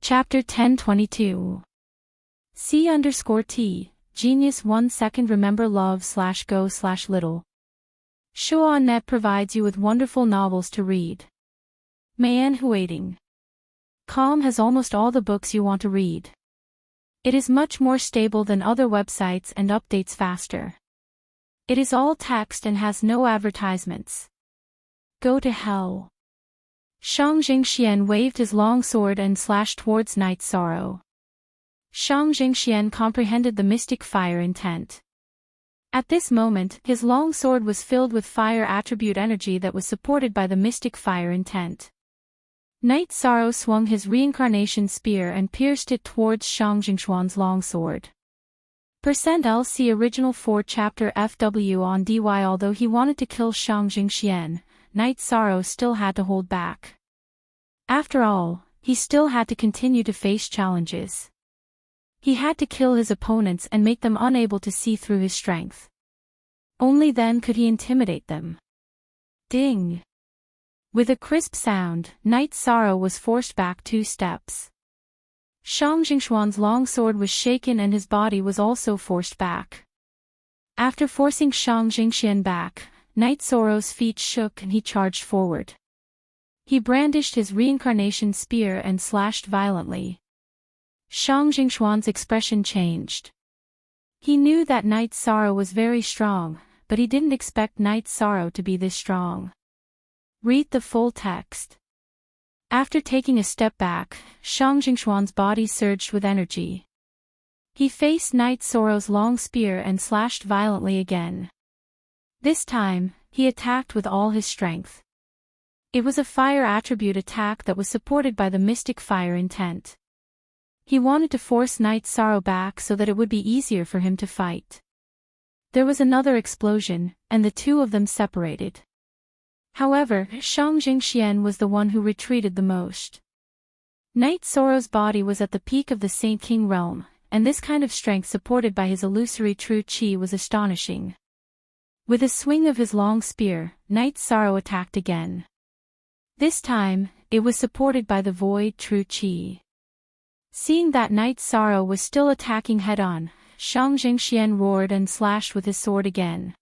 Chapter 1022. C_T, Genius 1 second. Remember love/go/little. Show.net provides you with wonderful novels to read. Mindfulness. Calm has almost all the books you want to read. It is much more stable than other websites and updates faster. It is all text and has no advertisements. Go to hell. Shang Jingxian waved his long sword and slashed towards Night Sorrow. Shang Jingxian comprehended the mystic fire intent. At this moment, his long sword was filled with fire attribute energy that was supported by the mystic fire intent. Night Sorrow swung his reincarnation spear and pierced it towards Shang Jingxian's long sword. %LC Original 4 Chapter FW on DY. Although he wanted to kill Shang Jingxian, Night Sorrow still had to hold back. After all, he still had to continue to face challenges. He had to kill his opponents and make them unable to see through his strength. Only then could he intimidate them. Ding! With a crisp sound, Night Sorrow was forced back 2 steps. Shang Jingxian's long sword was shaken and his body was also forced back. After forcing Shang Jingxian back, Night Sorrow's feet shook and he charged forward. He brandished his reincarnation spear and slashed violently. Shang Jingxian's expression changed. He knew that Night Sorrow was very strong, but he didn't expect Night Sorrow to be this strong. Read the full text. After taking a step back, Shang Jingxian's body surged with energy. He faced Night Sorrow's long spear and slashed violently again. This time, he attacked with all his strength. It was a fire attribute attack that was supported by the mystic fire intent. He wanted to force Night Sorrow back so that it would be easier for him to fight. There was another explosion, and the two of them separated. However, Shang Jingxian was the one who retreated the most. Night Sorrow's body was at the peak of the Saint King realm, and this kind of strength supported by his illusory true qi was astonishing. With a swing of his long spear, Night Sorrow attacked again. This time, it was supported by the void true qi. Seeing that Night Sorrow was still attacking head-on, Shang Jingxian roared and slashed with his sword again.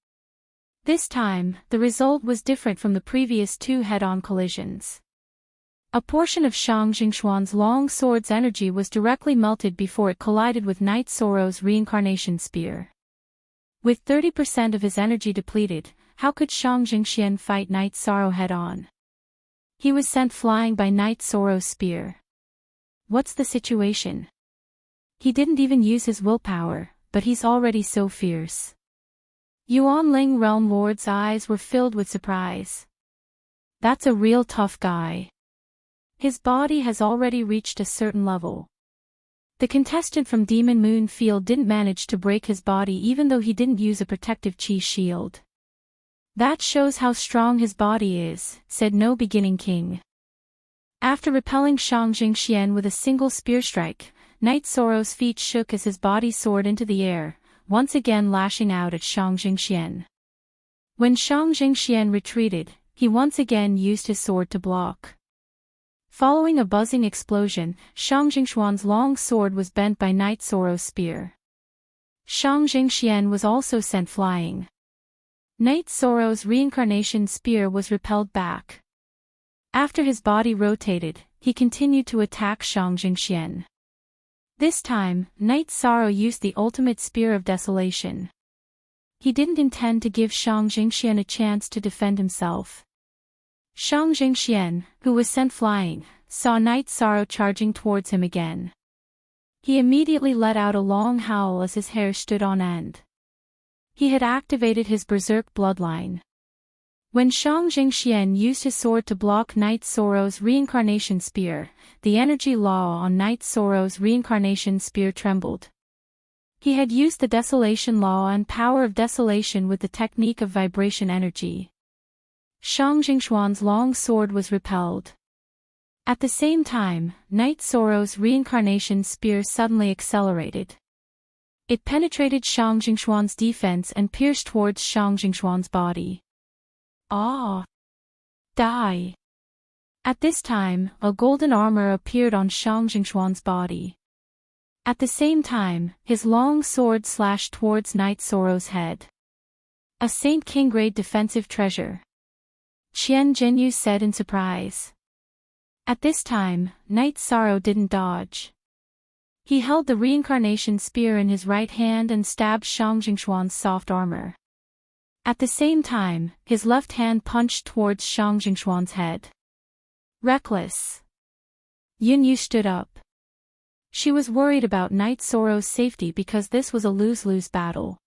This time, the result was different from the previous 2 head-on collisions. A portion of Shang Jingxian's long sword's energy was directly melted before it collided with Night Sorrow's reincarnation spear. With 30% of his energy depleted, how could Shang Jingxian fight Night Sorrow head-on? He was sent flying by Night Sorrow's spear. What's the situation? He didn't even use his willpower, but he's already so fierce. Yuanling Realm Lord's eyes were filled with surprise. That's a real tough guy. His body has already reached a certain level. The contestant from Demon Moon Field didn't manage to break his body even though he didn't use a protective qi shield. That shows how strong his body is, said No Beginning King. After repelling Shang Jingxian with a single spear strike, Night Sorrow's feet shook as his body soared into the air, once again lashing out at Shang Jingxian. When Shang Jingxian retreated, he once again used his sword to block. Following a buzzing explosion, Shang Jingxian's long sword was bent by Night Sorrow's spear. Shang Jingxian was also sent flying. Night Sorrow's reincarnation spear was repelled back. After his body rotated, he continued to attack Shang Jingxian. This time, Night Sorrow used the ultimate spear of desolation. He didn't intend to give Shang Jingxian a chance to defend himself. Shang Jingxian, who was sent flying, saw Night Sorrow charging towards him again. He immediately let out a long howl as his hair stood on end. He had activated his berserk bloodline. When Shang Jingxian used his sword to block Night Sorrow's reincarnation spear, the energy law on Night Sorrow's reincarnation spear trembled. He had used the desolation law and power of desolation with the technique of vibration energy. Shang Jingxian's long sword was repelled. At the same time, Night Sorrow's reincarnation spear suddenly accelerated. It penetrated Shang Jingxian's defense and pierced towards Shang Jingxian's body. Ah! Die! At this time, a golden armor appeared on Shang Jingxuan's body. At the same time, his long sword slashed towards Knight Sorrow's head. A Saint King-grade defensive treasure, Qian Jinyu said in surprise. At this time, Knight Sorrow didn't dodge. He held the reincarnation spear in his right hand and stabbed Shang Jingxuan's soft armor. At the same time, his left hand punched towards Shang Jingxuan's head. Reckless. Yun Yu stood up. She was worried about Knight Sorrow's safety because this was a lose-lose battle.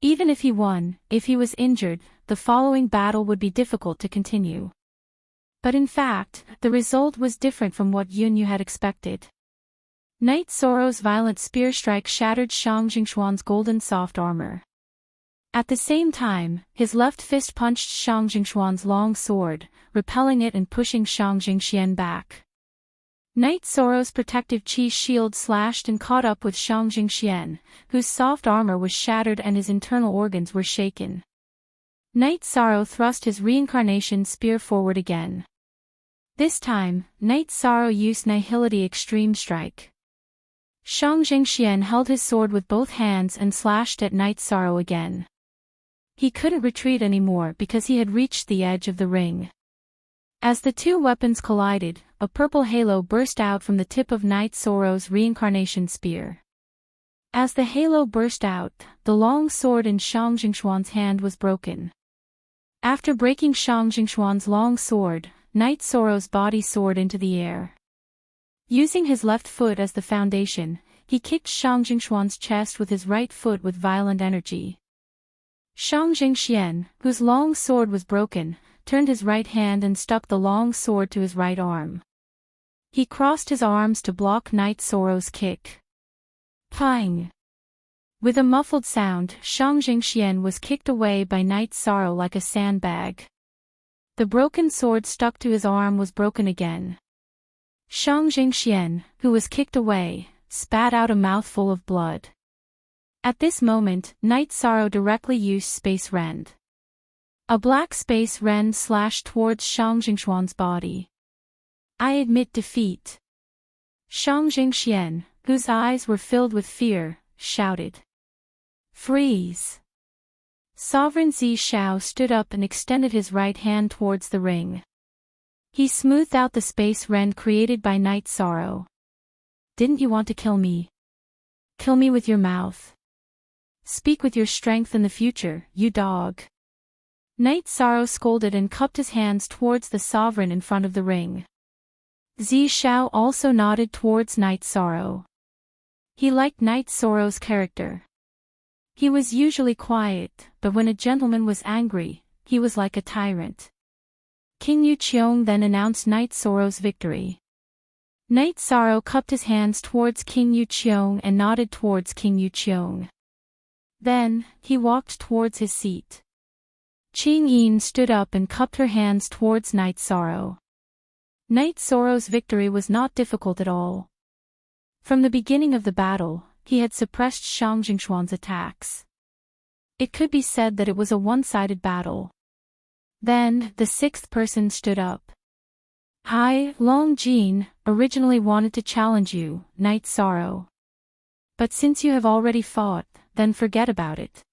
Even if he won, if he was injured, the following battle would be difficult to continue. But in fact, the result was different from what Yun Yu had expected. Knight Sorrow's violent spear strike shattered Shang Jingxuan's golden soft armor. At the same time, his left fist punched Shang Jingxuan's long sword, repelling it and pushing Shang Jingxian back. Knight Sorrow's protective chi shield slashed and caught up with Shang Jingxian, whose soft armor was shattered and his internal organs were shaken. Knight Sorrow thrust his reincarnation spear forward again. This time, Knight Sorrow used Nihility Extreme Strike. Shang Jingxian held his sword with both hands and slashed at Knight Sorrow again. He couldn't retreat anymore because he had reached the edge of the ring. As the two weapons collided, a purple halo burst out from the tip of Knight Sorrow's reincarnation spear. As the halo burst out, the long sword in Shang Jingxuan's hand was broken. After breaking Shang Jingxuan's long sword, Knight Sorrow's body soared into the air. Using his left foot as the foundation, he kicked Shang Jingxuan's chest with his right foot with violent energy. Shang Jingxian, whose long sword was broken, turned his right hand and stuck the long sword to his right arm. He crossed his arms to block Knight Sorrow's kick. Pang! With a muffled sound, Shang Jingxian was kicked away by Knight Sorrow like a sandbag. The broken sword stuck to his arm was broken again. Shang Jingxian, who was kicked away, spat out a mouthful of blood. At this moment, Knight Sorrow directly used Space Rend. A black Space Rend slashed towards Shang Jingxuan's body. I admit defeat. Shang Jingxian, whose eyes were filled with fear, shouted. Freeze! Sovereign Zi Shao stood up and extended his right hand towards the ring. He smoothed out the Space Rend created by Knight Sorrow. Didn't you want to kill me? Kill me with your mouth. Speak with your strength in the future, you dog. Knight Sorrow scolded and cupped his hands towards the sovereign in front of the ring. Zi Shao also nodded towards Knight Sorrow. He liked Knight Sorrow's character. He was usually quiet, but when a gentleman was angry, he was like a tyrant. King Yu Qiong then announced Knight Sorrow's victory. Knight Sorrow cupped his hands towards King Yu Qiong and nodded towards King Yu Qiong. Then, he walked towards his seat. Qing Yin stood up and cupped her hands towards Knight Sorrow. Knight Sorrow's victory was not difficult at all. From the beginning of the battle, he had suppressed Shang Jingxuan's attacks. It could be said that it was a one-sided battle. Then, the sixth person stood up. I, Long Jin, originally wanted to challenge you, Knight Sorrow. But since you have already fought, then forget about it.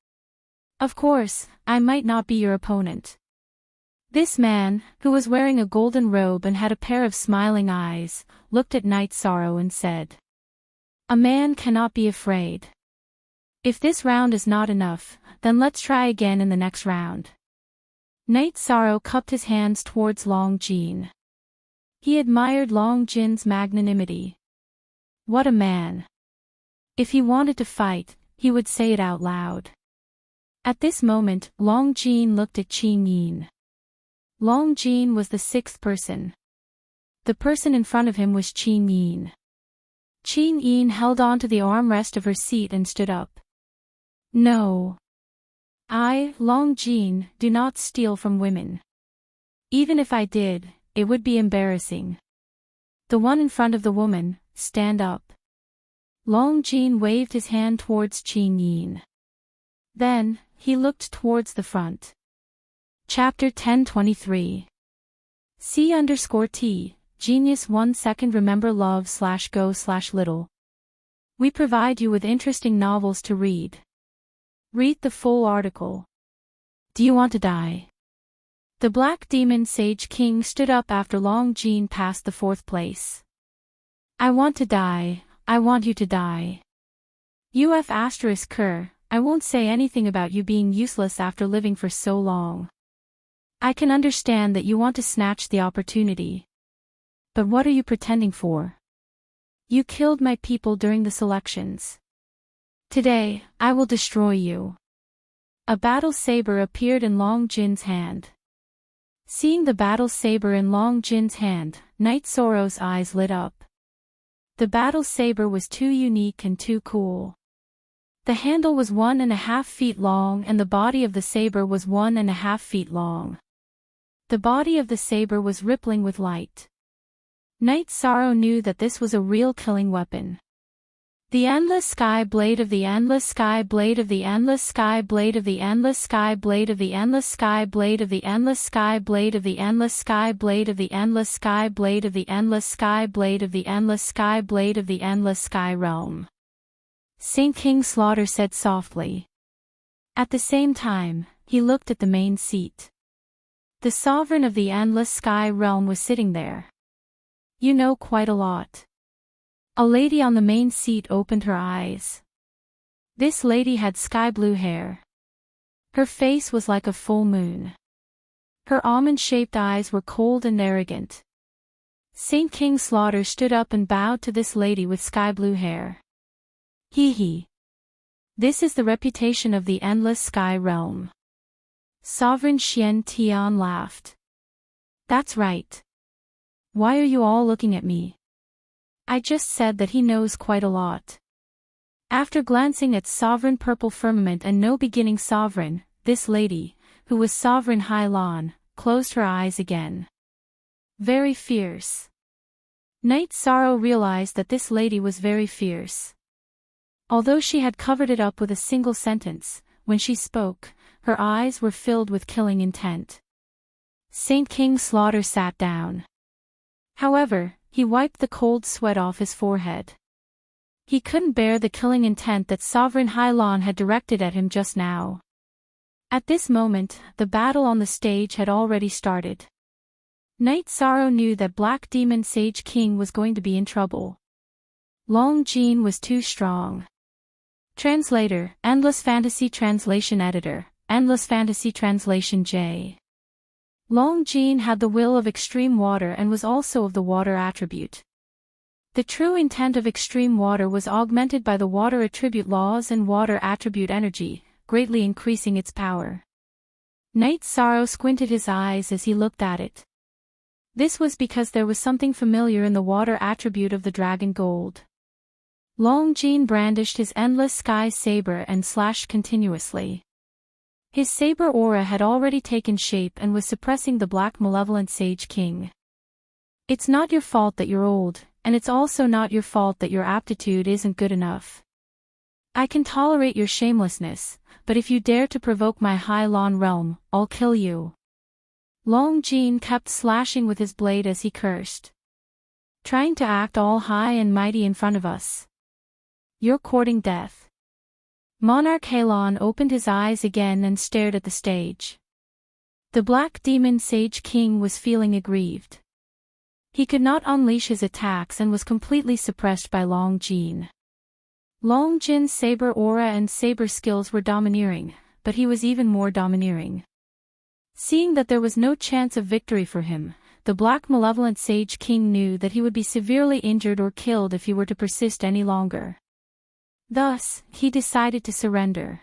Of course, I might not be your opponent. This man, who was wearing a golden robe and had a pair of smiling eyes, looked at Knight Sorrow and said. A man cannot be afraid. If this round is not enough, then let's try again in the next round. Knight Sorrow cupped his hands towards Long Jin. He admired Long Jin's magnanimity. What a man. If he wanted to fight, he would say it out loud. At this moment, Long Jin looked at Qing Yin. Long Jin was the sixth person. The person in front of him was Qing Yin. Qing Yin held on to the armrest of her seat and stood up. No. I, Long Jin, do not steal from women. Even if I did, it would be embarrassing. The one in front of the woman, stand up. Long Jin waved his hand towards Qing Yin. Then, he looked towards the front. Chapter 1023. C_T, Genius 1 second remember love/go/little. We provide you with interesting novels to read. Read the full article. Do you want to die? The Black Demon Sage King stood up after Long Jean passed the 4th place. I want to die, I want you to die. UF*Ker, I won't say anything about you being useless after living for so long. I can understand that you want to snatch the opportunity. But what are you pretending for? You killed my people during the selections. Today, I will destroy you. A battle saber appeared in Long Jin's hand. Seeing the battle saber in Long Jin's hand, Knight Sorrow's eyes lit up. The battle saber was too unique and too cool. The handle was 1.5 feet long and the body of the saber was 1.5 feet long. The body of the saber was rippling with light. Knight Sorrow knew that this was a real killing weapon. The endless sky blade of the endless sky blade of the endless sky blade of the endless sky blade of the endless sky blade of the endless sky blade of the endless sky blade of the endless sky blade of the endless sky blade of the endless sky blade of the endless sky realm. Saint King Slaughter said softly. At the same time, he looked at the main seat. The sovereign of the endless sky realm was sitting there. You know quite a lot. A lady on the main seat opened her eyes. This lady had sky blue hair. Her face was like a full moon. Her almond-shaped eyes were cold and arrogant. Saint King Slaughter stood up and bowed to this lady with sky blue hair. Hee. This is the reputation of the endless sky realm. Sovereign Xian Tian laughed. That's right. Why are you all looking at me? I just said that he knows quite a lot. After glancing at Sovereign Purple Firmament and No Beginning Sovereign, this lady, who was Sovereign Hai Lan, closed her eyes again. Very fierce. Knight Sorrow realized that this lady was very fierce. Although she had covered it up with a single sentence, when she spoke, her eyes were filled with killing intent. Saint King Slaughter sat down. However, he wiped the cold sweat off his forehead. He couldn't bear the killing intent that Sovereign Hai Lan had directed at him just now. At this moment, the battle on the stage had already started. Knight Sorrow knew that Black Demon Sage King was going to be in trouble. Long Jean was too strong. Translator, Endless Fantasy Translation Editor, Endless Fantasy Translation J. Long Jean had the will of extreme water and was also of the water attribute. The true intent of extreme water was augmented by the water attribute laws and water attribute energy, greatly increasing its power. Knight Sorrow squinted his eyes as he looked at it. This was because there was something familiar in the water attribute of the dragon gold. Long Jean brandished his endless sky saber and slashed continuously. His saber aura had already taken shape and was suppressing the Black Malevolent Sage King. It's not your fault that you're old, and it's also not your fault that your aptitude isn't good enough. I can tolerate your shamelessness, but if you dare to provoke my Hai Lan realm, I'll kill you. Long Jean kept slashing with his blade as he cursed. Trying to act all high and mighty in front of us. You're courting death. Monarch Hai Lan opened his eyes again and stared at the stage. The Black Demon Sage King was feeling aggrieved. He could not unleash his attacks and was completely suppressed by Long Jean. Long Jin's saber aura and saber skills were domineering, but he was even more domineering. Seeing that there was no chance of victory for him, the Black Malevolent Sage King knew that he would be severely injured or killed if he were to persist any longer. Thus, he decided to surrender.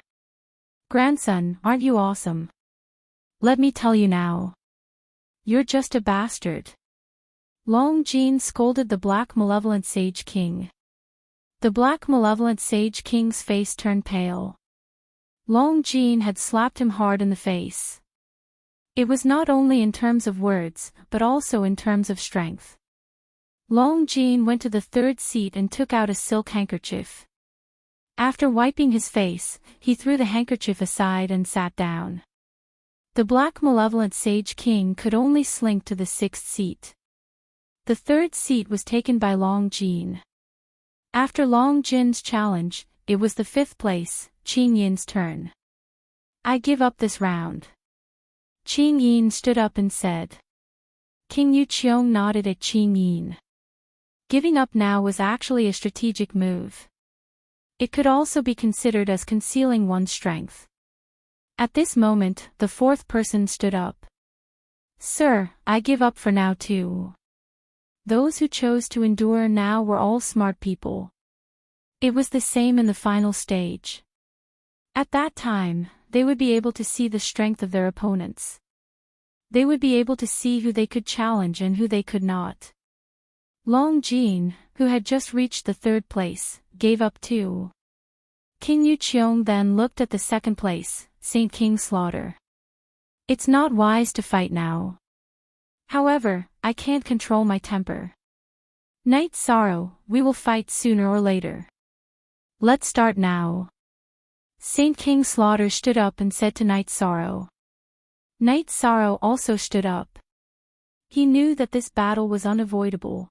Grandson, aren't you awesome? Let me tell you now. You're just a bastard. Long Jean scolded the Black Malevolent Sage King. The Black Malevolent Sage King's face turned pale. Long Jean had slapped him hard in the face. It was not only in terms of words, but also in terms of strength. Long Jean went to the third seat and took out a silk handkerchief. After wiping his face, he threw the handkerchief aside and sat down. The black malevolent Sage King could only slink to the 6th seat. The 3rd seat was taken by Long Jin. After Long Jin's challenge, it was the 5th place, Qing Yin's turn. I give up this round. Qing Yin stood up and said. King Yu Qiong nodded at Qing Yin. Giving up now was actually a strategic move. It could also be considered as concealing one's strength. At this moment, the 4th person stood up. Sir, I give up for now too. Those who chose to endure now were all smart people. It was the same in the final stage. At that time, they would be able to see the strength of their opponents. They would be able to see who they could challenge and who they could not. Long Jin, who had just reached the 3rd place, gave up too. King Yu Qiong then looked at the 2nd place, Saint King Slaughter. It's not wise to fight now. However, I can't control my temper. Night Sorrow, we will fight sooner or later. Let's start now. Saint King Slaughter stood up and said to Night Sorrow. Night Sorrow also stood up. He knew that this battle was unavoidable.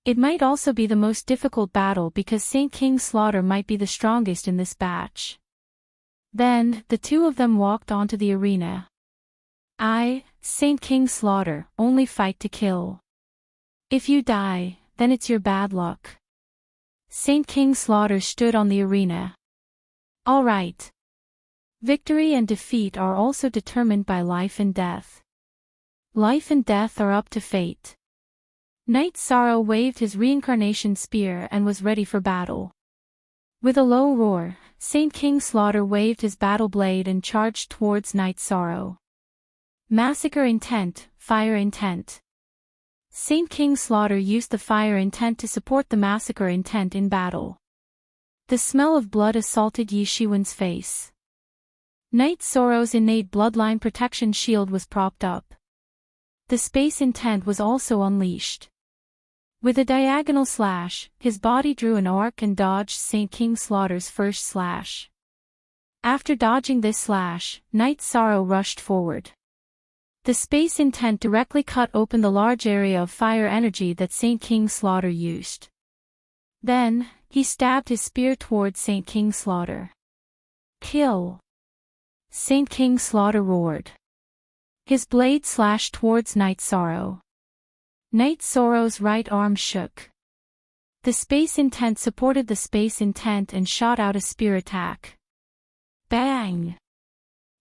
It might also be the most difficult battle because Saint King Slaughter might be the strongest in this batch. Then, the two of them walked onto the arena. I, Saint King Slaughter, only fight to kill. If you die, then it's your bad luck. Saint King Slaughter stood on the arena. All right. Victory and defeat are also determined by life and death. Life and death are up to fate. Night Sorrow waved his reincarnation spear and was ready for battle. With a low roar, Saint King Slaughter waved his battle blade and charged towards Night Sorrow. Massacre intent, fire intent. Saint King Slaughter used the fire intent to support the massacre intent in battle. The smell of blood assaulted Yi Shiwen's face. Night Sorrow's innate bloodline protection shield was propped up. The space intent was also unleashed. With a diagonal slash, his body drew an arc and dodged Saint King Slaughter's first slash. After dodging this slash, Night Sorrow rushed forward. The space intent directly cut open the large area of fire energy that Saint King Slaughter used. Then, he stabbed his spear towards Saint King Slaughter. Kill! Saint King Slaughter roared. His blade slashed towards Night Sorrow. Night Sorrow's right arm shook. The space intent supported the space intent and shot out a spear attack. Bang!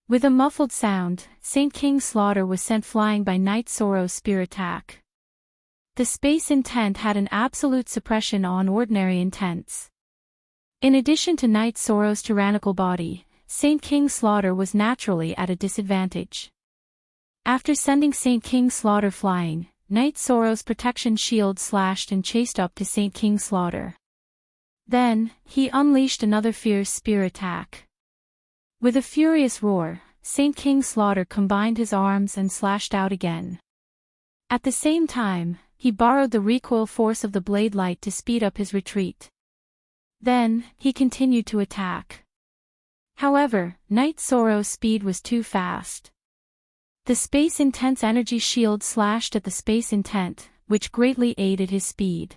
With a muffled sound, Saint King Slaughter was sent flying by Night Sorrow's spear attack. The space intent had an absolute suppression on ordinary intents. In addition to Night Sorrow's tyrannical body, Saint King Slaughter was naturally at a disadvantage. After sending Saint King Slaughter flying, Night Sorrow's protection shield slashed and chased up to Saint King Slaughter. Then, he unleashed another fierce spear attack. With a furious roar, Saint King Slaughter combined his arms and slashed out again. At the same time, he borrowed the recoil force of the blade light to speed up his retreat. Then, he continued to attack. However, Night Sorrow's speed was too fast. The space intense energy shield slashed at the space intent, which greatly aided his speed.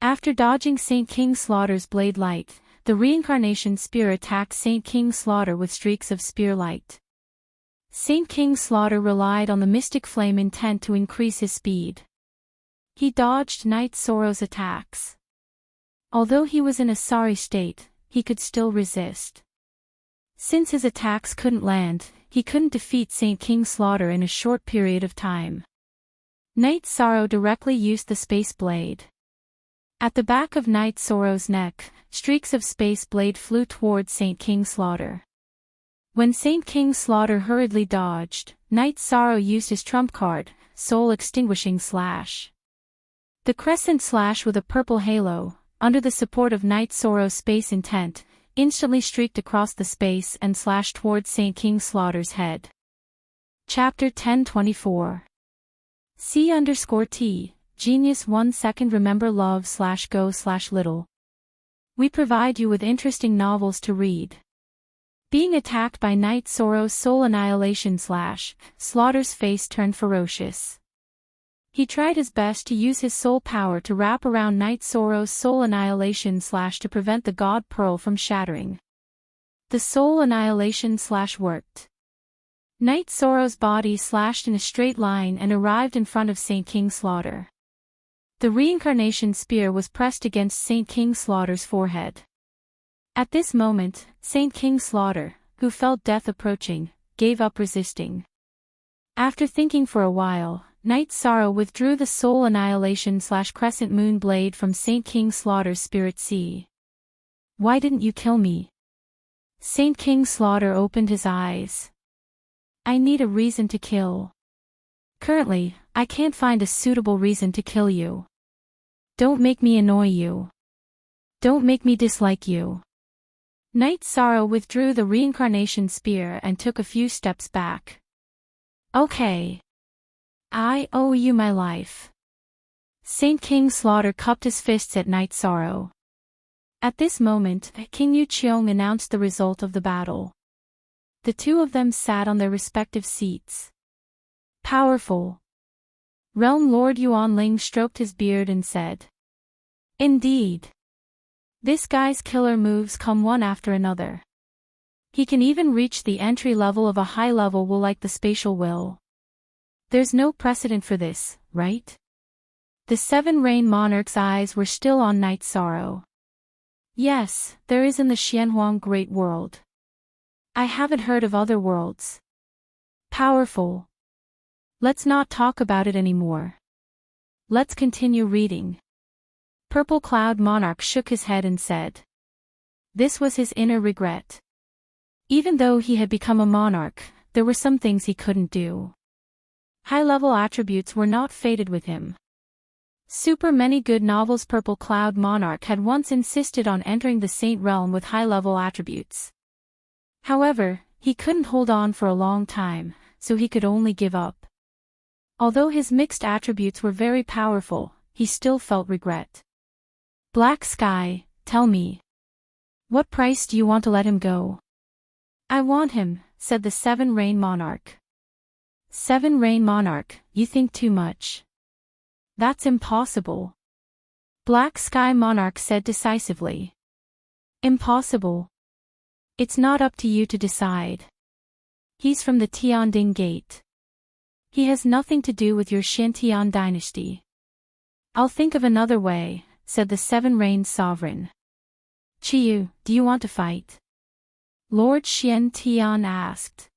After dodging Saint King Slaughter's blade light, the reincarnation spear attacked Saint King Slaughter with streaks of spear light. Saint King Slaughter relied on the mystic flame intent to increase his speed. He dodged Night Sorrow's attacks. Although he was in a sorry state, he could still resist. Since his attacks couldn't land, he couldn't defeat Saint King Slaughter in a short period of time. Night Sorrow directly used the space blade. At the back of Night Sorrow's neck, streaks of space blade flew towards Saint King Slaughter. When Saint King Slaughter hurriedly dodged, Night Sorrow used his trump card, Soul Extinguishing Slash. The crescent slash with a purple halo, under the support of Night Sorrow's space intent, instantly streaked across the space and slashed towards Saint King Slaughter's head. Chapter 1024 C_T, Genius 1 second remember love/go/little. We provide you with interesting novels to read. Being attacked by Night Sorrow's soul annihilation slash, Slaughter's face turned ferocious. He tried his best to use his soul power to wrap around Night Sorrow's soul annihilation slash to prevent the God Pearl from shattering. The soul annihilation slash worked. Night Sorrow's body slashed in a straight line and arrived in front of Saint King Slaughter. The reincarnation spear was pressed against Saint King Slaughter's forehead. At this moment, Saint King Slaughter, who felt death approaching, gave up resisting. After thinking for a while, Night Sorrow withdrew the soul annihilation slash crescent moon blade from Saint King Slaughter's spirit sea. Why didn't you kill me? Saint King Slaughter opened his eyes. I need a reason to kill. Currently, I can't find a suitable reason to kill you. Don't make me annoy you. Don't make me dislike you. Night Sorrow withdrew the reincarnation spear and took a few steps back. Okay. I owe you my life. Saint King Slaughter cupped his fists at Night Sorrow. At this moment, King Yu Cheong announced the result of the battle. The two of them sat on their respective seats. Powerful. Realm Lord Yuan Ling stroked his beard and said. Indeed. This guy's killer moves come one after another. He can even reach the entry level of a high level will like the spatial will. There's no precedent for this, right? The Seven Rain Monarch's eyes were still on Night Sorrow. Yes, there is in the Xianhuang Great World. I haven't heard of other worlds. Powerful. Let's not talk about it anymore. Let's continue reading. Purple Cloud Monarch shook his head and said. This was his inner regret. Even though he had become a monarch, there were some things he couldn't do. High-level attributes were not fated with him. Super many good novels. Purple Cloud Monarch had once insisted on entering the Saint Realm with high-level attributes. However, he couldn't hold on for a long time, so he could only give up. Although his mixed attributes were very powerful, he still felt regret. Black Sky, tell me. What price do you want to let him go? I want him, said the Seven Rain Monarch. Seven Rain Monarch, you think too much. That's impossible. Black Sky Monarch said decisively. Impossible. It's not up to you to decide. He's from the Tianding Gate. He has nothing to do with your Xiantian dynasty. I'll think of another way, said the Seven Rain Sovereign. Chiyu, do you want to fight? Lord Xiantian asked.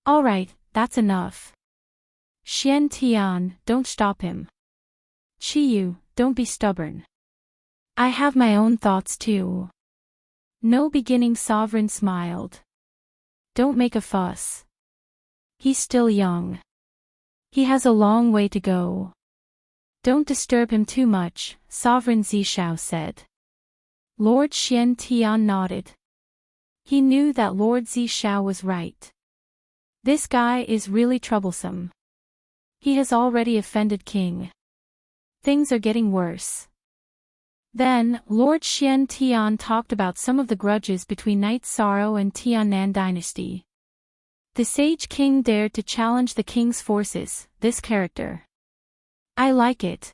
All right, that's enough. Xiantian, don't stop him. Chiyu, don't be stubborn. I have my own thoughts too. No Beginning Sovereign smiled. Don't make a fuss. He's still young. He has a long way to go. Don't disturb him too much, Sovereign Zishao said. Lord Xiantian nodded. He knew that Lord Zishao was right. This guy is really troublesome. He has already offended King. Things are getting worse. Then, Lord Xiantian talked about some of the grudges between Night Sorrow and Tiannan dynasty. The Sage King dared to challenge the king's forces, this character. I like it.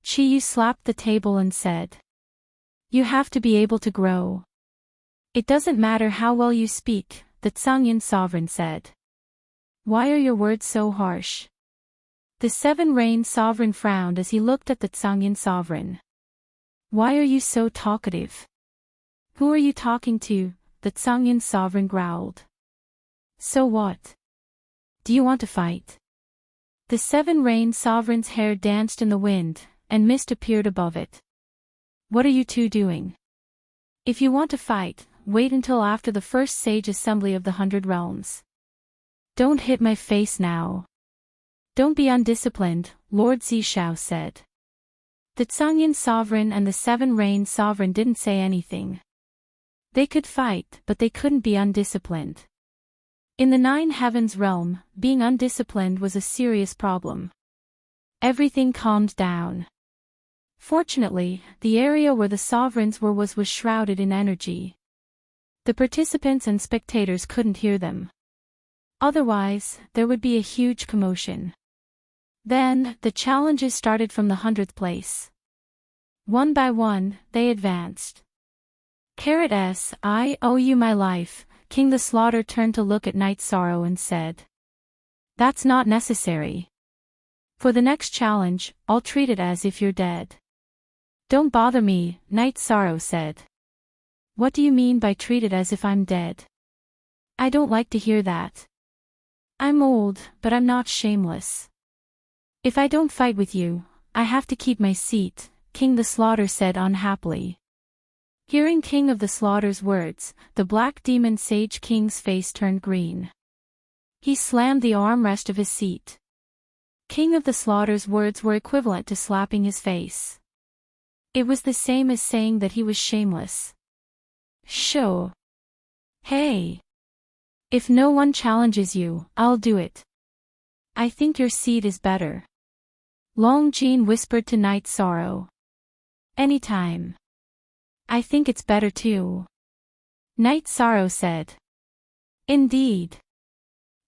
Chiyu slapped the table and said. You have to be able to grow. It doesn't matter how well you speak, the Tsangyan Sovereign said. Why are your words so harsh? The Seven Rain Sovereign frowned as he looked at the Tsangyan Sovereign. Why are you so talkative? Who are you talking to? The Tsangyan Sovereign growled. So what? Do you want to fight? The Seven Rain Sovereign's hair danced in the wind, and mist appeared above it. What are you two doing? If you want to fight, wait until after the first Sage Assembly of the 100 Realms. Don't hit my face now. Don't be undisciplined, Lord Zishao said. The Tsangyan Sovereign and the Seven Rain Sovereign didn't say anything. They could fight, but they couldn't be undisciplined. In the Nine Heavens realm, being undisciplined was a serious problem. Everything calmed down. Fortunately, the area where the sovereigns were was shrouded in energy. The participants and spectators couldn't hear them. Otherwise, there would be a huge commotion. Then, the challenges started from the 100th place. One by one, they advanced. I owe you my life. King the Slaughter turned to look at Night Sorrow and said, "That's not necessary. For the next challenge, I'll treat it as if you're dead." "Don't bother me," Night Sorrow said. "What do you mean by treat it as if I'm dead? I don't like to hear that. I'm old, but I'm not shameless. If I don't fight with you, I have to keep my seat," King the Slaughter said unhappily. Hearing King of the Slaughter's words, the Black Demon Sage King's face turned green. He slammed the armrest of his seat. King of the Slaughter's words were equivalent to slapping his face. It was the same as saying that he was shameless. "Sure. Hey. If no one challenges you, I'll do it. I think your seat is better." Long Jean whispered to Night Sorrow. "Anytime. I think it's better too," Night Sorrow said. "Indeed.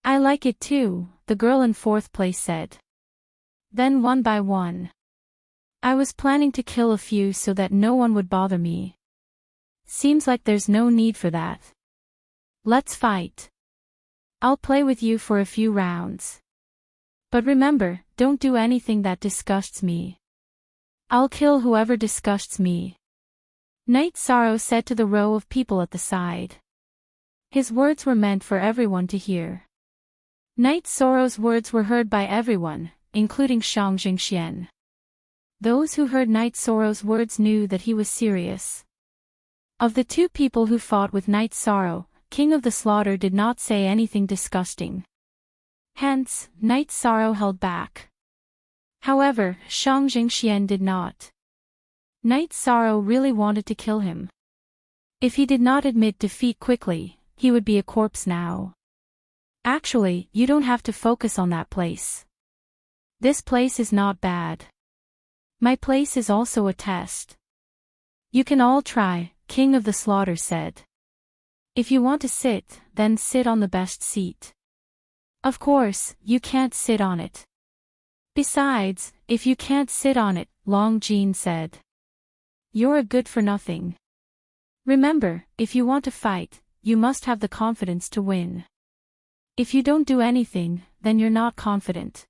I like it too," the girl in 4th place said. Then one by one. "I was planning to kill a few so that no one would bother me. Seems like there's no need for that. Let's fight. I'll play with you for a few rounds. But remember, don't do anything that disgusts me. I'll kill whoever disgusts me," Night Sorrow said to the row of people at the side. His words were meant for everyone to hear. Night Sorrow's words were heard by everyone, including Shang Jingxian. Those who heard Night Sorrow's words knew that he was serious. Of the 2 people who fought with Night Sorrow, King of the Slaughter did not say anything disgusting. Hence, Night Sorrow held back. However, Shang Jingxian did not. Night Sorrow really wanted to kill him. If he did not admit defeat quickly, he would be a corpse now. "Actually, you don't have to focus on that place. This place is not bad. My place is also a test. You can all try," King of the Slaughter said. "If you want to sit, then sit on the best seat. Of course, you can't sit on it. Besides, if you can't sit on it," Long Jean said, "you're a good for nothing. Remember, if you want to fight, you must have the confidence to win. If you don't do anything, then you're not confident.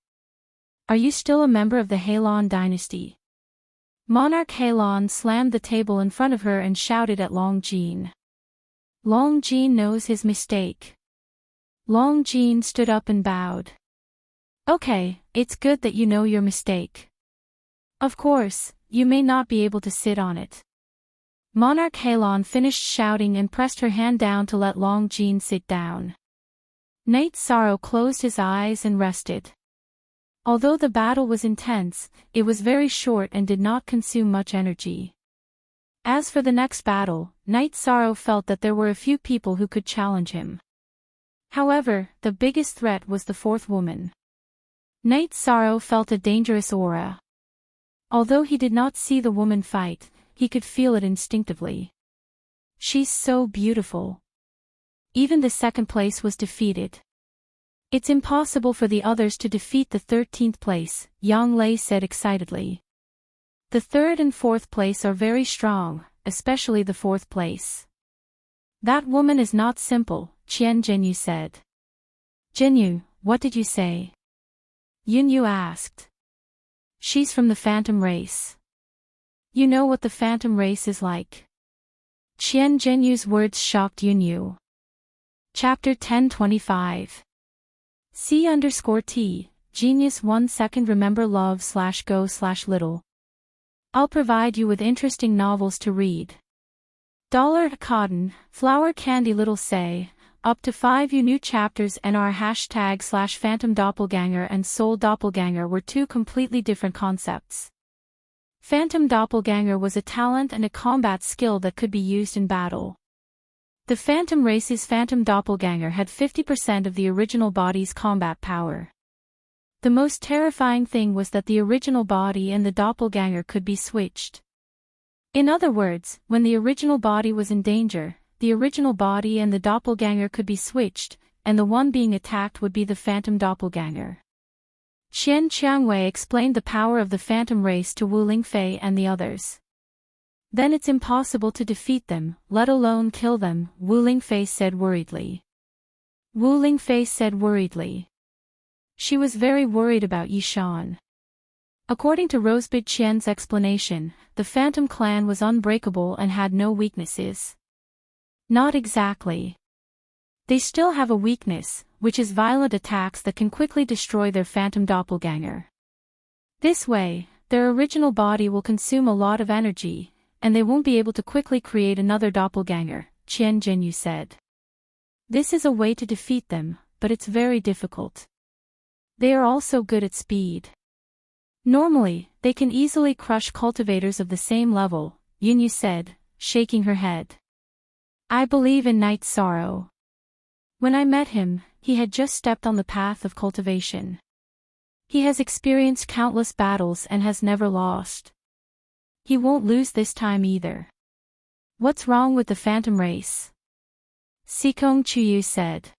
Are you still a member of the Heilong dynasty?" Monarch Heilong slammed the table in front of her and shouted at Long Jean. Long Jean knows his mistake. Long Jean stood up and bowed. "Okay, it's good that you know your mistake. Of course, you may not be able to sit on it." Monarch Heilong finished shouting and pressed her hand down to let Long Jean sit down. Night Sorrow closed his eyes and rested. Although the battle was intense, it was very short and did not consume much energy. As for the next battle, Night Sorrow felt that there were a few people who could challenge him. However, the biggest threat was the 4th woman. Night Sorrow felt a dangerous aura. Although he did not see the woman fight, he could feel it instinctively. "She's so beautiful." Even the 2nd place was defeated. "It's impossible for the others to defeat the 13th place, Yang Lei said excitedly. "The 3rd and 4th place are very strong, especially the 4th place." "That woman is not simple," Qian Jinyu said. "Jinyu, what did you say?" Yunyu asked. "She's from the Phantom race." "You know what the Phantom race is like?" Qian Jinyu's words shocked Yunyu. Chapter 1025. C_T, Genius 1 second remember love/go/little. I'll provide you with interesting novels to read. $Cotton, flower candy little say, up to 5 new chapters and our #/Phantom Doppelganger and Soul Doppelganger were 2 completely different concepts. Phantom Doppelganger was a talent and a combat skill that could be used in battle. The Phantom race's Phantom Doppelganger had 50% of the original body's combat power. The most terrifying thing was that the original body and the Doppelganger could be switched. In other words, when the original body was in danger, the original body and the doppelganger could be switched, and the one being attacked would be the phantom doppelganger. Qian Qiangwei explained the power of the phantom race to Wu Lingfei and the others. Then it's impossible to defeat them, let alone kill them, Wu Lingfei said worriedly. Wu Lingfei said worriedly. She was very worried about Yishan. According to Rosebud Qian's explanation, the Phantom clan was unbreakable and had no weaknesses. Not exactly. They still have a weakness, which is violent attacks that can quickly destroy their phantom doppelganger. This way, their original body will consume a lot of energy, and they won't be able to quickly create another doppelganger, Qian Jinyu said. This is a way to defeat them, but it's very difficult. They are also good at speed. Normally, they can easily crush cultivators of the same level, Yunyu said, shaking her head. I believe in Night Sorrow. When I met him, he had just stepped on the path of cultivation. He has experienced countless battles and has never lost. He won't lose this time either. What's wrong with the phantom race? Sikong Chuyu said.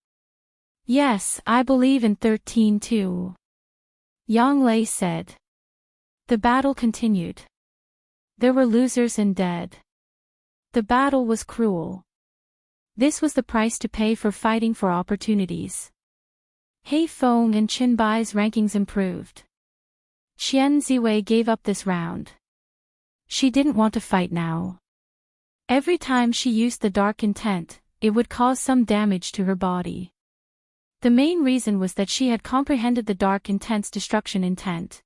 Yes, I believe in 13 too. Yang Lei said. The battle continued. There were losers and dead. The battle was cruel. This was the price to pay for fighting for opportunities. Hei Feng and Qin Bai's rankings improved. Qian Ziwei gave up this round. She didn't want to fight now. Every time she used the dark intent, it would cause some damage to her body. The main reason was that she had comprehended the dark intent's destruction intent.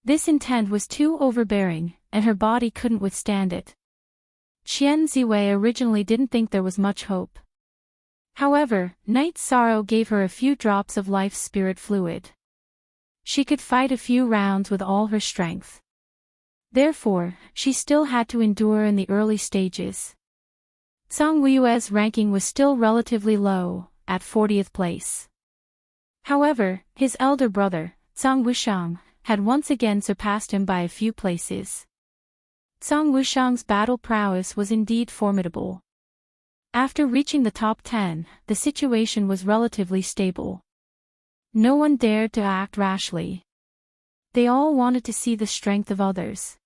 This intent was too overbearing, and her body couldn't withstand it. Qian Ziwei originally didn't think there was much hope. However, Night Sorrow gave her a few drops of life spirit fluid. She could fight a few rounds with all her strength. Therefore, she still had to endure in the early stages. Zhang Wuyue's ranking was still relatively low, at 40th place. However, his elder brother, Zhang Wushang, had once again surpassed him by a few places. Zhang Wushang's battle prowess was indeed formidable. After reaching the top 10, the situation was relatively stable. No one dared to act rashly. They all wanted to see the strength of others.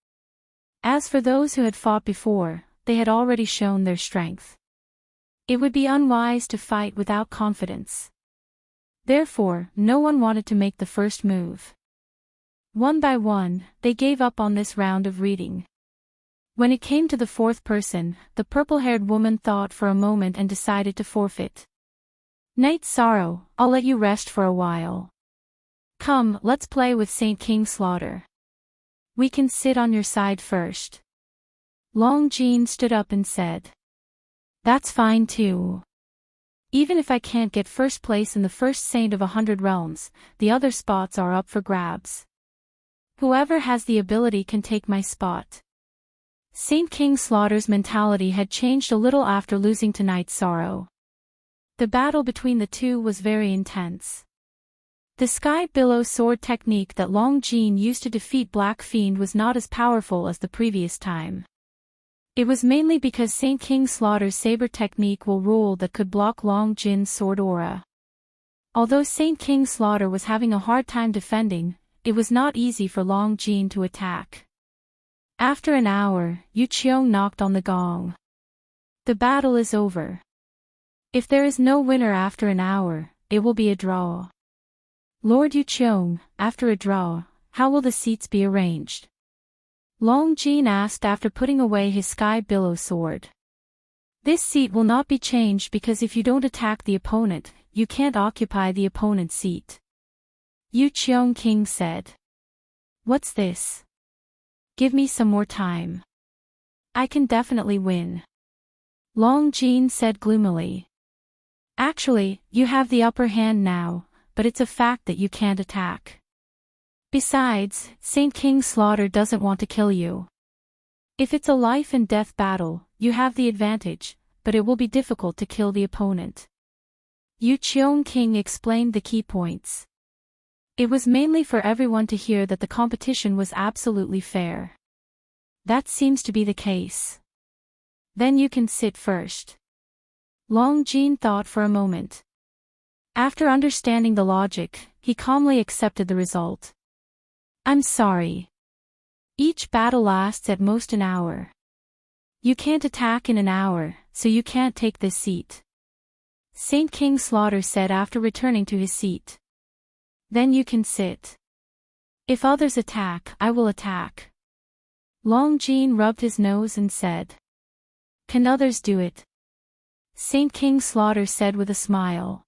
As for those who had fought before, they had already shown their strength. It would be unwise to fight without confidence. Therefore, no one wanted to make the first move. One by one, they gave up on this round of reading. When it came to the fourth person, the purple-haired woman thought for a moment and decided to forfeit. Night Sorrow, I'll let you rest for a while. Come, let's play with Saint King Slaughter. We can sit on your side first. Long Jean stood up and said. That's fine too. Even if I can't get first place in the first Saint of 100 Realms, the other spots are up for grabs. Whoever has the ability can take my spot. Saint King Slaughter's mentality had changed a little after losing to Night Sorrow. The battle between the two was very intense. The Sky Billow sword technique that Long Jean used to defeat Black Fiend was not as powerful as the previous time. It was mainly because Saint King Slaughter's saber technique will rule that could block Long Jin's sword aura. Although Saint King Slaughter was having a hard time defending, it was not easy for Long Jin to attack. After an hour, Yu Qiong knocked on the gong. The battle is over. If there is no winner after an hour, it will be a draw. Lord Yu Qiong, after a draw, how will the seats be arranged? Long Jin asked after putting away his Sky Billow sword. This seat will not be changed because if you don't attack the opponent, you can't occupy the opponent's seat. Yu Qiong King said. What's this? Give me some more time. I can definitely win. Long Jin said gloomily. Actually, you have the upper hand now, but it's a fact that you can't attack. Besides, Saint King Slaughter doesn't want to kill you. If it's a life and death battle, you have the advantage, but it will be difficult to kill the opponent. Yu Qiong King explained the key points. It was mainly for everyone to hear that the competition was absolutely fair. That seems to be the case. Then you can sit first. Long Jin thought for a moment. After understanding the logic, he calmly accepted the result. I'm sorry. Each battle lasts at most an hour. You can't attack in an hour, so you can't take this seat. Saint King Slaughter said after returning to his seat. Then you can sit. If others attack, I will attack. Long Jin rubbed his nose and said. Can others do it? Saint King Slaughter said with a smile.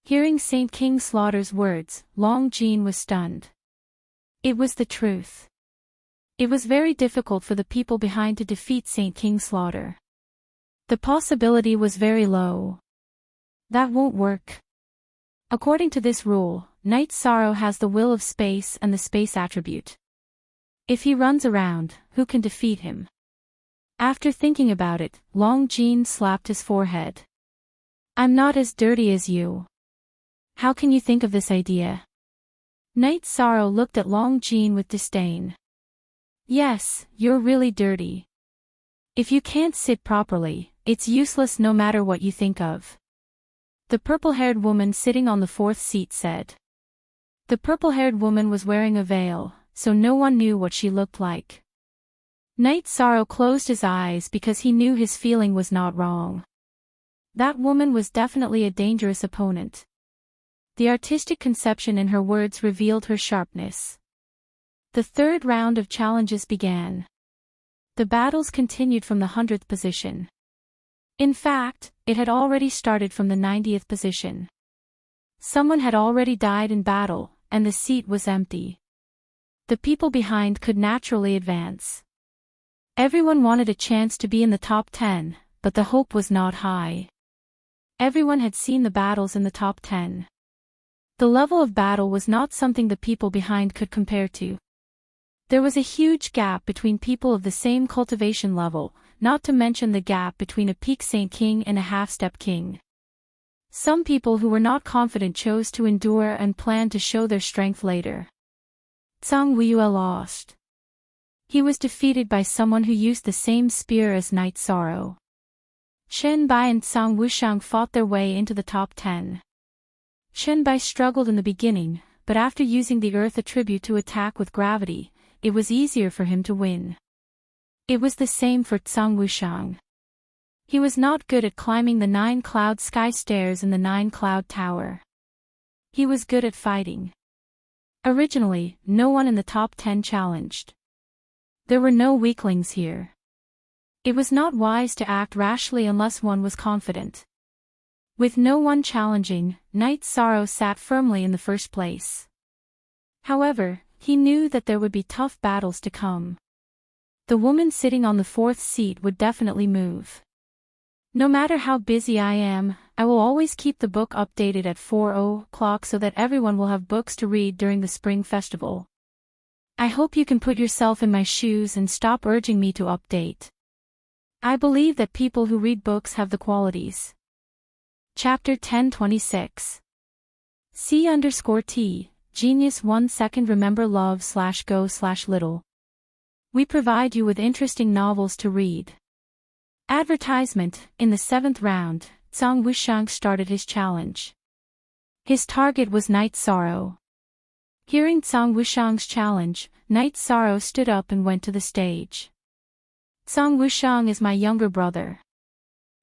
Hearing Saint King Slaughter's words, Long Jin was stunned. It was the truth. It was very difficult for the people behind to defeat Saint King Slaughter. The possibility was very low. That won't work. According to this rule, Night Sorrow has the will of space and the space attribute. If he runs around, who can defeat him? After thinking about it, Long Jin slapped his forehead. I'm not as dirty as you. How can you think of this idea? Night Sorrow looked at Long Jin with disdain. Yes, you're really dirty. If you can't sit properly, it's useless no matter what you think of. The purple-haired woman sitting on the fourth seat said. The purple-haired woman was wearing a veil, so no one knew what she looked like. Night Sorrow closed his eyes because he knew his feeling was not wrong. That woman was definitely a dangerous opponent. The artistic conception in her words revealed her sharpness. The third round of challenges began. The battles continued from the 100th position. In fact, it had already started from the 90th position. Someone had already died in battle, and the seat was empty. The people behind could naturally advance. Everyone wanted a chance to be in the top 10, but the hope was not high. Everyone had seen the battles in the top 10. The level of battle was not something the people behind could compare to. There was a huge gap between people of the same cultivation level, not to mention the gap between a peak Saint King and a half-step king. Some people who were not confident chose to endure and planned to show their strength later. Zhang Weiyue lost. He was defeated by someone who used the same spear as Night Sorrow. Chen Bai and Zhang Wushang fought their way into the top 10. Chen Bai struggled in the beginning, but after using the earth attribute to attack with gravity, it was easier for him to win. It was the same for Zhang Wushang. He was not good at climbing the 9-cloud sky stairs in the 9-cloud tower. He was good at fighting. Originally, no one in the top 10 challenged. There were no weaklings here. It was not wise to act rashly unless one was confident. With no one challenging, Night Sorrow sat firmly in the first place. However, he knew that there would be tough battles to come. The woman sitting on the fourth seat would definitely move. No matter how busy I am, I will always keep the book updated at 4:00 so that everyone will have books to read during the Spring Festival. I hope you can put yourself in my shoes and stop urging me to update. I believe that people who read books have the qualities. Chapter 1026. C_T, Genius 1 second remember love/go/little. We provide you with interesting novels to read. Advertisement. In the 7th round, Zhang Wushang started his challenge. His target was Night Sorrow. Hearing Zhang Wushang's challenge, Night Sorrow stood up and went to the stage. Zhang Wushang is my younger brother.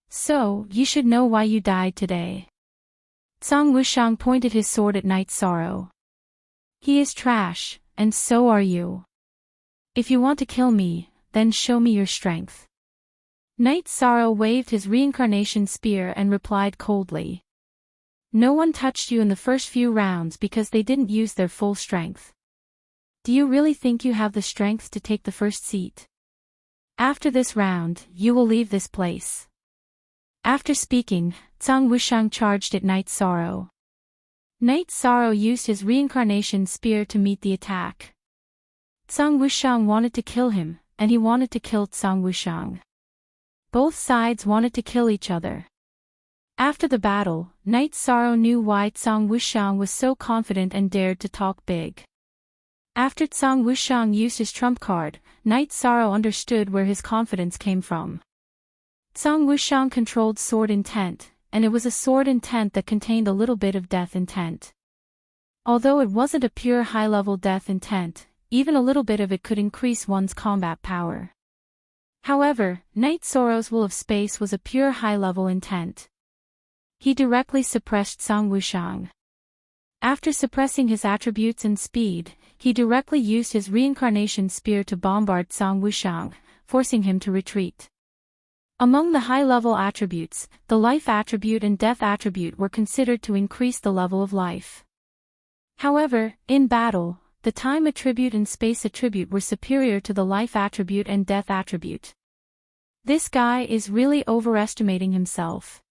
So, you should know why you died today. Zhang Wushang pointed his sword at Night Sorrow. He is trash, and so are you. If you want to kill me, then show me your strength. Night Sorrow waved his reincarnation spear and replied coldly. No one touched you in the first few rounds because they didn't use their full strength. Do you really think you have the strength to take the first seat? After this round, you will leave this place. After speaking, Zhang Wushang charged at Night Sorrow. Night Sorrow used his reincarnation spear to meet the attack. Zhang Wushang wanted to kill him, and he wanted to kill Zhang Wushang. Both sides wanted to kill each other. After the battle, Night Sorrow knew why Zhang Wushang was so confident and dared to talk big. After Zhang Wushang used his trump card, Night Sorrow understood where his confidence came from. Song Wushang controlled sword intent, and it was a sword intent that contained a little bit of death intent. Although it wasn't a pure high-level death intent, even a little bit of it could increase one's combat power. However, Night Sorrow's will of space was a pure high-level intent. He directly suppressed Song Wushang. After suppressing his attributes and speed, he directly used his reincarnation spear to bombard Song Wushang, forcing him to retreat. Among the high-level attributes, the life attribute and death attribute were considered to increase the level of life. However, in battle, the time attribute and space attribute were superior to the life attribute and death attribute. This guy is really overestimating himself.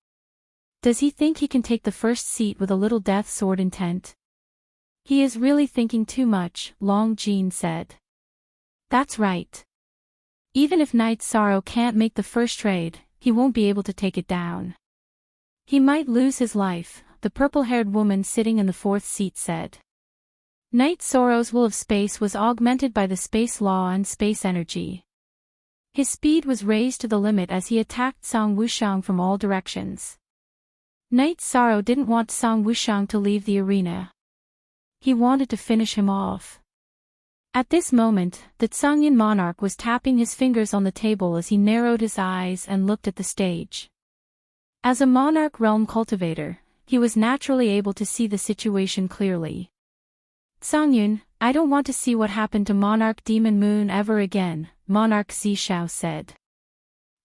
Does he think he can take the first seat with a little death sword intent? He is really thinking too much, Long Jin said. That's right. Even if Night Sorrow can't make the first trade, he won't be able to take it down. He might lose his life, the purple-haired woman sitting in the fourth seat said. Night Sorrow's will of space was augmented by the space law and space energy. His speed was raised to the limit as he attacked Song Wushang from all directions. Night Sorrow didn't want Song Wushang to leave the arena. He wanted to finish him off. At this moment, the Tsangyan monarch was tapping his fingers on the table as he narrowed his eyes and looked at the stage. As a monarch realm cultivator, he was naturally able to see the situation clearly. Tsangyan, I don't want to see what happened to Monarch Demon Moon ever again, Monarch Zishao said.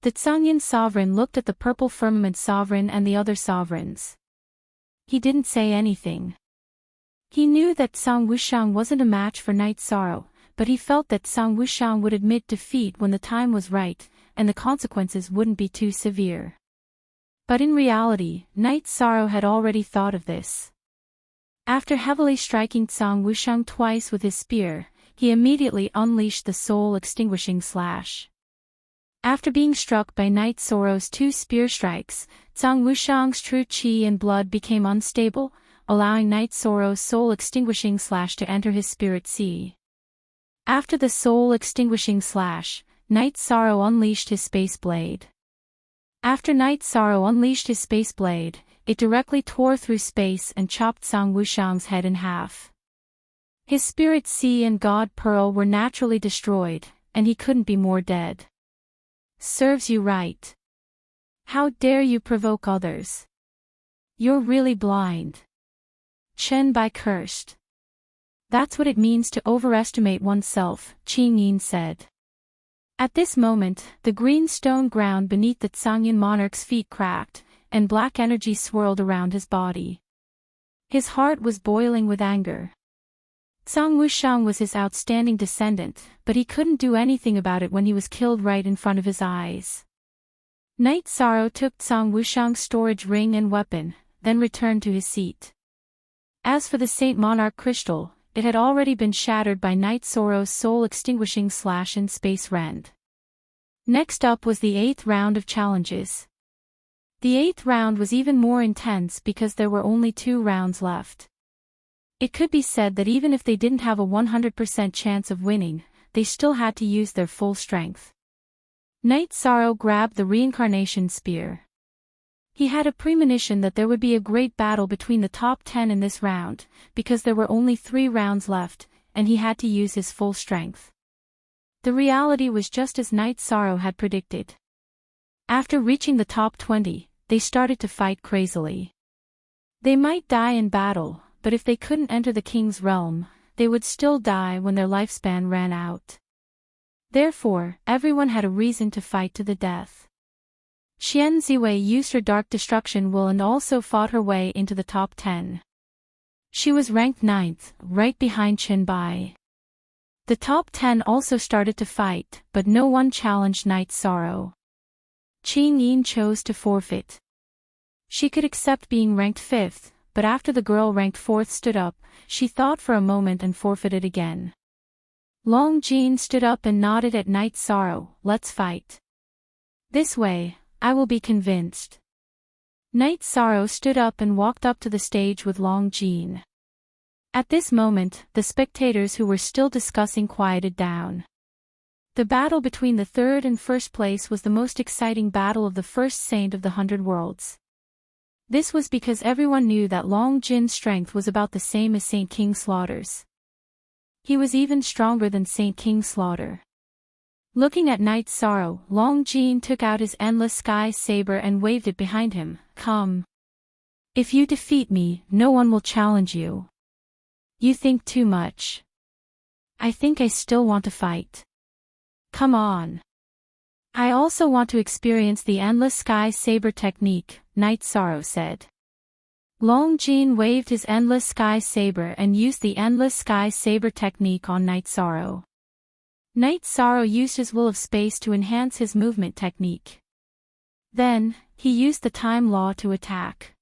The Tsangyan sovereign looked at the purple firmament sovereign and the other sovereigns. He didn't say anything. He knew that Song Wushang wasn't a match for Night Sorrow, but he felt that Song Wushang would admit defeat when the time was right, and the consequences wouldn't be too severe. But in reality, Night Sorrow had already thought of this. After heavily striking Song Wushang twice with his spear, he immediately unleashed the soul-extinguishing slash. After being struck by Night Sorrow's 2 spear strikes, Song Wushang's true chi and blood became unstable, allowing Night Sorrow's soul-extinguishing slash to enter his spirit sea. After the soul-extinguishing slash, Night Sorrow unleashed his space blade. After Night Sorrow unleashed his space blade, it directly tore through space and chopped Song Wushang's head in half. His spirit sea and God Pearl were naturally destroyed, and he couldn't be more dead. Serves you right. How dare you provoke others? You're really blind. Chen Bai cursed. That's what it means to overestimate oneself, Qing Yin said. At this moment, the green stone ground beneath the Tsangyan monarch's feet cracked, and black energy swirled around his body. His heart was boiling with anger. Song Wushang was his outstanding descendant, but he couldn't do anything about it when he was killed right in front of his eyes. Night Sorrow took Song Wushang's storage ring and weapon, then returned to his seat. As for the Saint Monarch crystal, it had already been shattered by Night Sorrow's soul-extinguishing slash and space rend. Next up was the 8th round of challenges. The 8th round was even more intense because there were only 2 rounds left. It could be said that even if they didn't have a 100% chance of winning, they still had to use their full strength. Night Sorrow grabbed the reincarnation spear. He had a premonition that there would be a great battle between the top 10 in this round, because there were only 3 rounds left, and he had to use his full strength. The reality was just as Night Sorrow had predicted. After reaching the top 20, they started to fight crazily. They might die in battle, but if they couldn't enter the king's realm, they would still die when their lifespan ran out. Therefore, everyone had a reason to fight to the death. Qian Ziwei used her dark destruction will and also fought her way into the top 10. She was ranked 9th, right behind Chen Bai. The top 10 also started to fight, but no one challenged Night Sorrow. Qing Yin chose to forfeit. She could accept being ranked 5th, but after the girl ranked 4th stood up, she thought for a moment and forfeited again. Long Jin stood up and nodded at Night Sorrow, let's fight. This way, I will be convinced. Night Sorrow stood up and walked up to the stage with Long Jin. At this moment, the spectators who were still discussing quieted down. The battle between the third and first place was the most exciting battle of the first saint of the 100 worlds. This was because everyone knew that Long Jin's strength was about the same as Saint King Slaughter's. He was even stronger than Saint King Slaughter. Looking at Night Sorrow, Long Jin took out his endless sky saber and waved it behind him. Come. If you defeat me, no one will challenge you. You think too much. I think I still want to fight. Come on. I also want to experience the endless sky saber technique, Night Sorrow said. Long Jin waved his endless sky saber and used the endless sky saber technique on Night Sorrow. Night Sorrow used his will of space to enhance his movement technique. Then, he used the time law to attack.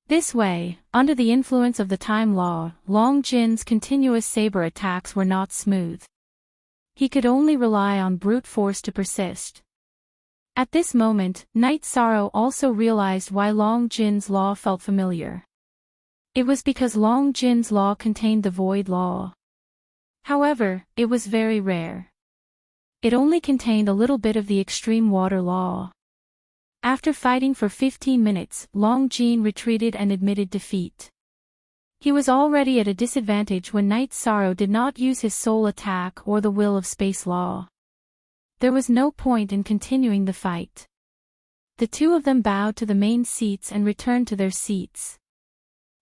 This way, under the influence of the time law, Long Jin's continuous saber attacks were not smooth. He could only rely on brute force to persist. At this moment, Night Sorrow also realized why Long Jin's law felt familiar. It was because Long Jin's law contained the void law. However, it was very rare. It only contained a little bit of the extreme water law. After fighting for 15 minutes, Long Jin retreated and admitted defeat. He was already at a disadvantage when Night Sorrow did not use his soul attack or the will of space law. There was no point in continuing the fight. The two of them bowed to the main seats and returned to their seats.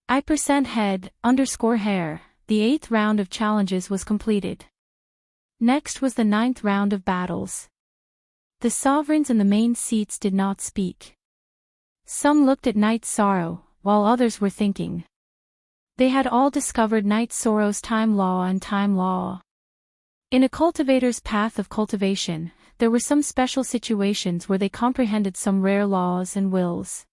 I%head_hair, the 8th round of challenges was completed. Next was the 9th round of battles. The sovereigns in the main seats did not speak. Some looked at Night Sorrow, while others were thinking. They had all discovered Night Sorrow's time law and time law. In a cultivator's path of cultivation, there were some special situations where they comprehended some rare laws and wills.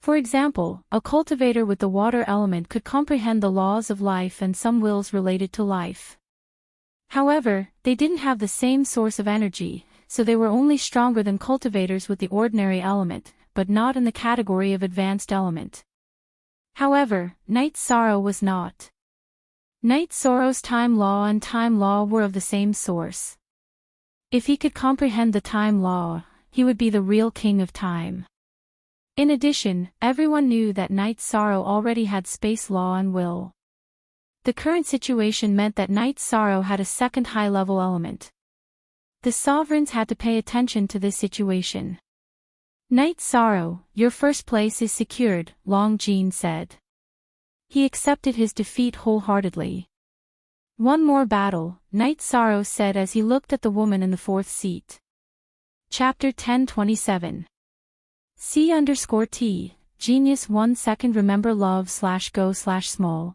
For example, a cultivator with the water element could comprehend the laws of life and some wills related to life. However, they didn't have the same source of energy, so they were only stronger than cultivators with the ordinary element, but not in the category of advanced element. However, Night Sorrow was not. Night Sorrow's time law and time law were of the same source. If he could comprehend the time law, he would be the real king of time. In addition, everyone knew that Night Sorrow already had space law and will. The current situation meant that Night Sorrow had a second high-level element. The sovereigns had to pay attention to this situation. Night Sorrow, your first place is secured, Long Jin said. He accepted his defeat wholeheartedly. One more battle, Night Sorrow said as he looked at the woman in the 4th seat. Chapter 1027. C_T, Genius 1 second remember love/go/small.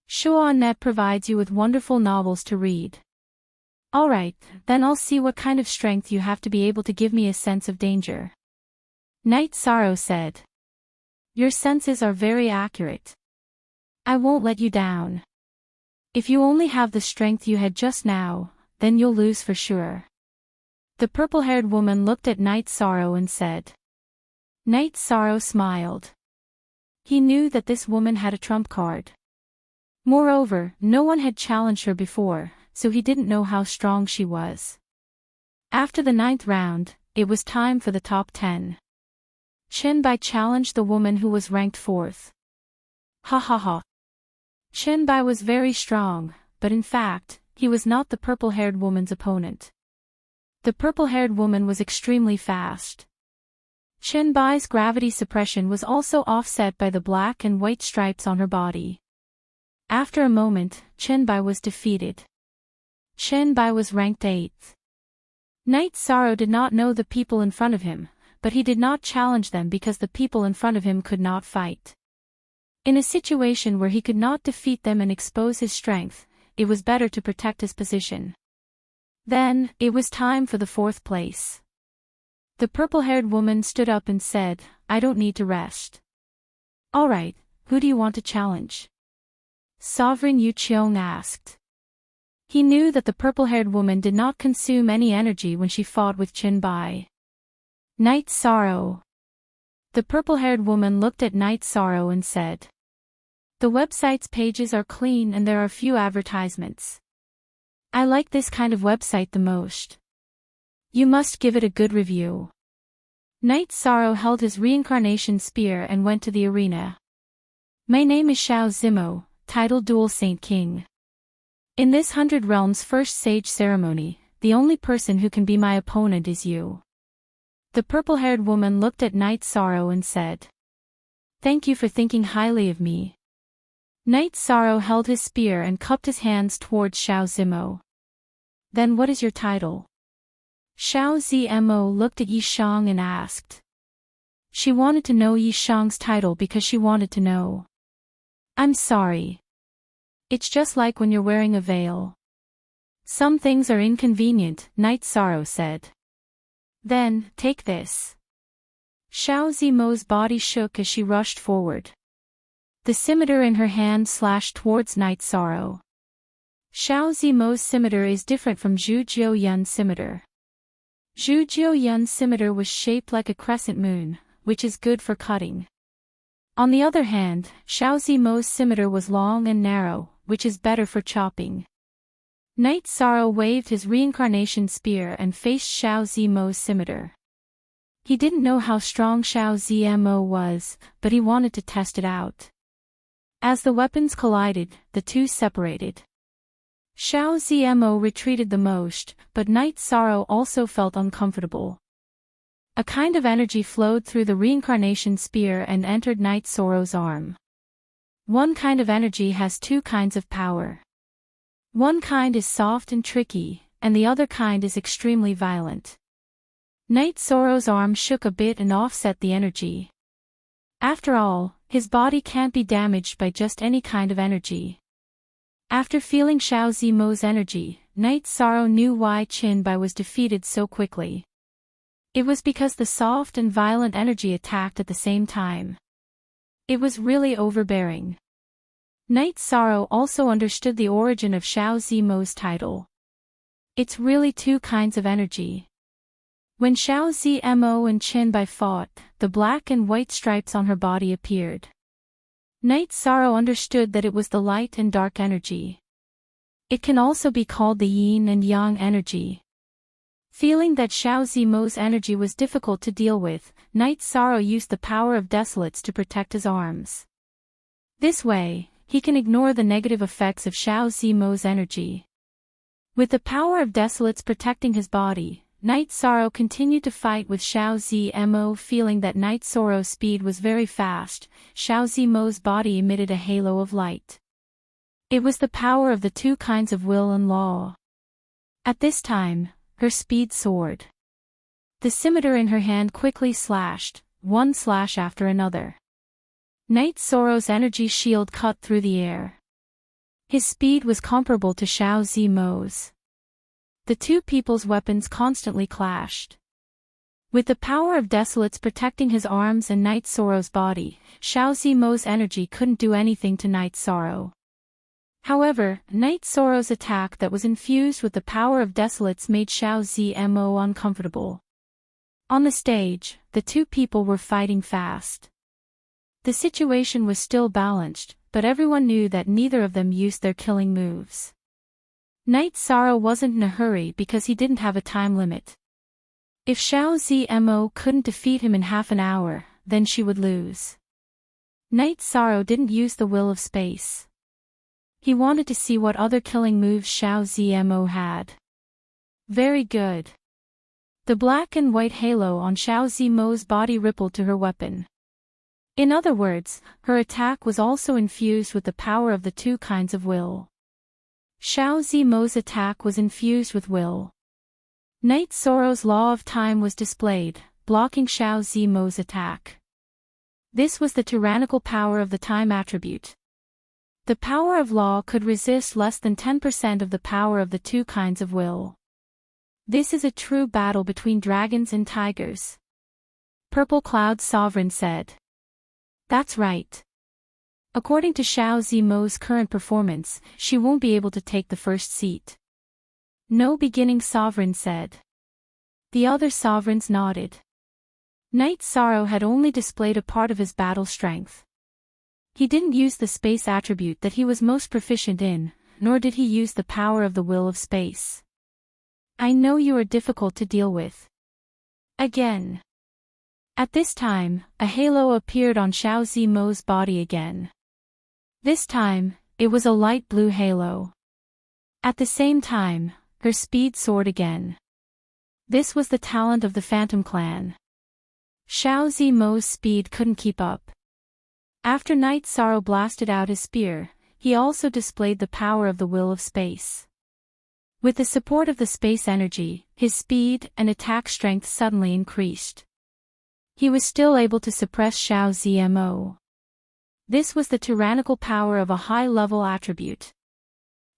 Show.net provides you with wonderful novels to read. Alright, then I'll see what kind of strength you have to be able to give me a sense of danger. Night Sorrow said. Your senses are very accurate. I won't let you down. If you only have the strength you had just now, then you'll lose for sure. The purple-haired woman looked at Night Sorrow and said. Night Sorrow smiled. He knew that this woman had a trump card. Moreover, no one had challenged her before, so he didn't know how strong she was. After the 9th round, it was time for the top 10. Chen Bai challenged the woman who was ranked 4th. Ha ha ha. Chen Bai was very strong, but in fact, he was not the purple-haired woman's opponent. The purple-haired woman was extremely fast. Chen Bai's gravity suppression was also offset by the black and white stripes on her body. After a moment, Chen Bai was defeated. Chen Bai was ranked 8th. Night Sorrow did not know the people in front of him, but he did not challenge them because the people in front of him could not fight. In a situation where he could not defeat them and expose his strength, it was better to protect his position. Then, it was time for the 4th place. The purple-haired woman stood up and said, I don't need to rest. Alright, who do you want to challenge? Sovereign Yu Cheong asked. He knew that the purple-haired woman did not consume any energy when she fought with Chen Bai. Night Sorrow. The purple-haired woman looked at Night Sorrow and said. The website's pages are clean and there are few advertisements. I like this kind of website the most. You must give it a good review. Knight Sorrow held his reincarnation spear and went to the arena. My name is Shao Zimo, titled Dual Saint King. In this 100 Realms first sage ceremony, the only person who can be my opponent is you. The purple-haired woman looked at Knight Sorrow and said, Thank you for thinking highly of me. Knight Sorrow held his spear and cupped his hands towards Shao Zimo. Then what is your title? Shao Zimo looked at Yi Shang and asked. She wanted to know Yi Shang's title because she wanted to know. I'm sorry. It's just like when you're wearing a veil. Some things are inconvenient, Knight Sorrow said. Then, take this. Shao Zimo's body shook as she rushed forward. The scimitar in her hand slashed towards Knight Sorrow. Shao Zimo's scimitar is different from Zhu Jiuyun's scimitar. Zhu Jiuyun's scimitar was shaped like a crescent moon, which is good for cutting. On the other hand, Shao Zimo's scimitar was long and narrow, which is better for chopping. Knight Sorrow waved his reincarnation spear and faced Shao Zimo's scimitar. He didn't know how strong Shao Zimo was, but he wanted to test it out. As the weapons collided, the two separated. Shao Zimo retreated the most, but Knight Sorrow also felt uncomfortable. A kind of energy flowed through the reincarnation spear and entered Knight Sorrow's arm. One kind of energy has two kinds of power. One kind is soft and tricky, and the other kind is extremely violent. Knight Sorrow's arm shook a bit and offset the energy. After all, his body can't be damaged by just any kind of energy. After feeling Shao Zimo's energy, Knight Sorrow knew why Qin Bai was defeated so quickly. It was because the soft and violent energy attacked at the same time. It was really overbearing. Knight Sorrow also understood the origin of Shao Zimo's title. It's really two kinds of energy. When Shao Zimo and Qin Bai fought, the black and white stripes on her body appeared. Knight Sorrow understood that it was the light and dark energy. It can also be called the yin and yang energy. Feeling that Shao Zimo's energy was difficult to deal with, Knight Sorrow used the power of desolates to protect his arms. This way, he can ignore the negative effects of Shao Zimo's energy. With the power of desolates protecting his body, Knight Sorrow continued to fight with Shao Zimo. Feeling that Knight Sorrow's speed was very fast, Shao Zimo's body emitted a halo of light. It was the power of the two kinds of will and law. At this time, her speed soared. The scimitar in her hand quickly slashed, one slash after another. Knight Sorrow's energy shield cut through the air. His speed was comparable to Shao Zimo's. The two people's weapons constantly clashed. With the power of desolates protecting his arms and Knight Sorrow's body, Shao Zimo's energy couldn't do anything to Knight Sorrow. However, Knight Sorrow's attack that was infused with the power of desolates made Shao Zimo uncomfortable. On the stage, the two people were fighting fast. The situation was still balanced, but everyone knew that neither of them used their killing moves. Knight Sorrow wasn't in a hurry because he didn't have a time limit. If Shao Zimo couldn't defeat him in half an hour, then she would lose. Knight Sorrow didn't use the will of space. He wanted to see what other killing moves Shao Zimo had. Very good. The black and white halo on Shao Zimo's body rippled to her weapon. In other words, her attack was also infused with the power of the two kinds of will. Shao Zimo's attack was infused with will. Knight Sorrow's law of time was displayed, blocking Shao Zimo's attack. This was the tyrannical power of the time attribute. The power of law could resist less than 10% of the power of the two kinds of will. This is a true battle between dragons and tigers. Purple Cloud Sovereign said. That's right. According to Shao Zimo's current performance, she won't be able to take the first seat. No Beginning Sovereign said. The other sovereigns nodded. Knight Sorrow had only displayed a part of his battle strength. He didn't use the space attribute that he was most proficient in, nor did he use the power of the will of space. I know you are difficult to deal with. Again. At this time, a halo appeared on Xiao Zimo's body again. This time, it was a light blue halo. At the same time, her speed soared again. This was the talent of the Phantom Clan. Xiao Zimo's speed couldn't keep up. After Night Sorrow blasted out his spear, he also displayed the power of the will of space. With the support of the space energy, his speed and attack strength suddenly increased. He was still able to suppress Xiao Zimo. This was the tyrannical power of a high-level attribute.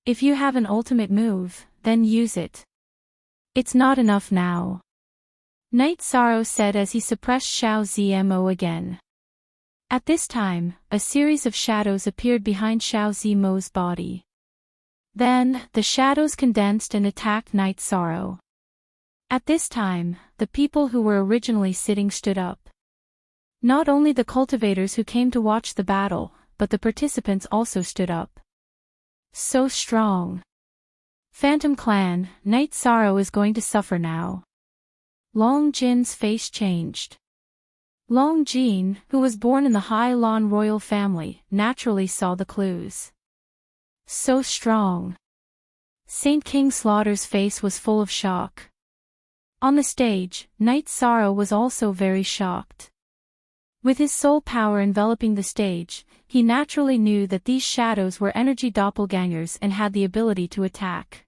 If you have an ultimate move, then use it. It's not enough now. Night Sorrow said as he suppressed Xiao Zimo again. At this time, a series of shadows appeared behind Xiao Zimo's body. Then, the shadows condensed and attacked Night Sorrow. At this time, the people who were originally sitting stood up. Not only the cultivators who came to watch the battle, but the participants also stood up. So strong. Phantom Clan, Night Sorrow is going to suffer now. Long Jin's face changed. Long Jin, who was born in the Hai Lan royal family, naturally saw the clues. So strong. Saint King Slaughter's face was full of shock. On the stage, Night Sorrow was also very shocked. With his soul power enveloping the stage, he naturally knew that these shadows were energy doppelgangers and had the ability to attack.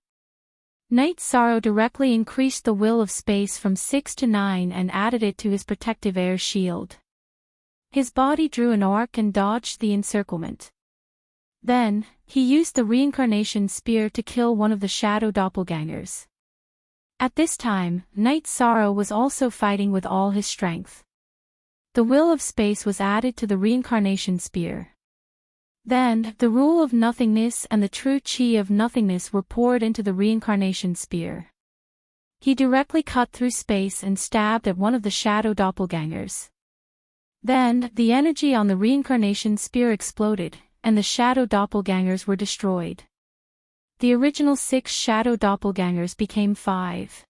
Night Sorrow directly increased the will of space from 6 to 9 and added it to his protective air shield. His body drew an arc and dodged the encirclement. Then, he used the reincarnation spear to kill one of the shadow doppelgangers. At this time, Night Sorrow was also fighting with all his strength. The will of space was added to the reincarnation spear. Then, the rule of nothingness and the true chi of nothingness were poured into the reincarnation spear. He directly cut through space and stabbed at one of the shadow doppelgangers. Then, the energy on the reincarnation spear exploded, and the shadow doppelgangers were destroyed. The original 6 shadow doppelgangers became 5.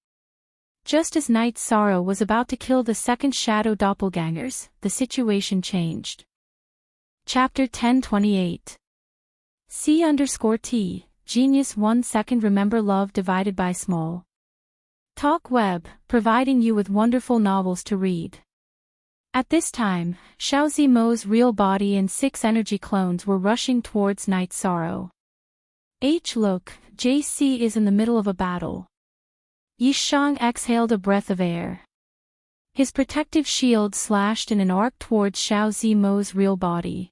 Just as Night Sorrow was about to kill the second shadow doppelgangers, the situation changed. Chapter 1028. C_T, Genius 1 second. Remember love divided by small. Talk Web, providing you with wonderful novels to read. At this time, Xiao Zimo's real body and 6 energy clones were rushing towards Night Sorrow. Look, JC is in the middle of a battle. Yishang exhaled a breath of air. His protective shield slashed in an arc towards Xiao Zimo's real body.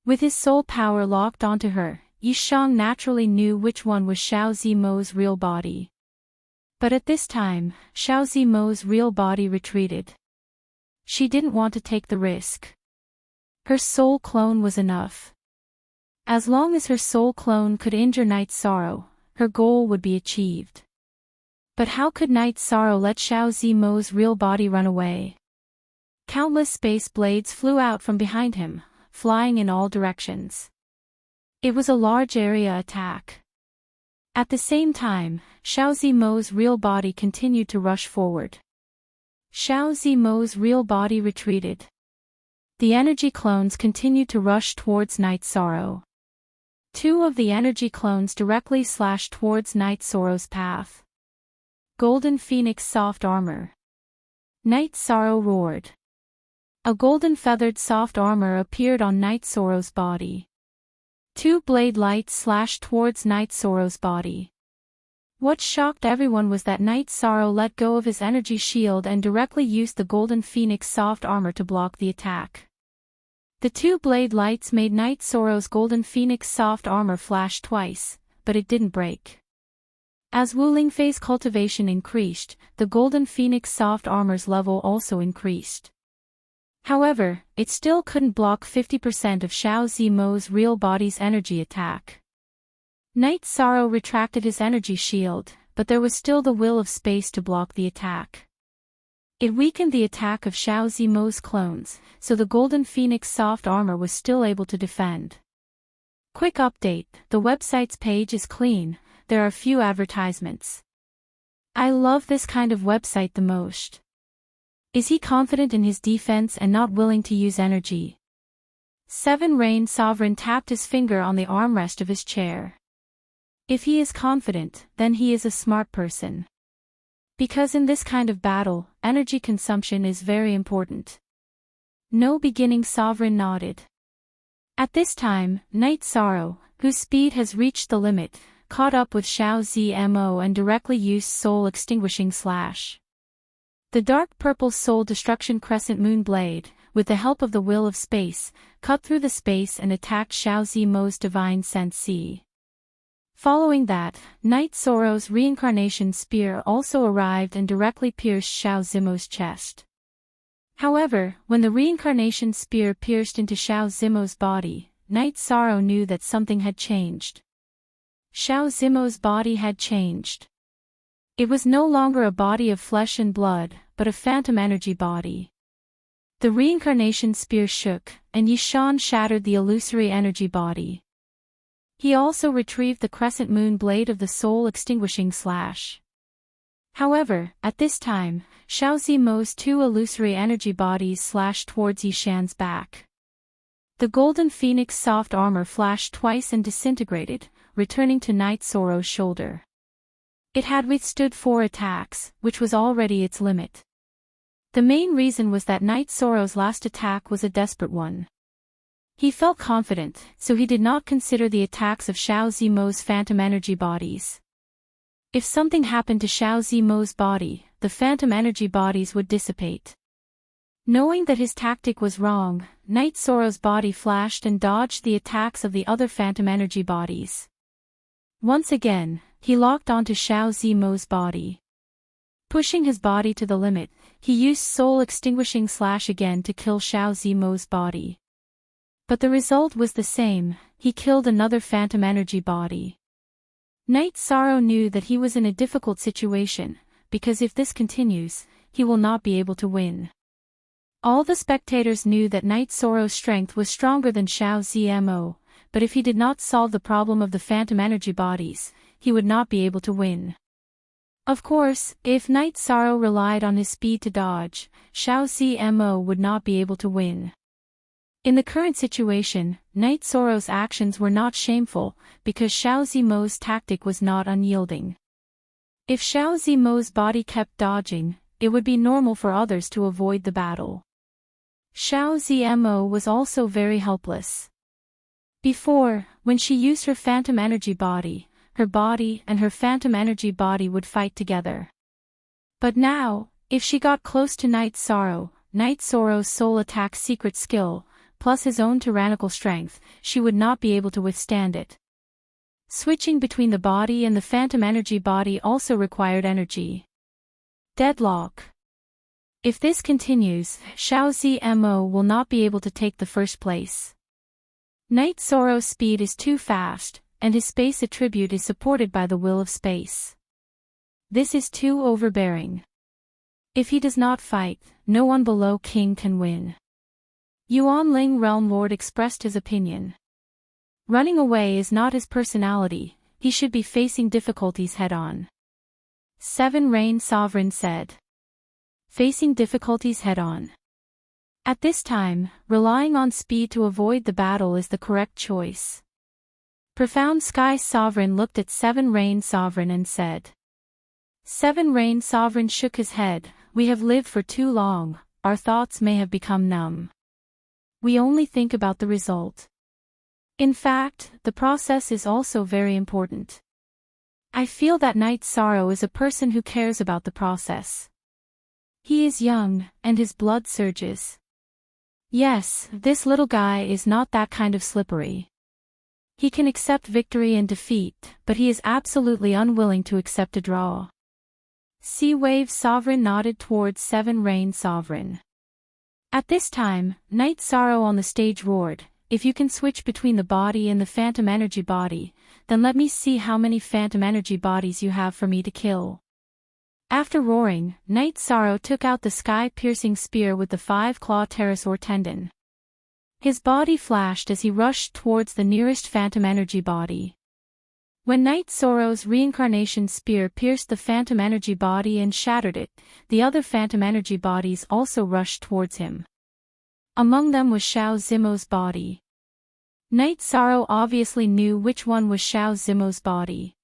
With his soul power locked onto her, Yishang naturally knew which one was Xiao Zimo's real body. But at this time, Xiao Zimo's real body retreated. She didn't want to take the risk. Her soul clone was enough. As long as her soul clone could injure Night Sorrow, her goal would be achieved. But how could Night Sorrow let Xiao Zimo's real body run away? Countless space blades flew out from behind him, flying in all directions. It was a large area attack. At the same time, Xiao Zimo's real body continued to rush forward. Xiao Zimo's real body retreated. The energy clones continued to rush towards Night Sorrow. 2 of the energy clones directly slashed towards Night Sorrow's path. Golden Phoenix soft armor. Night Sorrow roared. A golden feathered soft armor appeared on Night Sorrow's body. 2 blade lights slashed towards Night Sorrow's body. What shocked everyone was that Night Sorrow let go of his energy shield and directly used the Golden Phoenix soft armor to block the attack. The 2 blade lights made Night Sorrow's Golden Phoenix soft armor flash twice, but it didn't break. As Wu Lingfei's cultivation increased, the Golden Phoenix soft armor's level also increased. However, it still couldn't block 50% of Xiao Zimo's real body's energy attack. Night Sorrow retracted his energy shield, but there was still the will of space to block the attack. It weakened the attack of Xiao Zimo's clones, so the Golden Phoenix soft armor was still able to defend. Quick update, the website's page is clean, there are few advertisements. I love this kind of website the most. Is he confident in his defense and not willing to use energy? 7 Rain Sovereign tapped his finger on the armrest of his chair. If he is confident, then he is a smart person. Because in this kind of battle, energy consumption is very important. No beginning Sovereign nodded. At this time, Night Sorrow, whose speed has reached the limit, caught up with Xiao Zmo and directly used Soul Extinguishing Slash. The dark purple Soul Destruction Crescent Moon Blade, with the help of the Will of Space, cut through the space and attacked Xiao Zmo's Divine Sense C. Following that, Night Sorrow's Reincarnation Spear also arrived and directly pierced Xiao Zmo's chest. However, when the Reincarnation Spear pierced into Xiao Zmo's body, Night Sorrow knew that something had changed. Xiao Zmo's body had changed. It was no longer a body of flesh and blood, but a phantom energy body. The Reincarnation Spear shook, and Yishan shattered the illusory energy body. He also retrieved the Crescent Moon Blade of the Soul Extinguishing Slash. However, at this time, Xiao Zmo's 2 illusory energy bodies slashed towards Yishan's back. The Golden Phoenix soft armor flashed twice and disintegrated, returning to Night Sorrow's shoulder. It had withstood 4 attacks, which was already its limit. The main reason was that Night Sorrow's last attack was a desperate one. He felt confident, so he did not consider the attacks of Xiao Zmo's phantom energy bodies. If something happened to Xiao Zmo's body, the phantom energy bodies would dissipate. Knowing that his tactic was wrong, Night Sorrow's body flashed and dodged the attacks of the other phantom energy bodies. Once again, he locked onto Xiao Zmo's body. Pushing his body to the limit, he used Soul Extinguishing Slash again to kill Xiao Zmo's body. But the result was the same, he killed another phantom energy body. Night Sorrow knew that he was in a difficult situation, because if this continues, he will not be able to win. All the spectators knew that Night Sorrow's strength was stronger than Xiao Zmo, but if he did not solve the problem of the phantom energy bodies, he would not be able to win. Of course, if Night Sorrow relied on his speed to dodge, Xiao Zmo would not be able to win. In the current situation, Night Sorrow's actions were not shameful, because Xiao Zmo's tactic was not unyielding. If Xiao Zmo's body kept dodging, it would be normal for others to avoid the battle. Xiao Zmo was also very helpless. Before, when she used her phantom energy body, her body and her phantom energy body would fight together. But now, if she got close to Night Sorrow's soul attack secret skill, plus his own tyrannical strength, she would not be able to withstand it. Switching between the body and the phantom energy body also required energy. Deadlock. If this continues, Xiao Zmo will not be able to take the first place. Night Sorrow's speed is too fast, and his space attribute is supported by the will of space. This is too overbearing. If he does not fight, no one below King can win. Yuan Ling Realm Lord expressed his opinion. Running away is not his personality, he should be facing difficulties head-on. 7 Rain Sovereign said. Facing difficulties head-on. At this time, relying on speed to avoid the battle is the correct choice. Profound Sky Sovereign looked at 7 Rain Sovereign and said. 7 Rain Sovereign shook his head, we have lived for too long, our thoughts may have become numb. We only think about the result. In fact, the process is also very important. I feel that Night Sorrow is a person who cares about the process. He is young, and his blood surges. Yes, this little guy is not that kind of slippery. He can accept victory and defeat, but he is absolutely unwilling to accept a draw. Sea Wave Sovereign nodded towards 7 Rain Sovereign. At this time, Night Sorrow on the stage roared, if you can switch between the body and the phantom energy body, then let me see how many phantom energy bodies you have for me to kill. After roaring, Night Sorrow took out the sky-piercing spear with the 5-claw pterosaur tendon. His body flashed as he rushed towards the nearest phantom energy body. When Night Sorrow's reincarnation spear pierced the phantom energy body and shattered it, the other phantom energy bodies also rushed towards him. Among them was Xiao Zimo's body. Night Sorrow obviously knew which one was Xiao Zimo's body.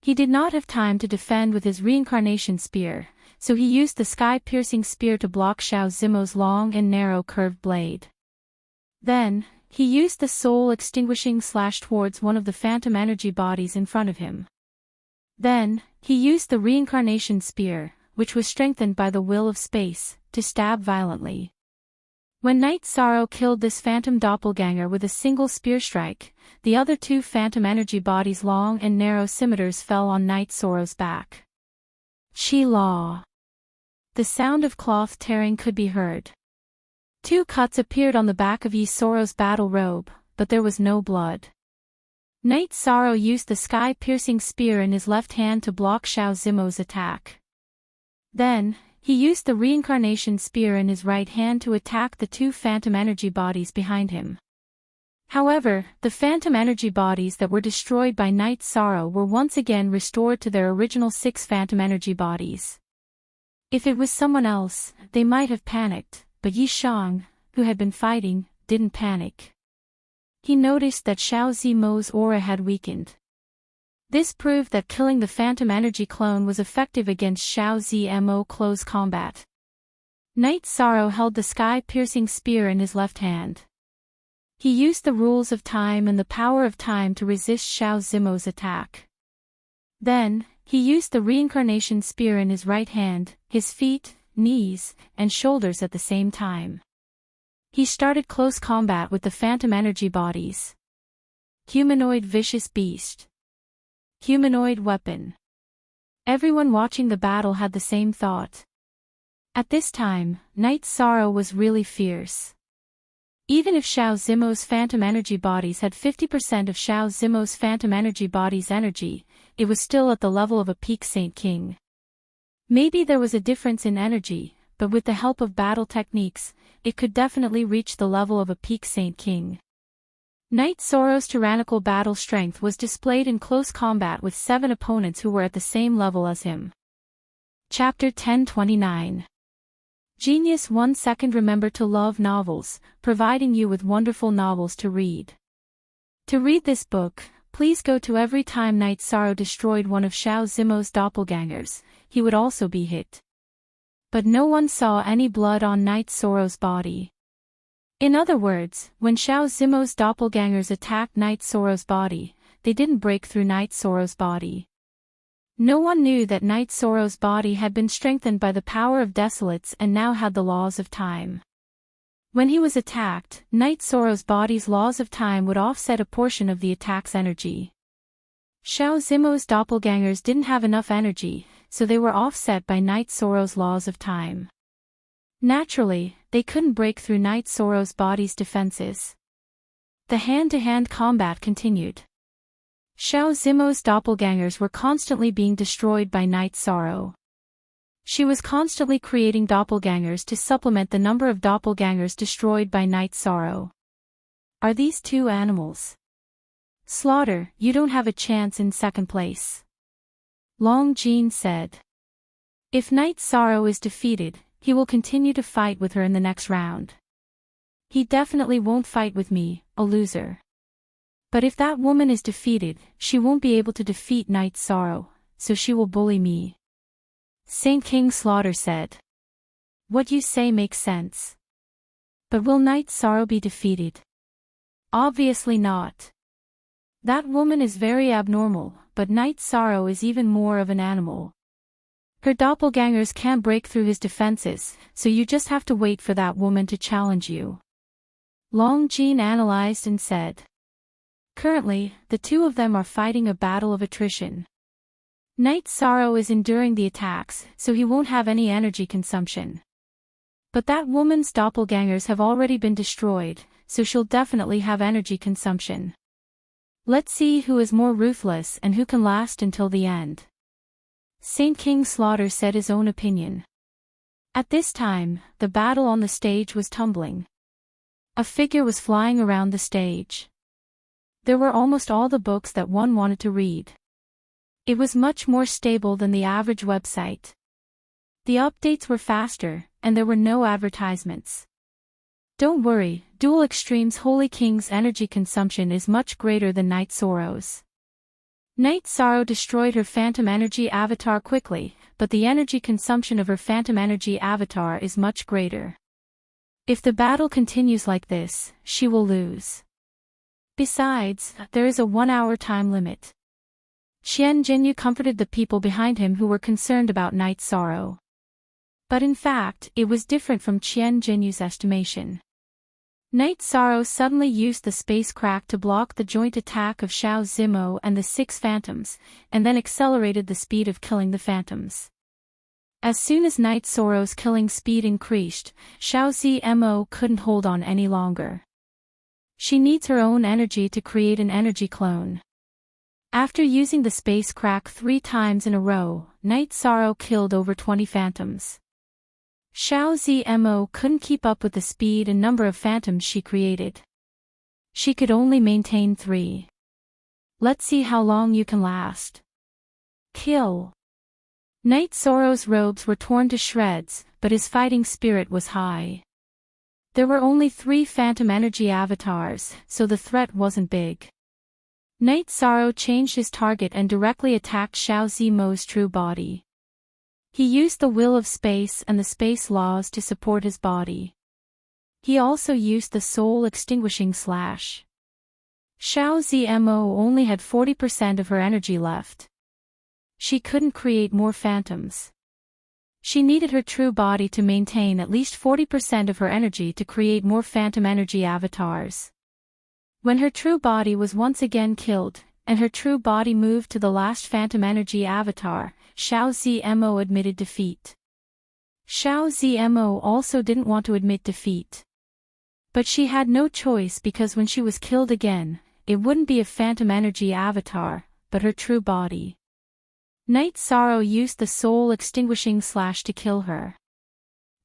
He did not have time to defend with his reincarnation spear, so he used the sky-piercing spear to block Xiao Zimo's long and narrow curved blade. Then, he used the soul-extinguishing slash towards one of the phantom energy bodies in front of him. Then, he used the reincarnation spear, which was strengthened by the will of space, to stab violently. When Night Sorrow killed this phantom doppelganger with a single spear strike, the other two phantom energy bodies' long and narrow scimitars fell on Night Sorrow's back. Chi-la. The sound of cloth tearing could be heard. 2 cuts appeared on the back of Yi Sorrow's battle robe, but there was no blood. Night Sorrow used the sky-piercing spear in his left hand to block Xiao Zimo's attack. Then, he used the reincarnation spear in his right hand to attack the 2 phantom energy bodies behind him. However, the phantom energy bodies that were destroyed by Night Sorrow were once again restored to their original 6 phantom energy bodies. If it was someone else, they might have panicked, but Yi Shang, who had been fighting, didn't panic. He noticed that Xiao Zimo's aura had weakened. This proved that killing the phantom energy clone was effective against Xiao Zimo close combat. Night Sorrow held the sky-piercing spear in his left hand. He used the rules of time and the power of time to resist Xiao Zimo's attack. Then, he used the reincarnation spear in his right hand, his feet, knees, and shoulders at the same time. He started close combat with the phantom energy bodies. Humanoid vicious beast. Humanoid weapon. Everyone watching the battle had the same thought. At this time, Night Sorrow was really fierce. Even if Xiao Zimo's phantom energy bodies had 50% of Xiao Zimo's phantom energy body's energy, it was still at the level of a peak Saint King. Maybe there was a difference in energy, but with the help of battle techniques, it could definitely reach the level of a peak Saint King. Night Sorrow's tyrannical battle strength was displayed in close combat with 7 opponents who were at the same level as him. Chapter 1029. Genius 1 second. Remember to love novels, providing you with wonderful novels to read. To read this book, please go to every time Night Sorrow destroyed one of Xiao Zimo's doppelgangers, he would also be hit. But no one saw any blood on Night Sorrow's body. In other words, when Xiao Zimo's doppelgangers attacked Night Sorrow's body, they didn't break through Night Sorrow's body. No one knew that Night Sorrow's body had been strengthened by the power of desolates and now had the laws of time. When he was attacked, Night Sorrow's body's laws of time would offset a portion of the attack's energy. Xiao Zimo's doppelgangers didn't have enough energy, so they were offset by Night Sorrow's laws of time. Naturally, they couldn't break through Night Sorrow's body's defenses. The hand-to-hand combat continued. Xiao Zimo's doppelgangers were constantly being destroyed by Night Sorrow. She was constantly creating doppelgangers to supplement the number of doppelgangers destroyed by Night Sorrow. Are these 2 animals? Slaughter, you don't have a chance in second place. Long Jean said. If Night Sorrow is defeated, he will continue to fight with her in the next round. He definitely won't fight with me, a loser. But if that woman is defeated, she won't be able to defeat Night Sorrow, so she will bully me. Saint King Slaughter said. What you say makes sense. But will Night Sorrow be defeated? Obviously not. That woman is very abnormal, but Night Sorrow is even more of an animal. Her doppelgangers can't break through his defenses, so you just have to wait for that woman to challenge you. Long Jean analyzed and said. Currently, the 2 of them are fighting a battle of attrition. Night Sorrow is enduring the attacks, so he won't have any energy consumption. But that woman's doppelgangers have already been destroyed, so she'll definitely have energy consumption. Let's see who is more ruthless and who can last until the end. Saint King Slaughter said his own opinion. At this time, the battle on the stage was tumbling. A figure was flying around the stage. There were almost all the books that one wanted to read. It was much more stable than the average website. The updates were faster, and there were no advertisements. Don't worry, Dual Extremes Holy King's energy consumption is much greater than Night Sorrow's. Night Sorrow destroyed her phantom energy avatar quickly, but the energy consumption of her phantom energy avatar is much greater. If the battle continues like this, she will lose. Besides, there is a 1-hour time limit. Qian Jinyu comforted the people behind him who were concerned about Night Sorrow. But in fact, it was different from Qian Jinyu's estimation. Night Sorrow suddenly used the space crack to block the joint attack of Xiao Zimo and the 6 phantoms, and then accelerated the speed of killing the phantoms. As soon as Night Sorrow's killing speed increased, Xiao Zimo couldn't hold on any longer. She needs her own energy to create an energy clone. After using the space crack 3 times in a row, Night Sorrow killed over 20 phantoms. Xiao Zimo couldn't keep up with the speed and number of phantoms she created. She could only maintain 3. Let's see how long you can last. Kill. Night Sorrow's robes were torn to shreds, but his fighting spirit was high. There were only 3 phantom energy avatars, so the threat wasn't big. Night Sorrow changed his target and directly attacked Xiao Zimo's true body. He used the will of space and the space laws to support his body. He also used the soul extinguishing slash. Xiao Zimo only had 40% of her energy left. She couldn't create more phantoms. She needed her true body to maintain at least 40% of her energy to create more phantom energy avatars. When her true body was once again killed, and her true body moved to the last phantom energy avatar, Xiao Zimo admitted defeat. Xiao Zimo also didn't want to admit defeat. But she had no choice because when she was killed again, it wouldn't be a phantom energy avatar, but her true body. Night Sorrow used the soul extinguishing slash to kill her.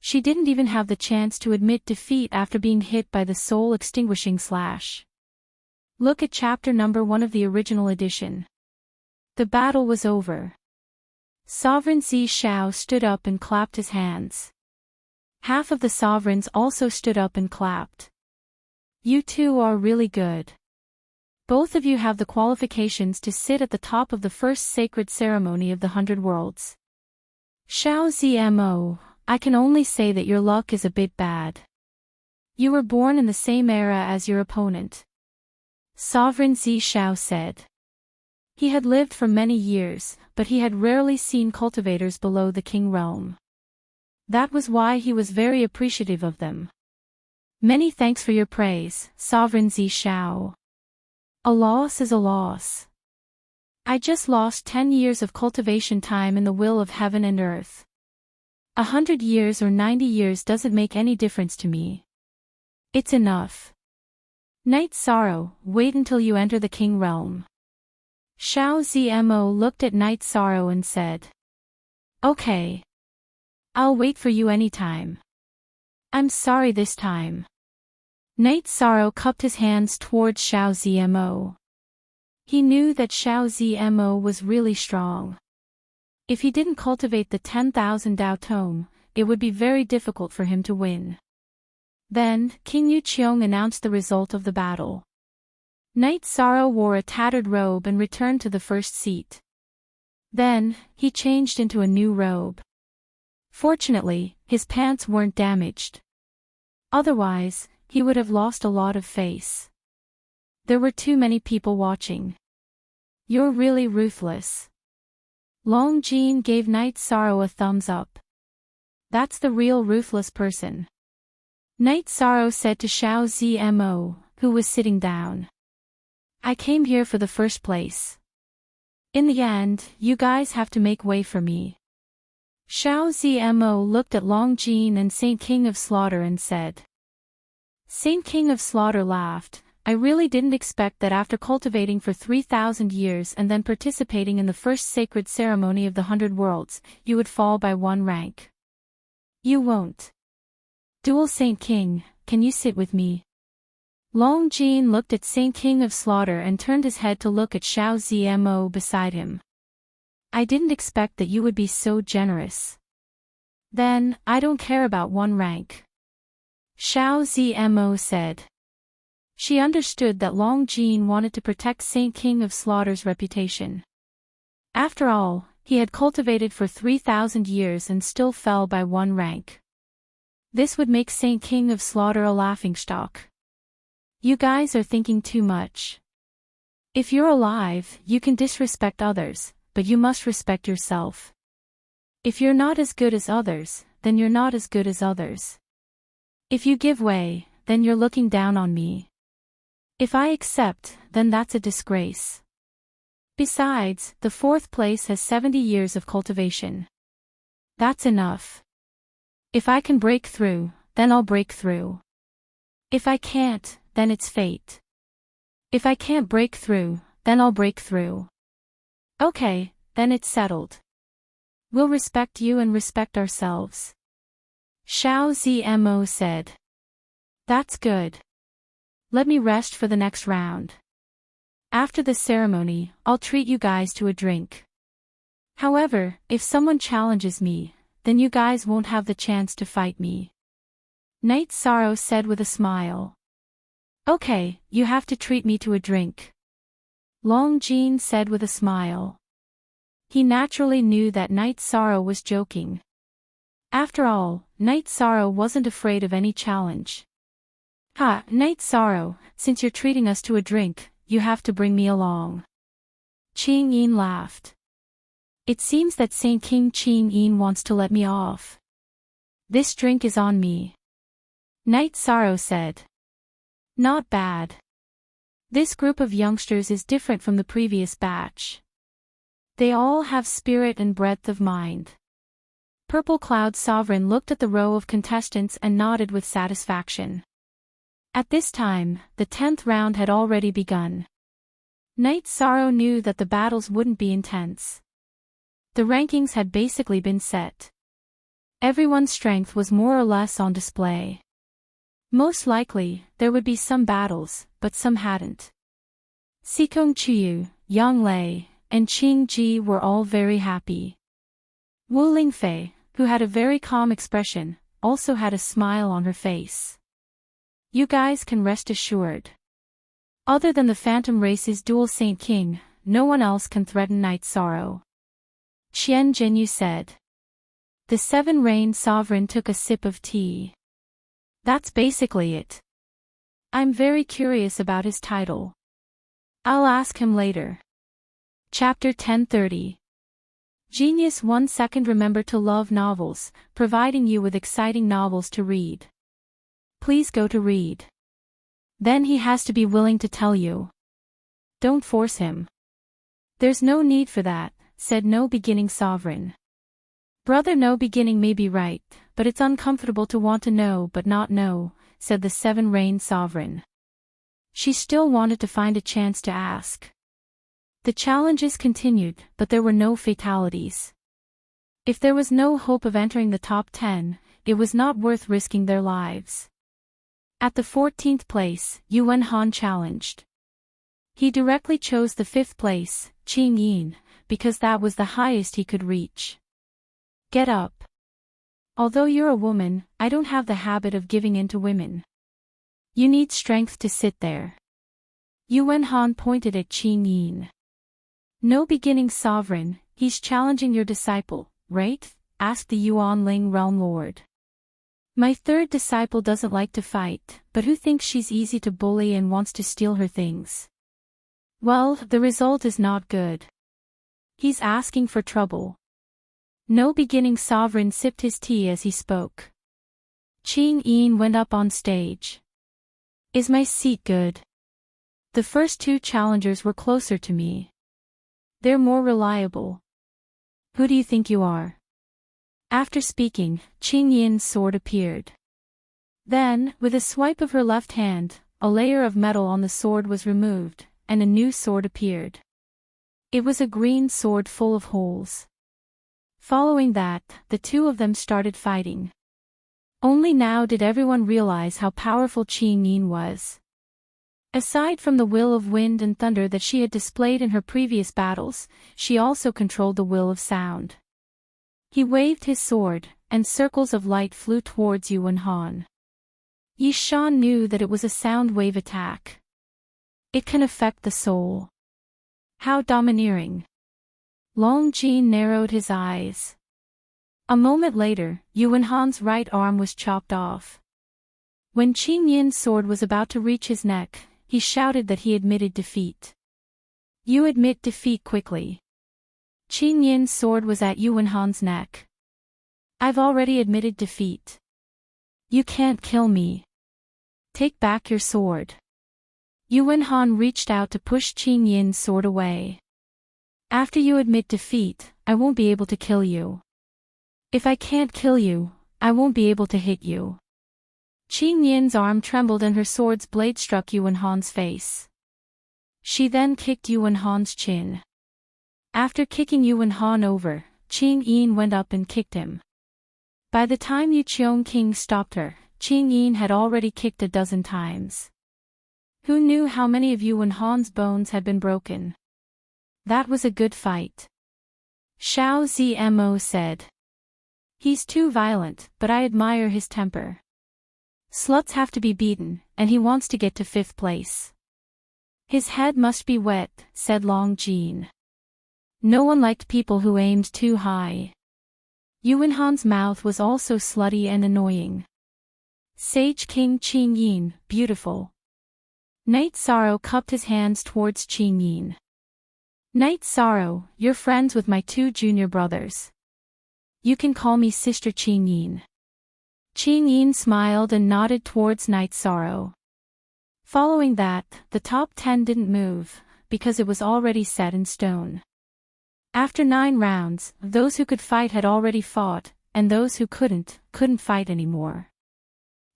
She didn't even have the chance to admit defeat after being hit by the soul extinguishing slash. Look at chapter number 1 of the original edition. The battle was over. Sovereign Zi Shao stood up and clapped his hands. Half of the sovereigns also stood up and clapped. You two are really good. Both of you have the qualifications to sit at the top of the first sacred ceremony of the 100 Worlds. Xiao Zimo, I can only say that your luck is a bit bad. You were born in the same era as your opponent. Sovereign Zi Shao said. He had lived for many years, but he had rarely seen cultivators below the king realm. That was why he was very appreciative of them. Many thanks for your praise, Sovereign Zi Shao. A loss is a loss. I just lost 10 years of cultivation time in the will of heaven and earth. 100 years or 90 years doesn't make any difference to me. It's enough. Night Sorrow, wait until you enter the king realm. Xiao Zimo looked at Night Sorrow and said. Okay. I'll wait for you anytime. I'm sorry this time. Night Sorrow cupped his hands towards Xiao Zimo. He knew that Xiao Zimo was really strong. If he didn't cultivate the 10,000 Dao Tome, it would be very difficult for him to win. Then, King Yu Qiong announced the result of the battle. Night Sorrow wore a tattered robe and returned to the first seat. Then, he changed into a new robe. Fortunately, his pants weren't damaged. Otherwise, he would have lost a lot of face. There were too many people watching. You're really ruthless. Long Jin gave Night Sorrow a thumbs up. That's the real ruthless person. Night Sorrow said to Xiao Zimo, who was sitting down. I came here for the first place. In the end, you guys have to make way for me. Xiao Zimo looked at Long Jin and Saint King of Slaughter and said. Saint King of Slaughter laughed. I really didn't expect that after cultivating for 3,000 years and then participating in the first sacred ceremony of the 100 Worlds, you would fall by 1 rank. You won't. Dual Saint King, can you sit with me? Long Jin looked at Saint King of Slaughter and turned his head to look at Xiao Zmo beside him. I didn't expect that you would be so generous. Then, I don't care about one rank. Xiao Zmo said. She understood that Long Jin wanted to protect Saint King of Slaughter's reputation. After all, he had cultivated for 3,000 years and still fell by one rank. This would make Saint King of Slaughter a laughingstock. You guys are thinking too much. If you're alive, you can disrespect others, but you must respect yourself. If you're not as good as others, then you're not as good as others. If you give way, then you're looking down on me. If I accept, then that's a disgrace. Besides, the 4th place has 70 years of cultivation. That's enough. If I can break through, then I'll break through. If I can't, then it's fate. If I can't break through, then I'll break through. Okay, then it's settled. We'll respect you and respect ourselves. Xiao Zmo said. That's good. Let me rest for the next round. After the ceremony, I'll treat you guys to a drink. However, if someone challenges me, then you guys won't have the chance to fight me. Night Sorrow said with a smile. Okay, you have to treat me to a drink. Long Jin said with a smile. He naturally knew that Night Sorrow was joking. After all, Night Sorrow wasn't afraid of any challenge. Ha, Night Sorrow, since you're treating us to a drink, you have to bring me along. Qing Yin laughed. It seems that Saint King Qing Yin wants to let me off. This drink is on me. Night Sorrow said. Not bad. This group of youngsters is different from the previous batch. They all have spirit and breadth of mind. Purple Cloud Sovereign looked at the row of contestants and nodded with satisfaction. At this time, the 10th round had already begun. Night Sorrow knew that the battles wouldn't be intense. The rankings had basically been set. Everyone's strength was more or less on display. Most likely, there would be some battles, but some hadn't. Sikong Chiyu, Yang Lei, and Qing Ji were all very happy. Wu Lingfei, who had a very calm expression, also had a smile on her face. You guys can rest assured. Other than the Phantom Race's dual Saint King, no one else can threaten Night Sorrow. Qian Jinyu said. The 7-Rain Sovereign took a sip of tea. That's basically it. I'm very curious about his title. I'll ask him later. Chapter 1030. Genius 1 second. Remember to love novels, providing you with exciting novels to read. Please go to read. Then he has to be willing to tell you. Don't force him. There's no need for that, said No Beginning Sovereign. Brother No Beginning may be right, but it's uncomfortable to want to know but not know, said the 7-Rain Sovereign. She still wanted to find a chance to ask. The challenges continued, but there were no fatalities. If there was no hope of entering the top 10, it was not worth risking their lives. At the 14th place, Yuan Han challenged. He directly chose the 5th place, Qing Yin, because that was the highest he could reach. Get up. Although you're a woman, I don't have the habit of giving in to women. You need strength to sit there. Yuan Han pointed at Qing Yin. No Beginning Sovereign, he's challenging your disciple, right? Asked the Yuan Ling Realm Lord. My 3rd disciple doesn't like to fight, but who thinks she's easy to bully and wants to steal her things? Well, the result is not good. He's asking for trouble. No Beginning Sovereign sipped his tea as he spoke. Qing Yin went up on stage. Is my seat good? The first 2 challengers were closer to me. They're more reliable. Who do you think you are? After speaking, Qing Yin's sword appeared. Then, with a swipe of her left hand, a layer of metal on the sword was removed, and a new sword appeared. It was a green sword full of holes. Following that, the 2 of them started fighting. Only now did everyone realize how powerful Qing Yin was. Aside from the will of wind and thunder that she had displayed in her previous battles, she also controlled the will of sound. He waved his sword, and circles of light flew towards Yuan Han. Yi Shan knew that it was a sound wave attack. It can affect the soul. How domineering. Long Jin narrowed his eyes. A moment later, Yuan Han's right arm was chopped off. When Qing Yin's sword was about to reach his neck, he shouted that he admitted defeat. You admit defeat quickly. Qing Yin's sword was at Yuan Han's neck. I've already admitted defeat. You can't kill me. Take back your sword. Yuan Han reached out to push Qing Yin's sword away. After you admit defeat, I won't be able to kill you. If I can't kill you, I won't be able to hit you. Qing Yin's arm trembled and her sword's blade struck Yuan Han's face. She then kicked Yuan Han's chin. After kicking Yuan Han over, Qing Yin went up and kicked him. By the time Yu Qiong stopped her, Qing Yin had already kicked a dozen times. Who knew how many of Yuan Han's bones had been broken? That was a good fight. Xiao Zmo said. He's too violent, but I admire his temper. Sluts have to be beaten, and he wants to get to 5th place. His head must be wet, said Long Jin. No one liked people who aimed too high. Yuan Han's mouth was also slutty and annoying. Sage King Qing Yin, beautiful. Night Sorrow cupped his hands towards Qing Yin. Night Sorrow, you're friends with my 2 junior brothers. You can call me Sister Qing Yin. Qing Yin smiled and nodded towards Night Sorrow. Following that, the top 10 didn't move, because it was already set in stone. After 9 rounds, those who could fight had already fought, and those who couldn't fight anymore.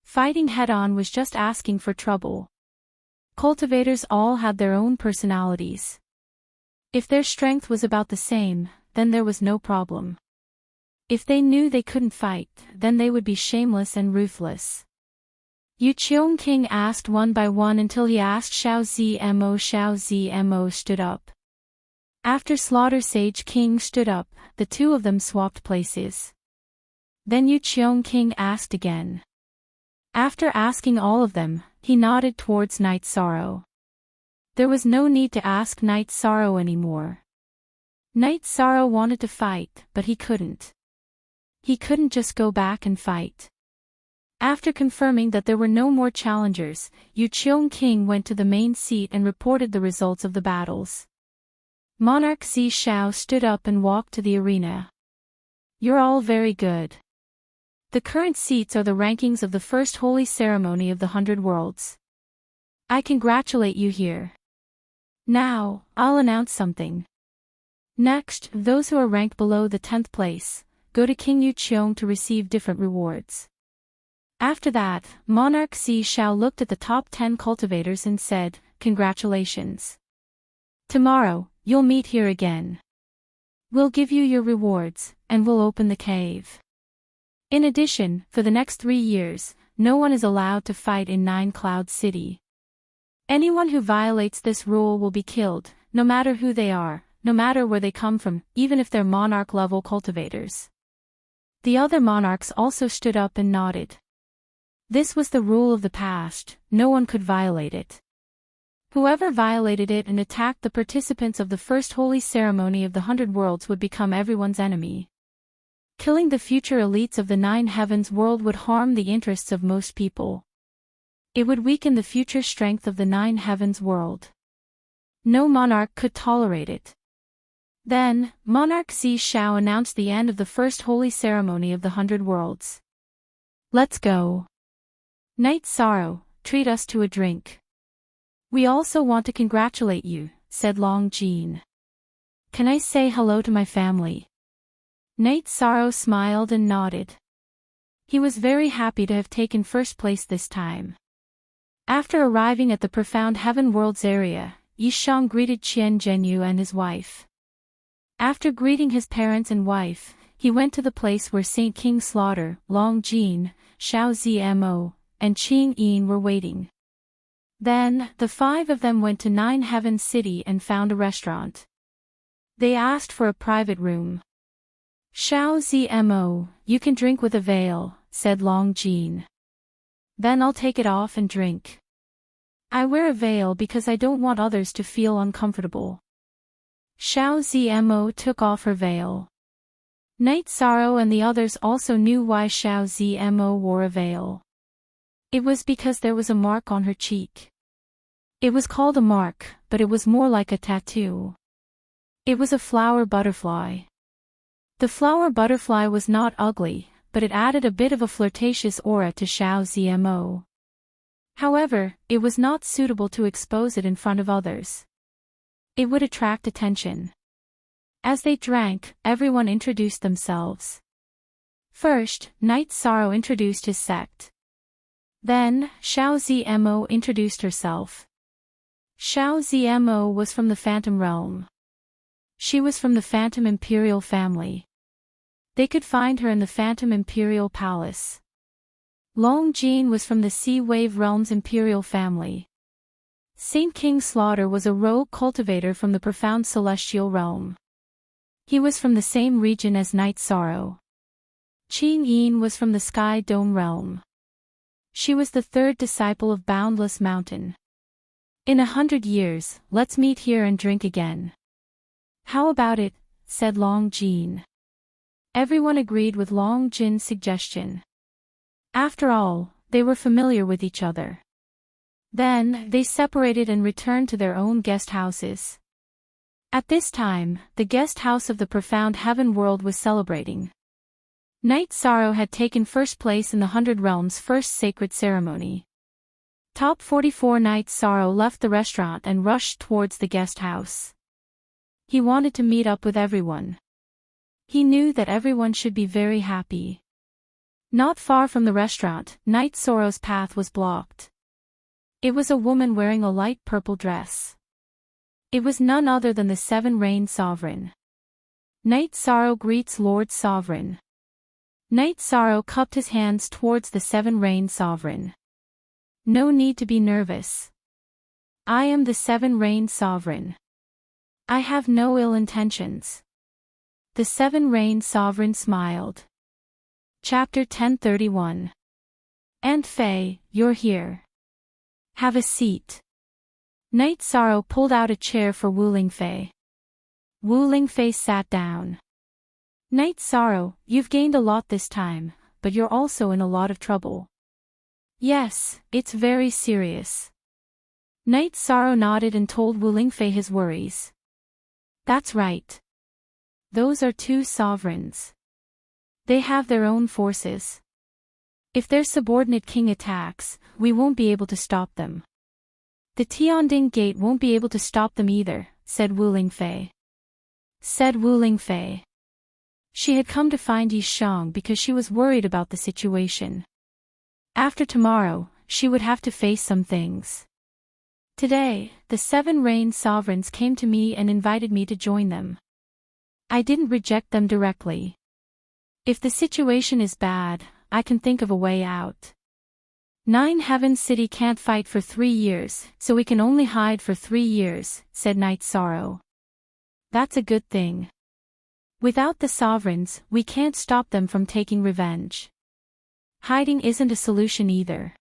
Fighting head-on was just asking for trouble. Cultivators all had their own personalities. If their strength was about the same, then there was no problem. If they knew they couldn't fight, then they would be shameless and ruthless. Yu Qiong asked one by one until he asked Xiao Zmo. Xiao Zmo stood up. After Slaughter Sage King stood up, the 2 of them swapped places. Then Yu Qiong asked again. After asking all of them, he nodded towards Night Sorrow. There was no need to ask Night Sorrow anymore. Night Sorrow wanted to fight, but he couldn't. He couldn't just go back and fight. After confirming that there were no more challengers, Yu Qiong went to the main seat and reported the results of the battles. Monarch Zi Shao stood up and walked to the arena. You're all very good. The current seats are the rankings of the first holy ceremony of the 100 Worlds. I congratulate you here. Now, I'll announce something. Next, those who are ranked below the 10th place, go to King Yu Qiong to receive different rewards. After that, Monarch Zi Shao looked at the top 10 cultivators and said, Congratulations. Tomorrow, you'll meet here again. We'll give you your rewards, and we'll open the cave. In addition, for the next 3 years, no one is allowed to fight in 9 Cloud City. Anyone who violates this rule will be killed, no matter who they are, no matter where they come from, even if they're monarch-level cultivators. The other monarchs also stood up and nodded. This was the rule of the past, no one could violate it. Whoever violated it and attacked the participants of the first holy ceremony of the 100 Worlds would become everyone's enemy. Killing the future elites of the 9 Heavens world would harm the interests of most people. It would weaken the future strength of the 9 Heavens world. No monarch could tolerate it. Then, Monarch Zi Shao announced the end of the first holy ceremony of the 100 Worlds. Let's go. Night Sorrow, treat us to a drink. We also want to congratulate you, said Long Jin. Can I say hello to my family? Night Sorrow smiled and nodded. He was very happy to have taken first place this time. After arriving at the profound Heaven Worlds area, Yishang greeted Qian Zhenyu and his wife. After greeting his parents and wife, he went to the place where Saint King Slaughter, Long Jin, Xiao Zmo, and Qing Yin were waiting. Then, the five of them went to Nine Heaven City and found a restaurant. They asked for a private room. "Xiao Zmo, you can drink with a veil," said Long Jean. "Then I'll take it off and drink. I wear a veil because I don't want others to feel uncomfortable." Xiao Zmo took off her veil. Night Sorrow and the others also knew why Xiao Zmo wore a veil. It was because there was a mark on her cheek. It was called a mark, but it was more like a tattoo. It was a flower butterfly. The flower butterfly was not ugly, but it added a bit of a flirtatious aura to Xiao Zmo. However, it was not suitable to expose it in front of others. It would attract attention. As they drank, everyone introduced themselves. First, Night Sorrow introduced his sect. Then, Xiao Zmo introduced herself. Xiao Zmo was from the Phantom Realm. She was from the Phantom Imperial family. They could find her in the Phantom Imperial Palace. Long Jean was from the Sea Wave Realm's Imperial family. Saint King Slaughter was a rogue cultivator from the Profound Celestial Realm. He was from the same region as Night Sorrow. Qing Yin was from the Sky Dome Realm. She was the third disciple of Boundless Mountain. "In 100 years, let's meet here and drink again." "How about it?" said Long Jean. Everyone agreed with Long Jin's suggestion. After all, they were familiar with each other. Then, they separated and returned to their own guest houses. At this time, the guest house of the Profound Heaven World was celebrating. Night Sorrow had taken first place in the 100 Realms' first sacred ceremony. Top 44 Night Sorrow left the restaurant and rushed towards the guest house. He wanted to meet up with everyone. He knew that everyone should be very happy. Not far from the restaurant, Night Sorrow's path was blocked. It was a woman wearing a light purple dress. It was none other than the Seven Rain Sovereign. Night Sorrow greets Lord Sovereign. Night Sorrow cupped his hands towards the Seven Rain Sovereign. "No need to be nervous. I am the Seven Rain Sovereign. I have no ill intentions." The Seven Rain Sovereign smiled. Chapter 1031. "Aunt Faye, you're here. Have a seat." Night Sorrow pulled out a chair for Wu Lingfei. Wu Lingfei sat down. "Night Sorrow, you've gained a lot this time, but you're also in a lot of trouble." "Yes, it's very serious." Night Sorrow nodded and told Wu Lingfei his worries. "That's right. Those are two sovereigns. They have their own forces. If their subordinate king attacks, we won't be able to stop them. The Tianding Gate won't be able to stop them either," said Wu Lingfei. She had come to find Yi Shang because she was worried about the situation. After tomorrow, she would have to face some things. "Today, the Seven Rain Sovereigns came to me and invited me to join them. I didn't reject them directly. If the situation is bad, I can think of a way out. Nine Heaven City can't fight for 3 years, so we can only hide for 3 years," said Night Sorrow. "That's a good thing. Without the sovereigns, we can't stop them from taking revenge. Hiding isn't a solution either.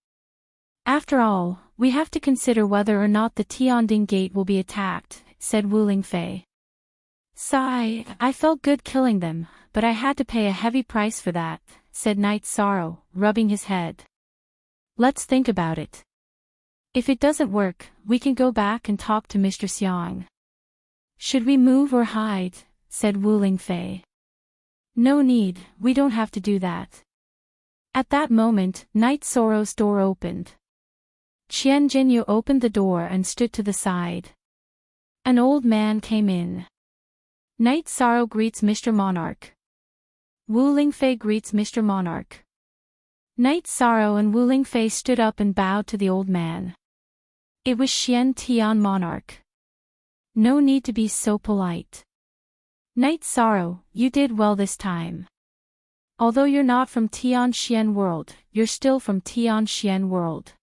After all, we have to consider whether or not the Tianding Gate will be attacked," said Wu Lingfei. "Sigh, I felt good killing them, but I had to pay a heavy price for that," said Night Sorrow, rubbing his head. "Let's think about it. If it doesn't work, we can go back and talk to Mr. Xiang." "Should we move or hide?" said Wu Lingfei. "No need, we don't have to do that." At that moment, Night Sorrow's door opened. Qian Jinyu opened the door and stood to the side. An old man came in. Night Sorrow greets Mr. Monarch. Wu Lingfei greets Mr. Monarch. Night Sorrow and Wu Lingfei stood up and bowed to the old man. It was Xian Tian Monarch. "No need to be so polite. Night Sorrow, you did well this time. Although you're not from Tian Xian World, you're still from Tian Xian World.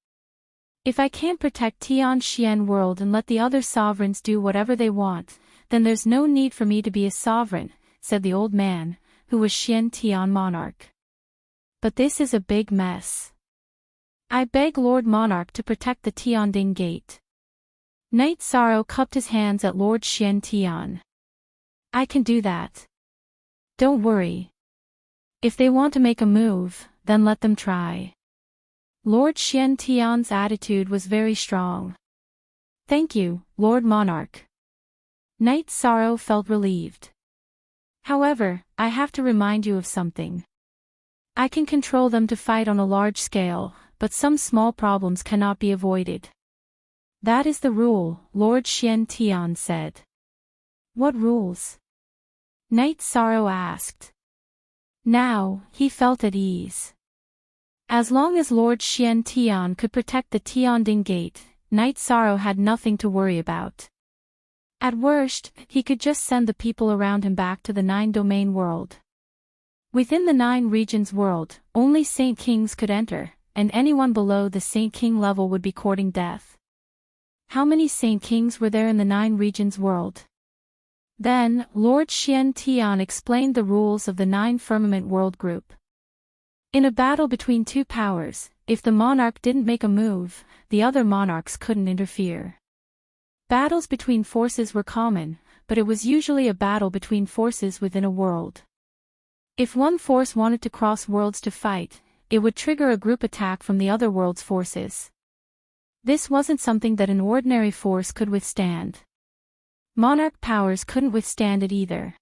If I can't protect Tianxian world and let the other sovereigns do whatever they want, then there's no need for me to be a sovereign, said the old man, who was Xian Tian monarch. But this is a big mess. I beg Lord Monarch to protect the Tianding Gate. Knight Sorrow cupped his hands at Lord Xian Tian. I can do that. Don't worry. If they want to make a move, then let them try. Lord Xian Tian's attitude was very strong. Thank you, Lord Monarch. Knight Sorrow felt relieved. However, I have to remind you of something. I can control them to fight on a large scale, but some small problems cannot be avoided. That is the rule, Lord Xian Tian said. What rules? Knight Sorrow asked. Now, he felt at ease. As long as Lord Xian Tian could protect the Tianding Gate, Knight Sorrow had nothing to worry about. At worst, he could just send the people around him back to the 9-domain world. Within the 9 regions world, only Saint Kings could enter, and anyone below the Saint King level would be courting death. How many Saint Kings were there in the 9 regions world? Then, Lord Xian Tian explained the rules of the 9 firmament world group. In a battle between 2 powers, if the monarch didn't make a move, the other monarchs couldn't interfere. Battles between forces were common, but it was usually a battle between forces within a world. If one force wanted to cross worlds to fight, it would trigger a group attack from the other world's forces. This wasn't something that an ordinary force could withstand. Monarch powers couldn't withstand it either.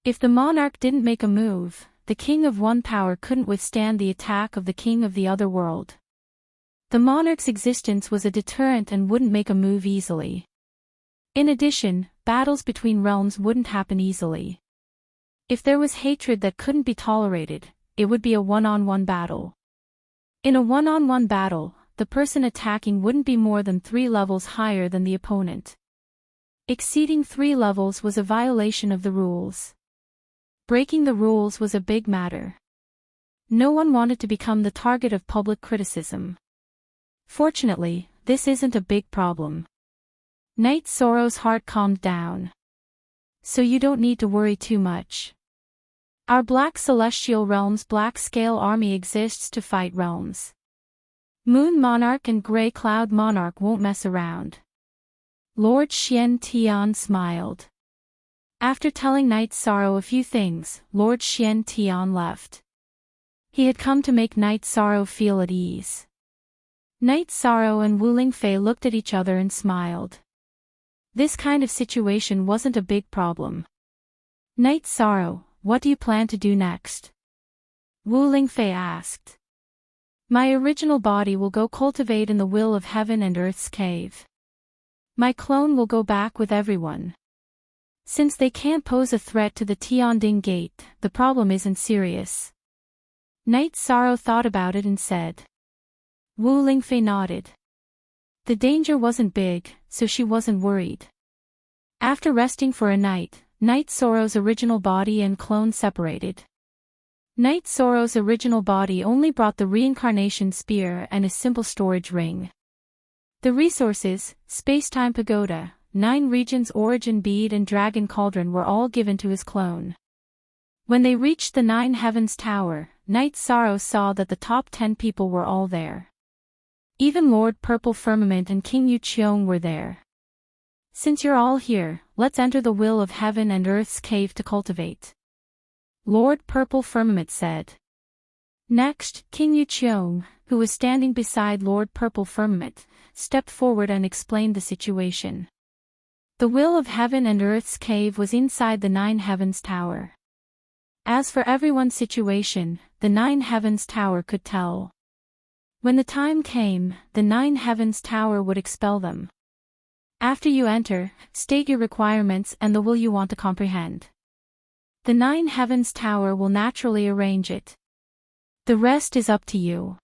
If the monarch didn't make a move, the king of one power couldn't withstand the attack of the king of the other world. The monarch's existence was a deterrent and wouldn't make a move easily. In addition, battles between realms wouldn't happen easily. If there was hatred that couldn't be tolerated, it would be a one-on-one battle. In a one-on-one battle, the person attacking wouldn't be more than 3 levels higher than the opponent. Exceeding 3 levels was a violation of the rules. Breaking the rules was a big matter. No one wanted to become the target of public criticism. Fortunately, this isn't a big problem. Knight Sorrow's heart calmed down. So you don't need to worry too much. Our Black Celestial Realms Black Scale Army exists to fight realms. Moon Monarch and Grey Cloud Monarch won't mess around. Lord Xian Tian smiled. After telling Knight Sorrow a few things, Lord Xian Tian left. He had come to make Knight Sorrow feel at ease. Knight Sorrow and Wu Lingfei looked at each other and smiled. This kind of situation wasn't a big problem. Knight Sorrow, what do you plan to do next? Wu Lingfei asked. My original body will go cultivate in the will of heaven and earth's cave. My clone will go back with everyone. Since they can't pose a threat to the Tianding Gate, the problem isn't serious. Knight Sorrow thought about it and said. Wu Lingfei nodded. The danger wasn't big, so she wasn't worried. After resting for a night, Knight Sorrow's original body and clone separated. Knight Sorrow's original body only brought the reincarnation spear and a simple storage ring. The resources, space-time pagoda, 9 regions origin bead and dragon cauldron were all given to his clone. When they reached the 9 heavens tower, Knight Sorrow saw that the top 10 people were all there. Even Lord Purple Firmament and King Yu Cheong were there. Since you're all here, let's enter the will of heaven and earth's cave to cultivate. Lord Purple Firmament said. Next, King Yu Cheong, who was standing beside Lord Purple Firmament, stepped forward and explained the situation. The will of heaven and earth's cave was inside the 9 heavens tower. As for everyone's situation, the 9 heavens tower could tell. When the time came, the 9 heavens tower would expel them. After you enter, state your requirements and the will you want to comprehend. The 9 heavens tower will naturally arrange it. The rest is up to you.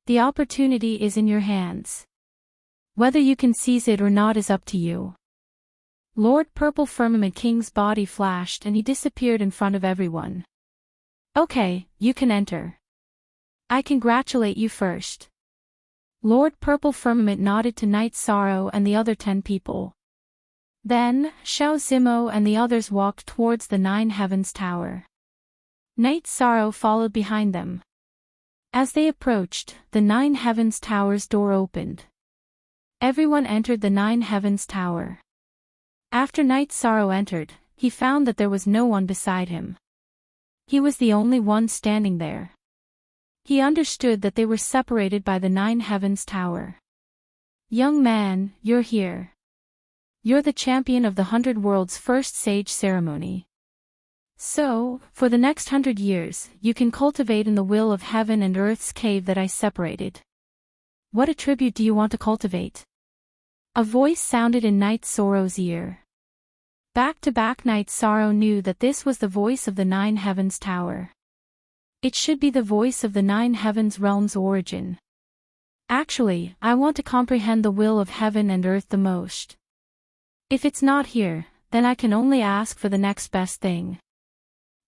The opportunity is in your hands. Whether you can seize it or not is up to you. Lord Purple Firmament King's body flashed and he disappeared in front of everyone. Okay, you can enter. I congratulate you first. Lord Purple Firmament nodded to Night Sorrow and the other 10 people. Then, Xiao Zimo and the others walked towards the Nine Heavens Tower. Night Sorrow followed behind them. As they approached, the Nine Heavens Tower's door opened. Everyone entered the Nine Heavens Tower. After Night Sorrow entered, he found that there was no one beside him. He was the only one standing there. He understood that they were separated by the Nine Heavens Tower. Young man, you're here. You're the champion of the 100 Worlds' first sage ceremony. So, for the next 100 years, you can cultivate in the will of heaven and earth's cave that I separated. What attribute do you want to cultivate? A voice sounded in Night Sorrow's ear. Back to back, Night Sorrow knew that this was the voice of the Nine Heavens Tower. It should be the voice of the Nine Heavens Realm's origin. Actually, I want to comprehend the will of heaven and earth the most. If it's not here, then I can only ask for the next best thing.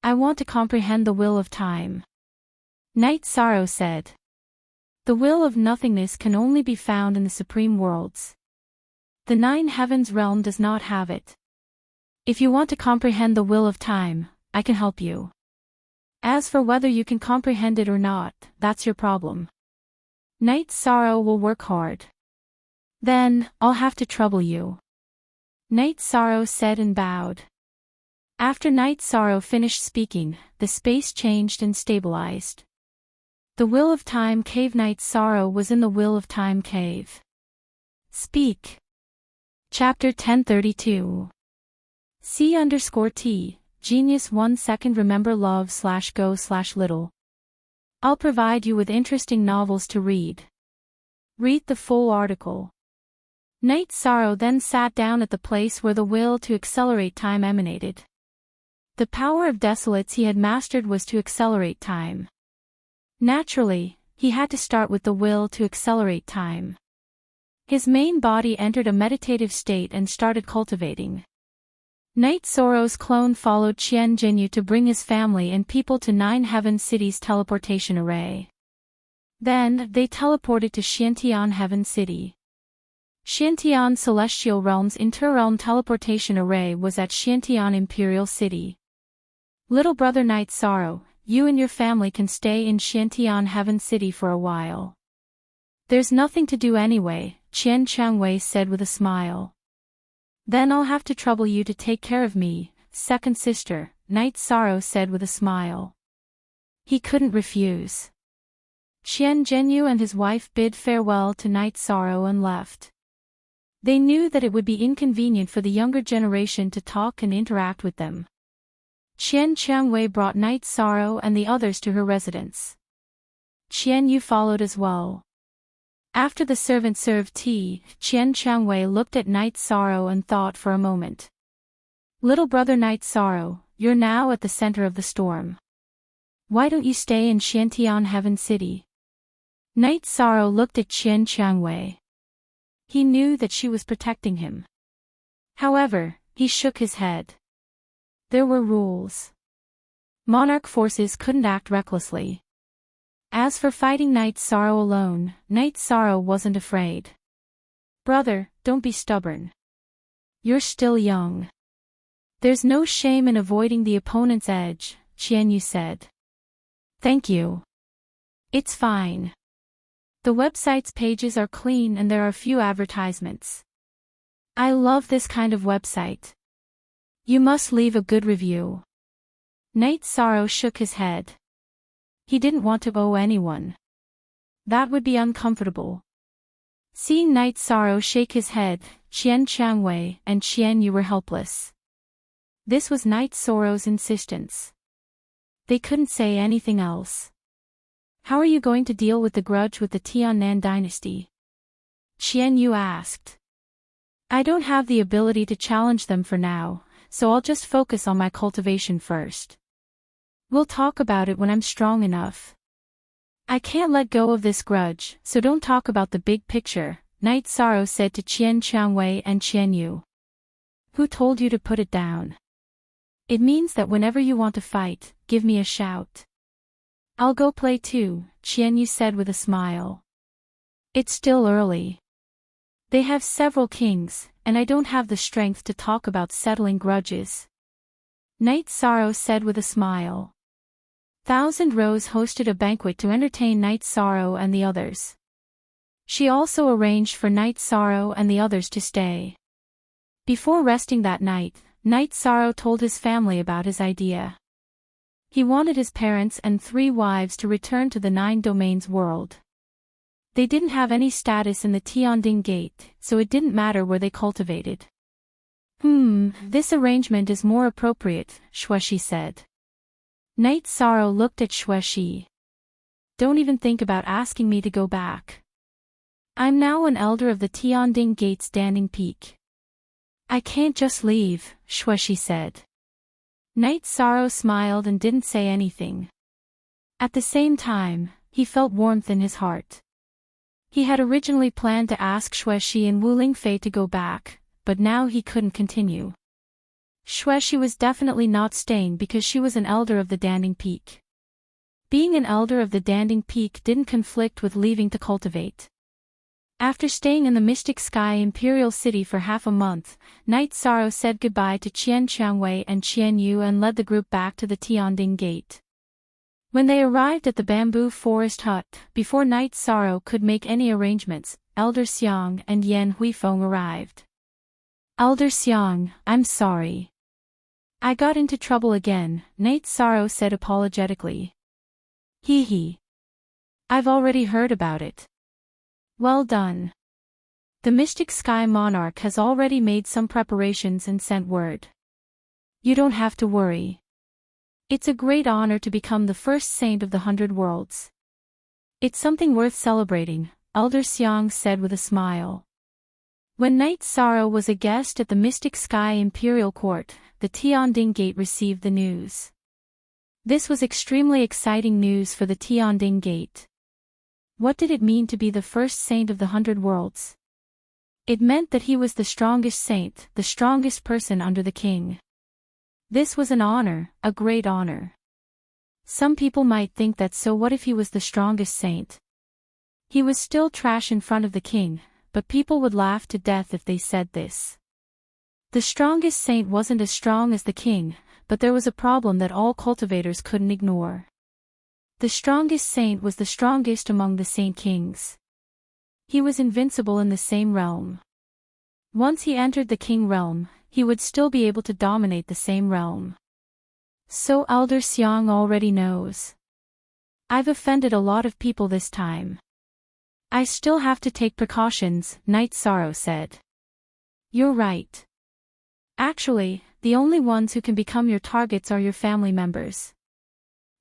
I want to comprehend the will of time. Night Sorrow said. The will of nothingness can only be found in the supreme worlds. The Nine Heavens Realm does not have it. If you want to comprehend the will of time, I can help you. As for whether you can comprehend it or not, that's your problem. Night Sorrow will work hard. Then, I'll have to trouble you. Night Sorrow said and bowed. After Night Sorrow finished speaking, the space changed and stabilized. The Will of Time Cave. Night Sorrow was in the Will of Time Cave. Speak. Chapter 1032. C_T, Genius 1 second. Remember love/go/little. I'll provide you with interesting novels to read. Read the full article. Night Sorrow then sat down at the place where the will to accelerate time emanated. The power of desolates he had mastered was to accelerate time. Naturally, he had to start with the will to accelerate time. His main body entered a meditative state and started cultivating. Night Sorrow's clone followed Qian Jinyu to bring his family and people to Nine Heaven City's teleportation array. Then, they teleported to Xiantian Heaven City. Xiantian Celestial Realm's inter-realm teleportation array was at Xiantian Imperial City. Little brother Night Sorrow, you and your family can stay in Xiantian Heaven City for a while. There's nothing to do anyway, Qian Changwei said with a smile. Then I'll have to trouble you to take care of me, second sister, Night Sorrow said with a smile. He couldn't refuse. Qian Jinyu and his wife bid farewell to Night Sorrow and left. They knew that it would be inconvenient for the younger generation to talk and interact with them. Qian Changwei brought Night Sorrow and the others to her residence. Qian Yu followed as well. After the servant served tea, Qian Changwei looked at Night Sorrow and thought for a moment. Little brother Night Sorrow, you're now at the center of the storm. Why don't you stay in Xiantian Heaven City? Night Sorrow looked at Qian Changwei. He knew that she was protecting him. However, he shook his head. There were rules. Monarch forces couldn't act recklessly. As for fighting Night Sorrow alone, Night Sorrow wasn't afraid. Brother, don't be stubborn. You're still young. There's no shame in avoiding the opponent's edge, Qian Yu said. Thank you. It's fine. The website's pages are clean and there are few advertisements. I love this kind of website. You must leave a good review. Night Sorrow shook his head. He didn't want to owe anyone. That would be uncomfortable. Seeing Night Sorrow shake his head, Qian Changwei and Qian Yu were helpless. This was Night Sorrow's insistence. They couldn't say anything else. How are you going to deal with the grudge with the Tiannan dynasty? Qian Yu asked. I don't have the ability to challenge them for now, so I'll just focus on my cultivation first. We'll talk about it when I'm strong enough. I can't let go of this grudge, so don't talk about the big picture, Night Sorrow said to Qian Changwei and Qian Yu. Who told you to put it down? It means that whenever you want to fight, give me a shout. I'll go play too, Qian Yu said with a smile. It's still early. They have several kings, and I don't have the strength to talk about settling grudges. Night Sorrow said with a smile. Thousand Rose hosted a banquet to entertain Night Sorrow and the others. She also arranged for Night Sorrow and the others to stay. Before resting that night, Night Sorrow told his family about his idea. He wanted his parents and 3 wives to return to the 9 domains world. They didn't have any status in the Tianding Gate, so it didn't matter where they cultivated. This arrangement is more appropriate, Xueshi said. Night Sorrow looked at Xueshi. Don't even think about asking me to go back. I'm now an elder of the Tianding Gate's standing peak. I can't just leave, Xueshi said. Night Sorrow smiled and didn't say anything. At the same time, he felt warmth in his heart. He had originally planned to ask Xueshi and Wu Lingfei to go back, but now he couldn't continue. Xueshi was definitely not staying because she was an elder of the Danding Peak. Being an elder of the Danding Peak didn't conflict with leaving to cultivate. After staying in the Mystic Sky Imperial City for half a month, Night Sorrow said goodbye to Qian Qiangwei and Qian Yu and led the group back to the Tianding Gate. When they arrived at the bamboo forest hut, before Night Sorrow could make any arrangements, Elder Xiang and Yan Huifeng arrived. Elder Xiang, I'm sorry. I got into trouble again, Night Sorrow said apologetically. Hee. I've already heard about it. Well done. The Mystic Sky Monarch has already made some preparations and sent word. You don't have to worry. It's a great honor to become the first saint of the 100 worlds. It's something worth celebrating, Elder Xiang said with a smile. When Night Sorrow was a guest at the Mystic Sky Imperial Court, the Tianding Gate received the news. This was extremely exciting news for the Tianding Gate. What did it mean to be the first saint of the 100 worlds? It meant that he was the strongest saint, the strongest person under the king. This was an honor, a great honor. Some people might think that so what if he was the strongest saint? He was still trash in front of the king, but people would laugh to death if they said this. The strongest saint wasn't as strong as the king, but there was a problem that all cultivators couldn't ignore. The strongest saint was the strongest among the saint kings. He was invincible in the same realm. Once he entered the king realm, he would still be able to dominate the same realm. So Elder Xiang already knows. I've offended a lot of people this time. I still have to take precautions, Night Sorrow said. You're right. Actually, the only ones who can become your targets are your family members.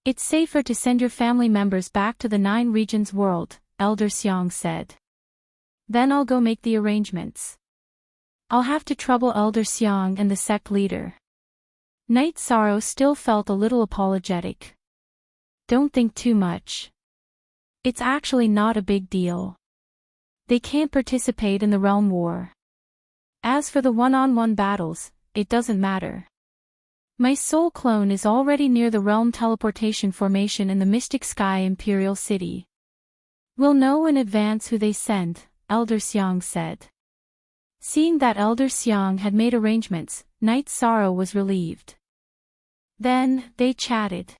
It's safer to send your family members back to the 9 regions world, Elder Xiang said. Then I'll go make the arrangements. I'll have to trouble Elder Xiang and the sect leader. Night Sorrow still felt a little apologetic. Don't think too much. It's actually not a big deal. They can't participate in the realm war. As for the one-on-one battles, it doesn't matter. My soul clone is already near the realm teleportation formation in the Mystic Sky Imperial City. We'll know in advance who they send, Elder Xiang said. Seeing that Elder Xiang had made arrangements, Night Sorrow was relieved. Then, they chatted.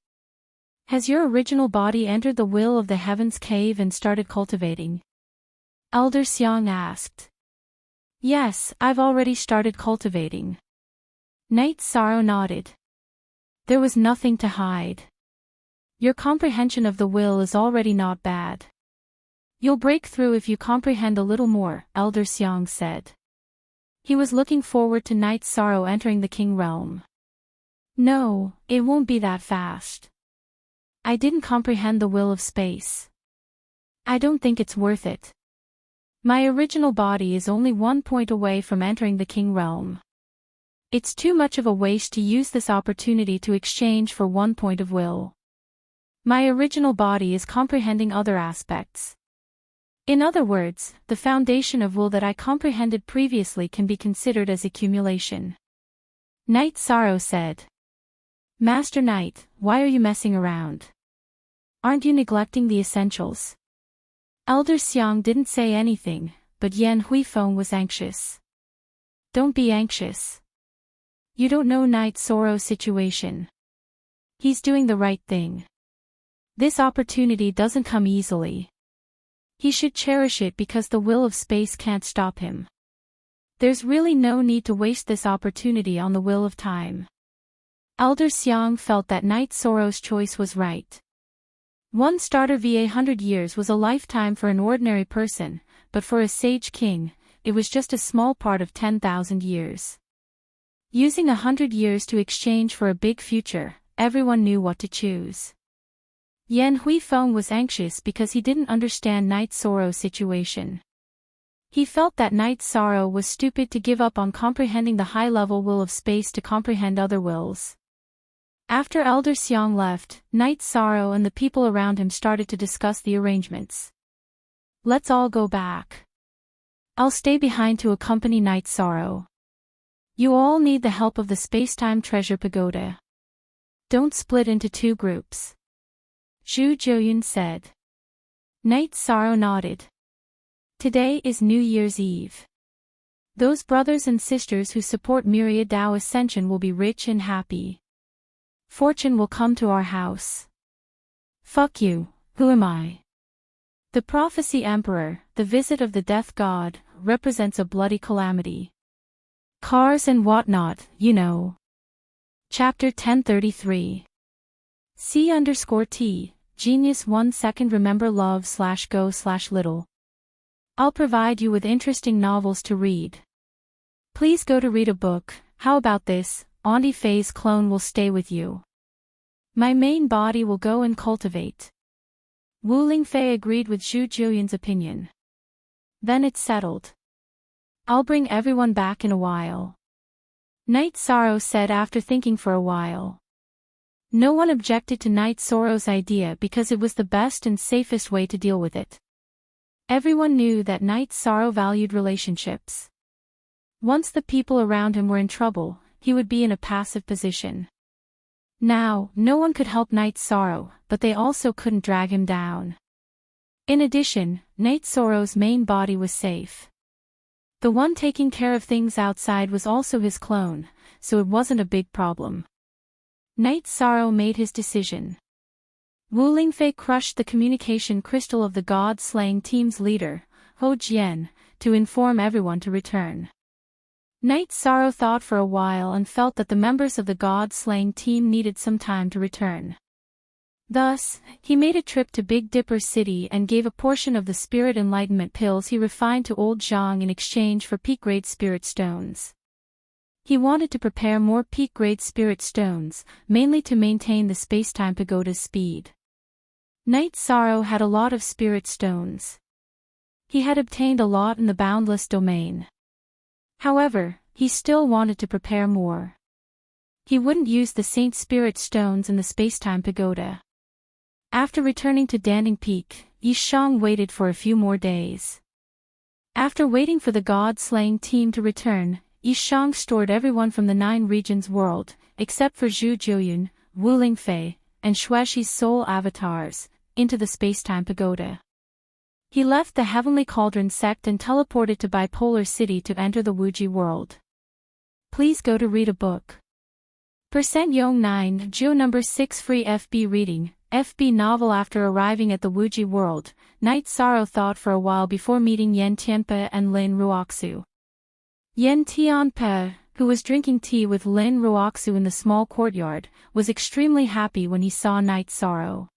Has your original body entered the will of the heavens cave and started cultivating? Elder Xiang asked. Yes, I've already started cultivating. Night Sorrow nodded. There was nothing to hide. Your comprehension of the will is already not bad. You'll break through if you comprehend a little more, Elder Xiang said. He was looking forward to Night Sorrow entering the king realm. No, it won't be that fast. I didn't comprehend the will of space. I don't think it's worth it. My original body is only 1 point away from entering the king realm. It's too much of a waste to use this opportunity to exchange for 1 point of will. My original body is comprehending other aspects. In other words, the foundation of will that I comprehended previously can be considered as accumulation. Night Sorrow said. Master Knight, why are you messing around? Aren't you neglecting the essentials? Elder Xiang didn't say anything, but Yan Huifeng was anxious. Don't be anxious. You don't know Night Sorrow's situation. He's doing the right thing. This opportunity doesn't come easily. He should cherish it because the will of space can't stop him. There's really no need to waste this opportunity on the will of time. Elder Xiang felt that Night Sorrow's choice was right. One starter VA 100 years was a lifetime for an ordinary person, but for a sage king, it was just a small part of 10,000 years. Using 100 years to exchange for a big future, everyone knew what to choose. Yan Huifeng was anxious because he didn't understand Night Sorrow's situation. He felt that Night Sorrow was stupid to give up on comprehending the high-level will of space to comprehend other wills. After Elder Xiang left, Night Sorrow and the people around him started to discuss the arrangements. Let's all go back. I'll stay behind to accompany Night Sorrow. You all need the help of the Space-Time Treasure Pagoda. Don't split into two groups. Zhu Jiuyun said. Night Sorrow nodded. Today is New Year's Eve. Those brothers and sisters who support Myriad Tao Ascension will be rich and happy. Fortune will come to our house. Fuck you, who am I? The Prophecy Emperor, the visit of the Death God, represents a bloody calamity. Cars and whatnot, you know. Chapter 1033. C_T, Genius 1 second remember love/go/little. I'll provide you with interesting novels to read. Please go to read a book. How about this? Auntie Faye's clone will stay with you. My main body will go and cultivate. Wu Lingfei agreed with Zhu Jiuyun's opinion. Then it's settled. I'll bring everyone back in a while. Night Sorrow said after thinking for a while. No one objected to Night Sorrow's idea because it was the best and safest way to deal with it. Everyone knew that Night Sorrow valued relationships. Once the people around him were in trouble, he would be in a passive position. Now, no one could help Night Sorrow, but they also couldn't drag him down. In addition, Night Sorrow's main body was safe. The one taking care of things outside was also his clone, so it wasn't a big problem. Night Sorrow made his decision. Wu Lingfei crushed the communication crystal of the god-slaying team's leader, Ho Jian, to inform everyone to return. Night Sorrow thought for a while and felt that the members of the god-slaying team needed some time to return. Thus, he made a trip to Big Dipper City and gave a portion of the spirit enlightenment pills he refined to Old Zhang in exchange for peak-grade spirit stones. He wanted to prepare more peak-grade spirit stones, mainly to maintain the space-time pagoda's speed. Night Sorrow had a lot of spirit stones. He had obtained a lot in the boundless domain. However, he still wanted to prepare more. He wouldn't use the Saint Spirit stones in the space-time pagoda. After returning to Danding Peak, Yishang waited for a few more days. After waiting for the god-slaying team to return, Yishang stored everyone from the 9 regions world, except for Zhu Jiuyun, Wu Lingfei, and Xuexi's soul avatars, into the space-time pagoda. He left the Heavenly Cauldron sect and teleported to Bipolar City to enter the Wuji world. Please go to read a book. Yong 9, Jiu number 6 free FB reading, FB novel. After arriving at the Wuji world, Night Sorrow thought for a while before meeting Yan Tianpe and Lin Ruoxu. Yan Tianpe, who was drinking tea with Lin Ruoxu in the small courtyard, was extremely happy when he saw Night Sorrow.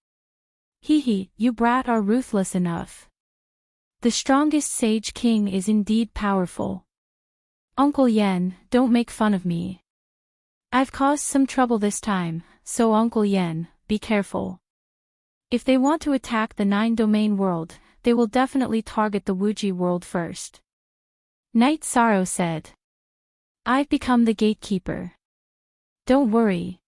Hee, you brat are ruthless enough. The strongest sage king is indeed powerful. Uncle Yan, don't make fun of me. I've caused some trouble this time, so Uncle Yan, be careful. If they want to attack the 9-domain world, they will definitely target the Wuji world first. Night Sorrow said. I've become the gatekeeper. Don't worry.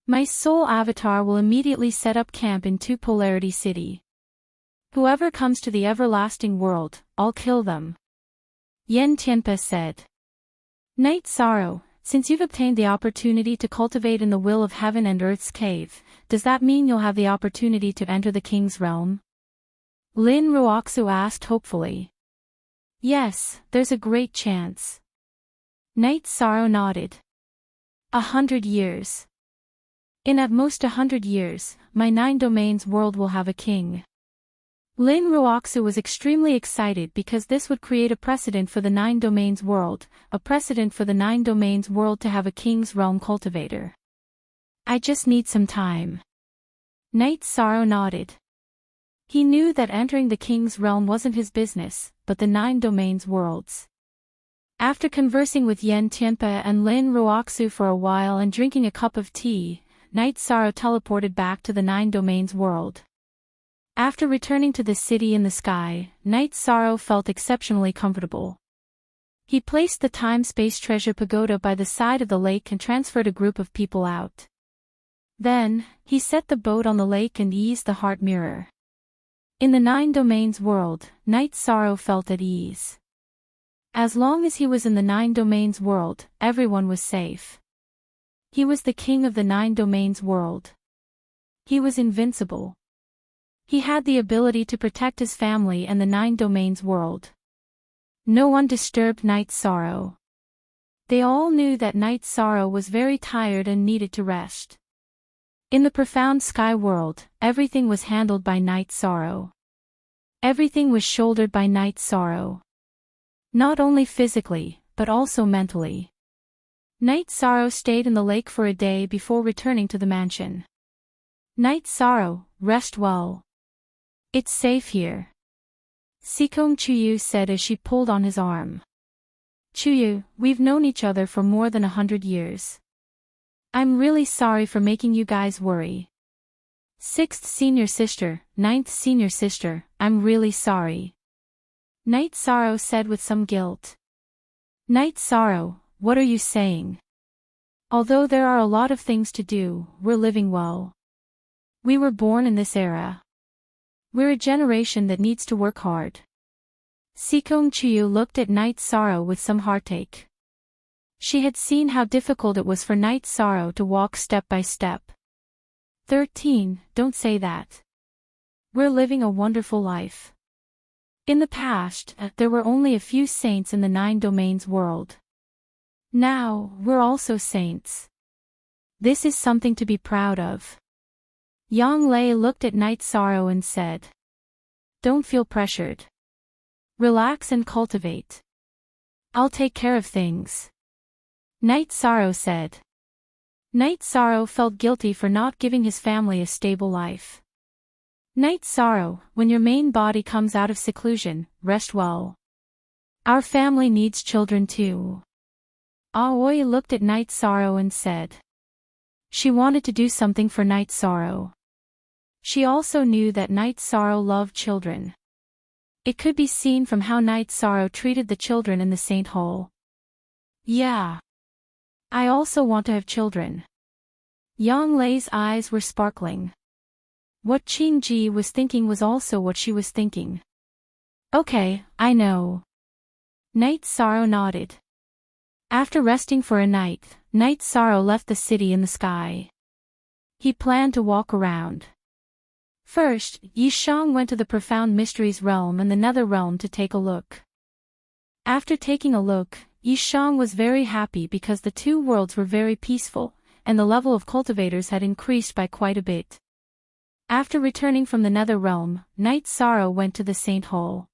My soul avatar will immediately set up camp in 2 Polarity City. Whoever comes to the everlasting world, I'll kill them. Yan Tianpe said. Night Sorrow, since you've obtained the opportunity to cultivate in the will of heaven and earth's cave, does that mean you'll have the opportunity to enter the king's realm? Lin Ruoxu asked hopefully. Yes, there's a great chance. Night Sorrow nodded. 100 years. In at most 100 years, my 9 domains world will have a king. Lin Ruoxu was extremely excited because this would create a precedent for the 9 domains world, a precedent for the 9 domains world to have a king's realm cultivator. I just need some time. Night Sorrow nodded. He knew that entering the king's realm wasn't his business, but the 9 domains worlds. After conversing with Yen Tianpe and Lin Ruoxu for a while and drinking a cup of tea, Night Sorrow teleported back to the 9 domains world. After returning to the city in the sky, Night Sorrow felt exceptionally comfortable. He placed the time-space treasure pagoda by the side of the lake and transferred a group of people out. Then, he set the boat on the lake and eased the heart mirror. In the 9 domains world, Night Sorrow felt at ease. As long as he was in the 9 domains world, everyone was safe. He was the king of the 9 domains world. He was invincible. He had the ability to protect his family and the 9 domains world. No one disturbed Night Sorrow. They all knew that Night Sorrow was very tired and needed to rest. In the profound sky world, everything was handled by Night Sorrow. Everything was shouldered by Night Sorrow. Not only physically, but also mentally. Night Sorrow stayed in the lake for a day before returning to the mansion. Night Sorrow, rest well. It's safe here. Sikong Chuyu said as she pulled on his arm. Chuyu, we've known each other for more than 100 years. I'm really sorry for making you guys worry. 6th senior sister, 9th senior sister, I'm really sorry. Night Sorrow said with some guilt. Night Sorrow, what are you saying? Although there are a lot of things to do, we're living well. We were born in this era. We're a generation that needs to work hard. Sikong Chuyu looked at Night Sorrow with some heartache. She had seen how difficult it was for Night Sorrow to walk step by step. 13, don't say that. We're living a wonderful life. In the past, there were only a few saints in the 9 domains world. Now, we're also saints. This is something to be proud of. Yang Lei looked at Night Sorrow and said. Don't feel pressured. Relax and cultivate. I'll take care of things. Night Sorrow said. Night Sorrow felt guilty for not giving his family a stable life. Night Sorrow, when your main body comes out of seclusion, rest well. Our family needs children too. Aoi looked at Night Sorrow and said. She wanted to do something for Night Sorrow. She also knew that Night Sorrow loved children. It could be seen from how Night Sorrow treated the children in the Saint Hall. Yeah. I also want to have children. Yang Lei's eyes were sparkling. What Qing Ji was thinking was also what she was thinking. Okay, I know. Night Sorrow nodded. After resting for a night, Night Sorrow left the city in the sky. He planned to walk around. First, Yi Shang went to the Profound Mysteries realm and the Nether realm to take a look. After taking a look, Yi Shang was very happy because the 2 worlds were very peaceful, and the level of cultivators had increased by quite a bit. After returning from the Nether realm, Night Sorrow went to the Saint Hall.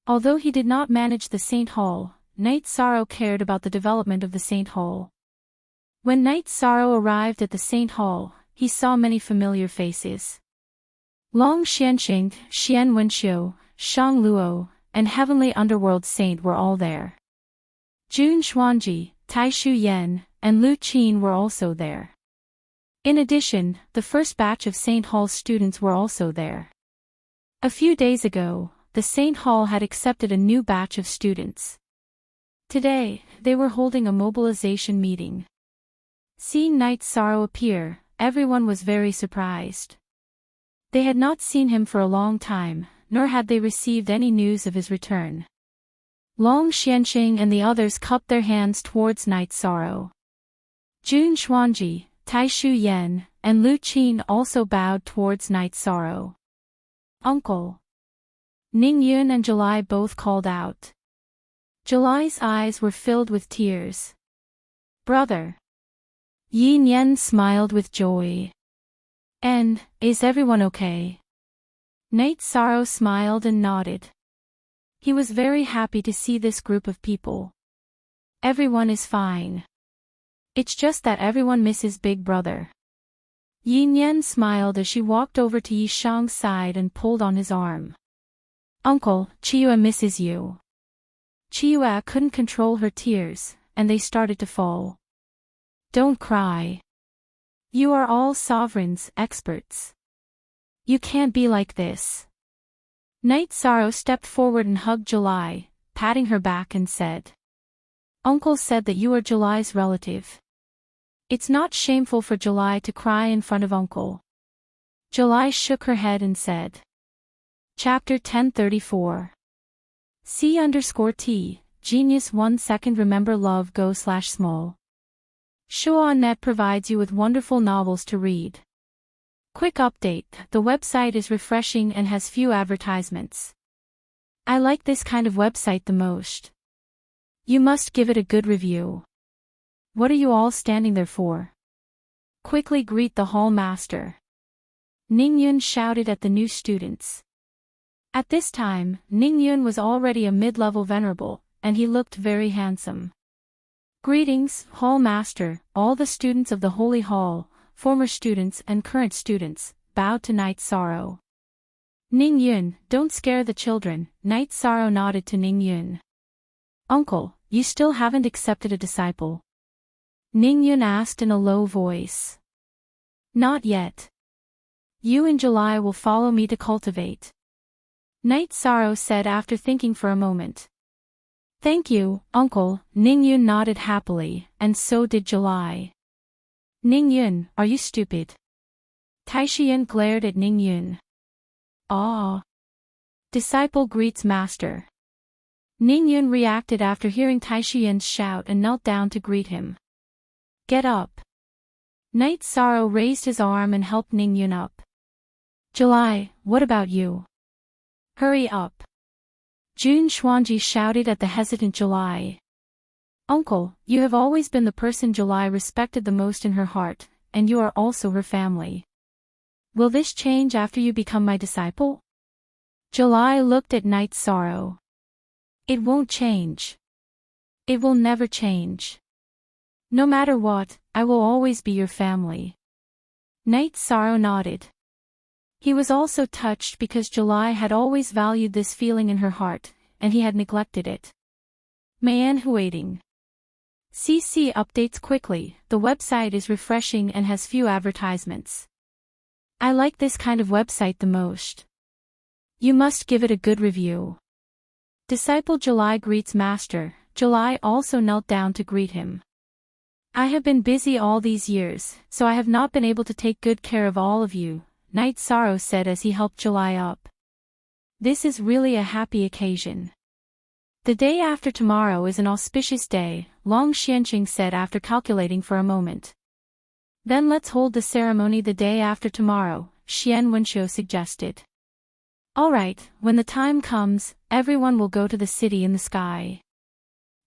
Although he did not manage the Saint Hall, Night Sorrow cared about the development of the Saint Hall. When Night Sorrow arrived at the Saint Hall, he saw many familiar faces. Long Xianxing, Xian Wenxiu, Shang Luo, and Heavenly Underworld Saint were all there. Jun Xuanji, Tai Shu Yan, and Lu Qin were also there. In addition, the first batch of Saint Hall students were also there. A few days ago, the Saint Hall had accepted a new batch of students. Today, they were holding a mobilization meeting. Seeing Night Sorrow appear, everyone was very surprised. They had not seen him for a long time, nor had they received any news of his return. Long Xianxing and the others cupped their hands towards Night Sorrow. Jun Xuanji, Tai Shu Yan, and Lu Qin also bowed towards Night Sorrow. Uncle. Ning Yun and July both called out. July's eyes were filled with tears. Brother. Yin Yen smiled with joy. And, is everyone okay? Night Sorrow smiled and nodded. He was very happy to see this group of people. Everyone is fine. It's just that everyone misses Big Brother. Yin Yen smiled as she walked over to Yi Shang's side and pulled on his arm. Uncle, Chiyue misses you. Chiyue couldn't control her tears, and they started to fall. Don't cry. You are all sovereigns, experts. You can't be like this. Night Sorrow stepped forward and hugged July, patting her back and said. Uncle said that you are July's relative. It's not shameful for July to cry in front of Uncle. July shook her head and said. Chapter 1034. C_T, Genius 1 second remember love go/small. Shuo.net provides you with wonderful novels to read. Quick update, the website is refreshing and has few advertisements. I like this kind of website the most. You must give it a good review. What are you all standing there for? Quickly greet the hall master. Ning Yun shouted at the new students. At this time, Ning Yun was already a mid-level venerable, and he looked very handsome. Greetings, Hall Master, all the students of the Holy Hall, former students and current students, bowed to Night Sorrow. Ning Yun, don't scare the children, Night Sorrow nodded to Ning Yun. Uncle, you still haven't accepted a disciple? Ning Yun asked in a low voice. Not yet. You and July will follow me to cultivate. Night Sorrow said after thinking for a moment. Thank you, Uncle, Ning Yun nodded happily, and so did July. Ning Yun, are you stupid? Taishiyan glared at Ning Yun. Ah. Disciple greets master. Ning Yun reacted after hearing Taishiyan's shout and knelt down to greet him. Get up. Night Sorrow raised his arm and helped Ning Yun up. July, what about you? Hurry up. Jun Xuanji shouted at the hesitant July. Uncle, you have always been the person July respected the most in her heart, and you are also her family. Will this change after you become my disciple? July looked at Night Sorrow. It won't change. It will never change. No matter what, I will always be your family. Night Sorrow nodded. He was also touched because July had always valued this feeling in her heart, and he had neglected it. Mayan waiting. CC updates quickly, the website is refreshing and has few advertisements. I like this kind of website the most. You must give it a good review. Disciple July greets master, July also knelt down to greet him. I have been busy all these years, so I have not been able to take good care of all of you, Night Sorrow said as he helped July up. This is really a happy occasion. The day after tomorrow is an auspicious day, Long Xianqing said after calculating for a moment. Then let's hold the ceremony the day after tomorrow, Xian Wenxiu suggested. Alright, when the time comes, everyone will go to the city in the sky.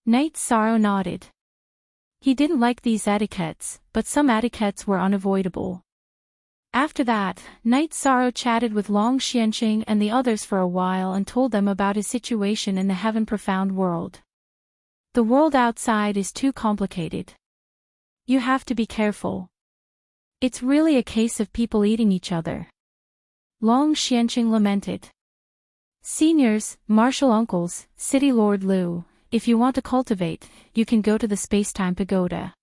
Night Sorrow nodded. He didn't like these etiquettes, but some etiquettes were unavoidable. After that, Night Sorrow chatted with Long Xianqing and the others for a while and told them about his situation in the heaven profound world. The world outside is too complicated. You have to be careful. It's really a case of people eating each other. Long Xianqing lamented. Seniors, martial uncles, City Lord Liu, if you want to cultivate, you can go to the Spacetime Pagoda.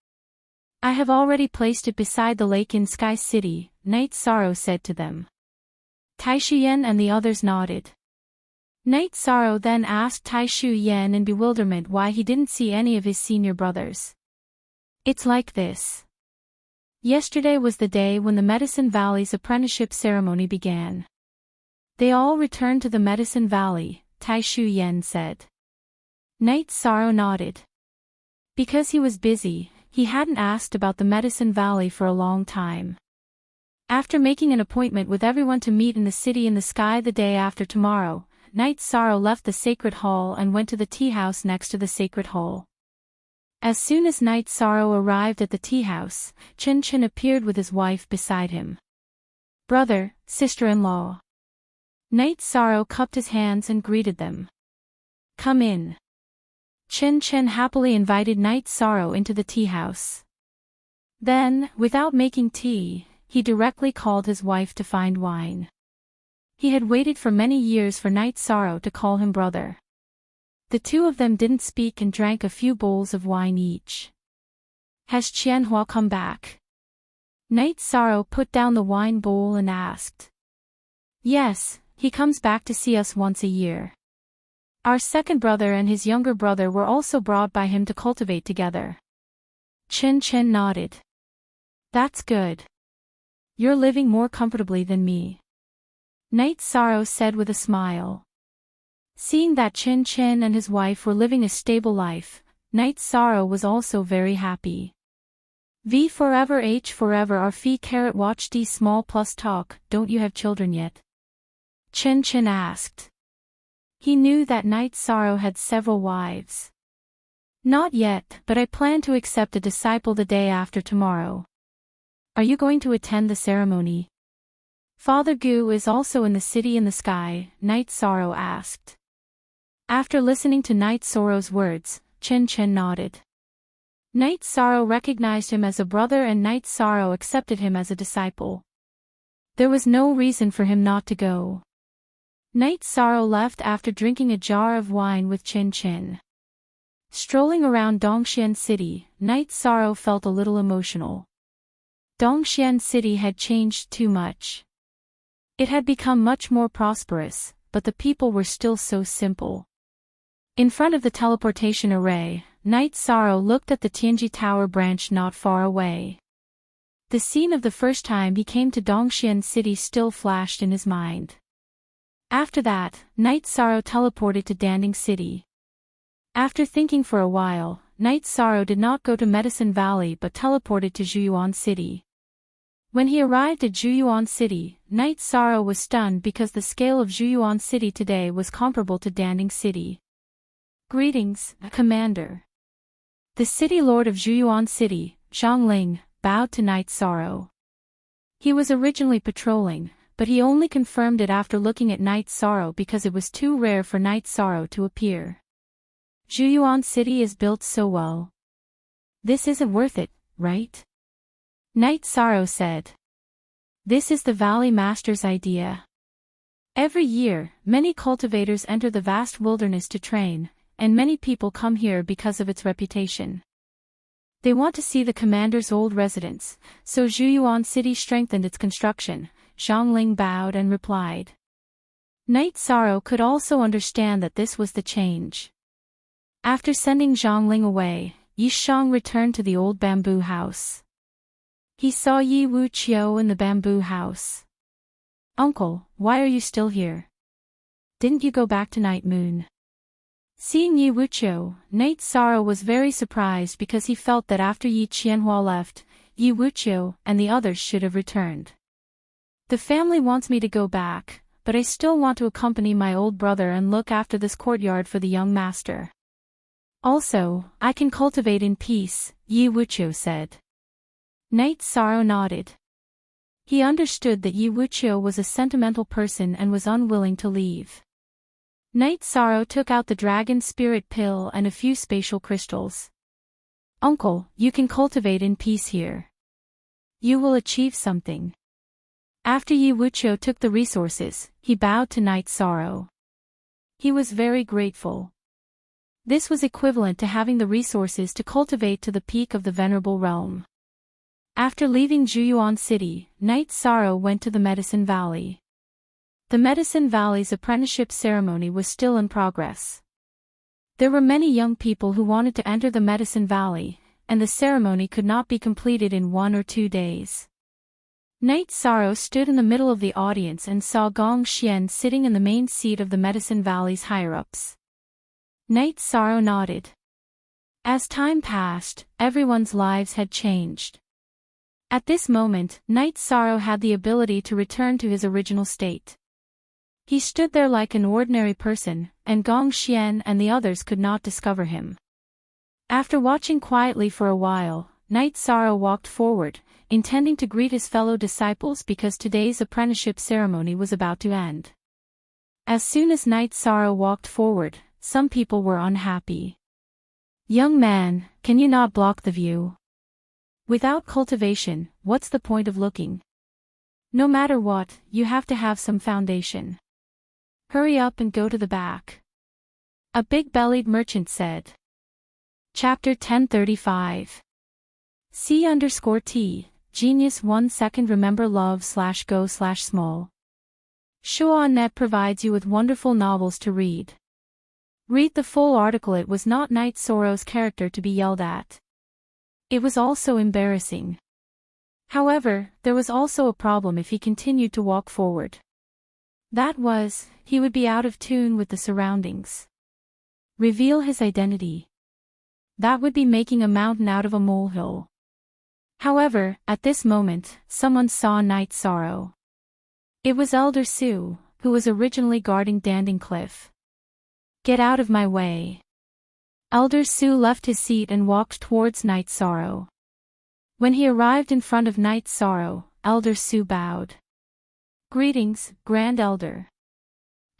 I have already placed it beside the lake in Sky City, Night Sorrow said to them. Taishiyan and the others nodded. Night Sorrow then asked Taishu Yan in bewilderment why he didn't see any of his senior brothers. It's like this. Yesterday was the day when the Medicine Valley's apprenticeship ceremony began. They all returned to the Medicine Valley, Taishu Yan said. Night Sorrow nodded. Because he was busy, he hadn't asked about the Medicine Valley for a long time. After making an appointment with everyone to meet in the city in the sky the day after tomorrow, Night Sorrow left the sacred hall and went to the tea house next to the sacred hall. As soon as Night Sorrow arrived at the tea house, Chin Chin appeared with his wife beside him. Brother, sister-in-law. Night Sorrow cupped his hands and greeted them. Come in. Chin Chin happily invited Night Sorrow into the tea house. Then, without making tea, he directly called his wife to find wine. He had waited for many years for Night Sorrow to call him brother. The two of them didn't speak and drank a few bowls of wine each. Has Qianhua come back? Night Sorrow put down the wine bowl and asked. Yes, he comes back to see us once a year. Our second brother and his younger brother were also brought by him to cultivate together. Chin Chin nodded. That's good. You're living more comfortably than me. Night Sorrow said with a smile. Seeing that Chin Chin and his wife were living a stable life, Night Sorrow was also very happy. V forever H forever R Phi caret watch D small plus talk, don't you have children yet? Chin Chin asked. He knew that Night Sorrow had several wives. Not yet, but I plan to accept a disciple the day after tomorrow. Are you going to attend the ceremony? Father Gu is also in the city in the sky, Night Sorrow asked. After listening to Night Sorrow's words, Chin Chin nodded. Night Sorrow recognized him as a brother and Night Sorrow accepted him as a disciple. There was no reason for him not to go. Night Sorrow left after drinking a jar of wine with Chin Chin. Strolling around Dongxian City, Night Sorrow felt a little emotional. Dongxian City had changed too much. It had become much more prosperous, but the people were still so simple. In front of the teleportation array, Night Sorrow looked at the Tianji Tower branch not far away. The scene of the first time he came to Dongxian City still flashed in his mind. After that, Night Sorrow teleported to Danding City. After thinking for a while, Night Sorrow did not go to Medicine Valley but teleported to Zhuyuan City. When he arrived at Zhuyuan City, Night Sorrow was stunned because the scale of Zhuyuan City today was comparable to Danding City. Greetings, Commander. The city lord of Zhuyuan City, Zhang bowed to Night Sorrow. He was originally patrolling, but he only confirmed it after looking at Night Sorrow because it was too rare for Night Sorrow to appear. Zhuyuan City is built so well. This isn't worth it, right? Night Sorrow said. This is the Valley Master's idea. Every year, many cultivators enter the vast wilderness to train, and many people come here because of its reputation. They want to see the commander's old residence, so Zhuyuan City strengthened its construction. Zhang bowed and replied. Night Sorrow could also understand that this was the change. After sending Zhang away, Yi Shang returned to the old bamboo house. He saw Yi Wuqiu in the bamboo house. Uncle, why are you still here? Didn't you go back to Night Moon? Seeing Yi Wuqiu, Night Sorrow was very surprised because he felt that after Yi Qianhua left, Yi Wuqiu and the others should have returned. The family wants me to go back, but I still want to accompany my old brother and look after this courtyard for the young master. Also, I can cultivate in peace, Yi Wuqiu said. Night Sorrow nodded. He understood that Yi Wuqiu was a sentimental person and was unwilling to leave. Night Sorrow took out the dragon spirit pill and a few spatial crystals. Uncle, you can cultivate in peace here. You will achieve something. After Yi Wuqiu took the resources, he bowed to Night Sorrow. He was very grateful. This was equivalent to having the resources to cultivate to the peak of the Venerable Realm. After leaving Zhuyuan City, Night Sorrow went to the Medicine Valley. The Medicine Valley's apprenticeship ceremony was still in progress. There were many young people who wanted to enter the Medicine Valley, and the ceremony could not be completed in 1 or 2 days. Night Sorrow stood in the middle of the audience and saw Gong Xian sitting in the main seat of the Medicine Valley's higher-ups. Night Sorrow nodded. As time passed, everyone's lives had changed. At this moment, Night Sorrow had the ability to return to his original state. He stood there like an ordinary person, and Gong Xian and the others could not discover him. After watching quietly for a while, Knight Sorrow walked forward, intending to greet his fellow disciples because today's apprenticeship ceremony was about to end. As soon as Knight Sorrow walked forward, some people were unhappy. "Young man, can you not block the view? Without cultivation, what's the point of looking? No matter what, you have to have some foundation. Hurry up and go to the back," a big-bellied merchant said. Chapter 1035. C_T, Genius 1 second Remember love/go/small. Shuo.net provides you with wonderful novels to read. Read the full article. It was not Knight Sorrow's character to be yelled at. It was also embarrassing. However, there was also a problem if he continued to walk forward. That was, he would be out of tune with the surroundings. Reveal his identity. That would be making a mountain out of a molehill. However, at this moment, someone saw Knight Sorrow. It was Elder Su, who was originally guarding Danding Cliff. "Get out of my way." Elder Su left his seat and walked towards Knight Sorrow. When he arrived in front of Knight Sorrow, Elder Su bowed. "Greetings, Grand Elder."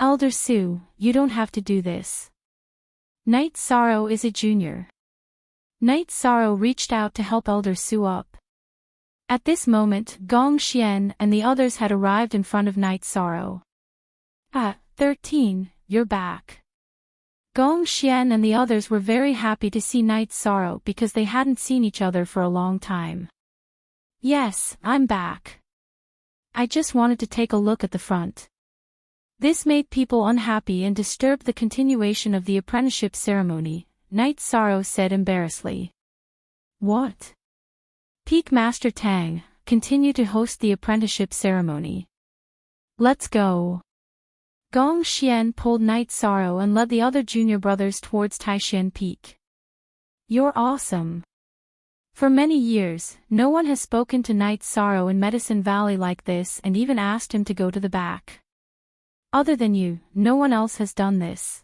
"Elder Su, you don't have to do this. Knight Sorrow is a junior." Knight Sorrow reached out to help Elder Su up. At this moment, Gong Xian and the others had arrived in front of Knight Sorrow. 13, you're back." Gong Xian and the others were very happy to see Knight Sorrow because they hadn't seen each other for a long time. "Yes, I'm back. I just wanted to take a look at the front." This made people unhappy and disturbed the continuation of the apprenticeship ceremony, Knight Sorrow said embarrassedly. "What?" Peak Master Tang, continue to host the apprenticeship ceremony. "Let's go." Gong Xian pulled Knight Sorrow and led the other junior brothers towards Taishan Peak. "You're awesome." For many years, no one has spoken to Knight Sorrow in Medicine Valley like this and even asked him to go to the back. "Other than you, no one else has done this."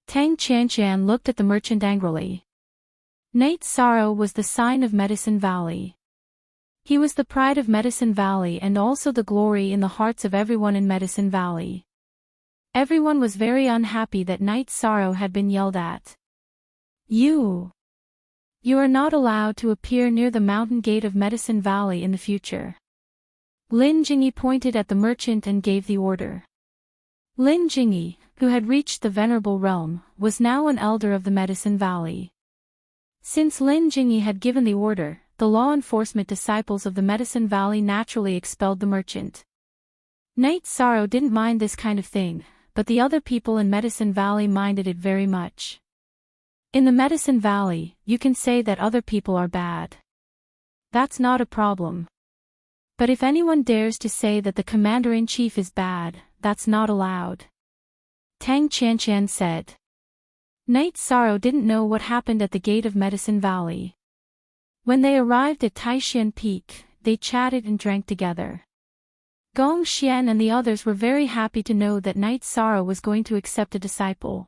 Tang Qianshan looked at the merchant angrily. Knight Sorrow was the sign of Medicine Valley. He was the pride of Medicine Valley and also the glory in the hearts of everyone in Medicine Valley. Everyone was very unhappy that Knight Sorrow had been yelled at. You are not allowed to appear near the mountain gate of Medicine Valley in the future." Lin Jingyi pointed at the merchant and gave the order. Lin Jingyi, who had reached the Venerable Realm, was now an elder of the Medicine Valley. Since Lin Jingyi had given the order, the law enforcement disciples of the Medicine Valley naturally expelled the merchant. Knight Sorrow didn't mind this kind of thing, but the other people in Medicine Valley minded it very much. In the Medicine Valley, you can say that other people are bad. That's not a problem. But if anyone dares to say that the commander-in-chief is bad, that's not allowed. Tang Qianshan said. Knight Sorrow didn't know what happened at the gate of Medicine Valley. When they arrived at Taishan Peak, they chatted and drank together. Gong Xian and the others were very happy to know that Knight Sorrow was going to accept a disciple.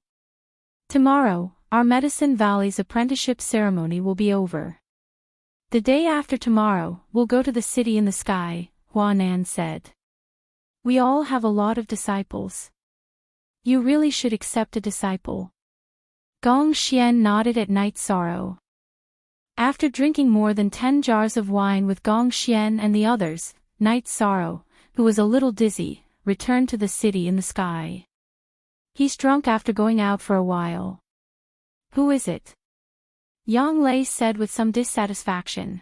"Tomorrow, our Medicine Valley's apprenticeship ceremony will be over. The day after tomorrow, we'll go to the city in the sky," Huanan said. "We all have a lot of disciples. You really should accept a disciple." Gong Xian nodded at Knight Sorrow. After drinking more than 10 jars of wine with Gong Xian and the others, Knight Sorrow, who was a little dizzy, returned to the city in the sky. "He's drunk after going out for a while." "Who is it?" Yang Lei said with some dissatisfaction.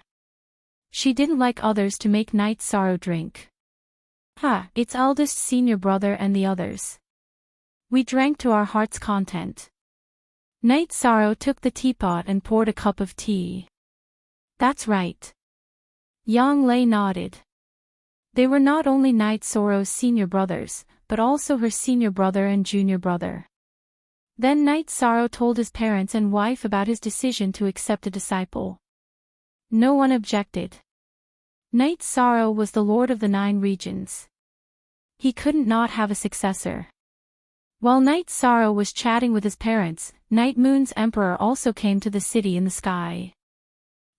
She didn't like others to make Knight Sorrow drink. It's eldest senior brother and the others. We drank to our heart's content." Knight Sorrow took the teapot and poured a cup of tea. "That's right." Yang Lei nodded. They were not only Knight Sorrow's senior brothers, but also her senior brother and junior brother. Then Knight Sorrow told his parents and wife about his decision to accept a disciple. No one objected. Knight Sorrow was the lord of the 9 regions. he couldn't not have a successor. While Night Sorrow was chatting with his parents, Night Moon's emperor also came to the city in the sky.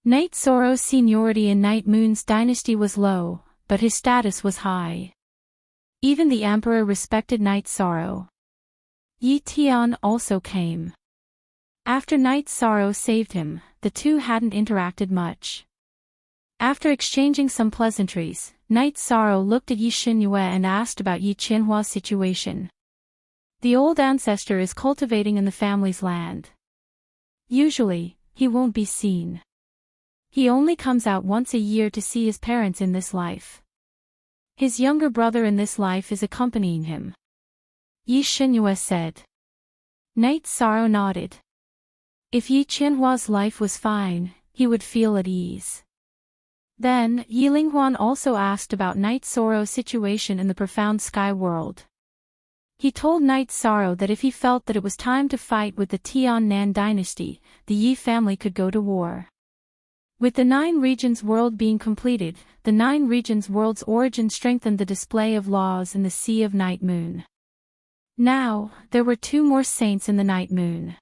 Night Sorrow's seniority in Night Moon's dynasty was low, but his status was high. Even the emperor respected Night Sorrow. Yi Tian also came. After Night Sorrow saved him, the two hadn't interacted much. After exchanging some pleasantries, Night Sorrow looked at Yi Xinyue and asked about Yi Qianhua's situation. The old ancestor is cultivating in the family's land. Usually, he won't be seen. He only comes out once a year to see his parents in this life. His younger brother in this life is accompanying him. Yi Xinyue said. Night Sorrow nodded. If Yi Qianhua's life was fine, he would feel at ease. Then, Yi Linghuan also asked about Night Sorrow's situation in the profound sky world. He told Night Sorrow that if he felt that it was time to fight with the Tian-Nan dynasty, the Yi family could go to war. With the 9 regions world being completed, the 9 regions world's origin strengthened the display of laws in the Sea of Night Moon. Now, there were 2 more saints in the Night Moon.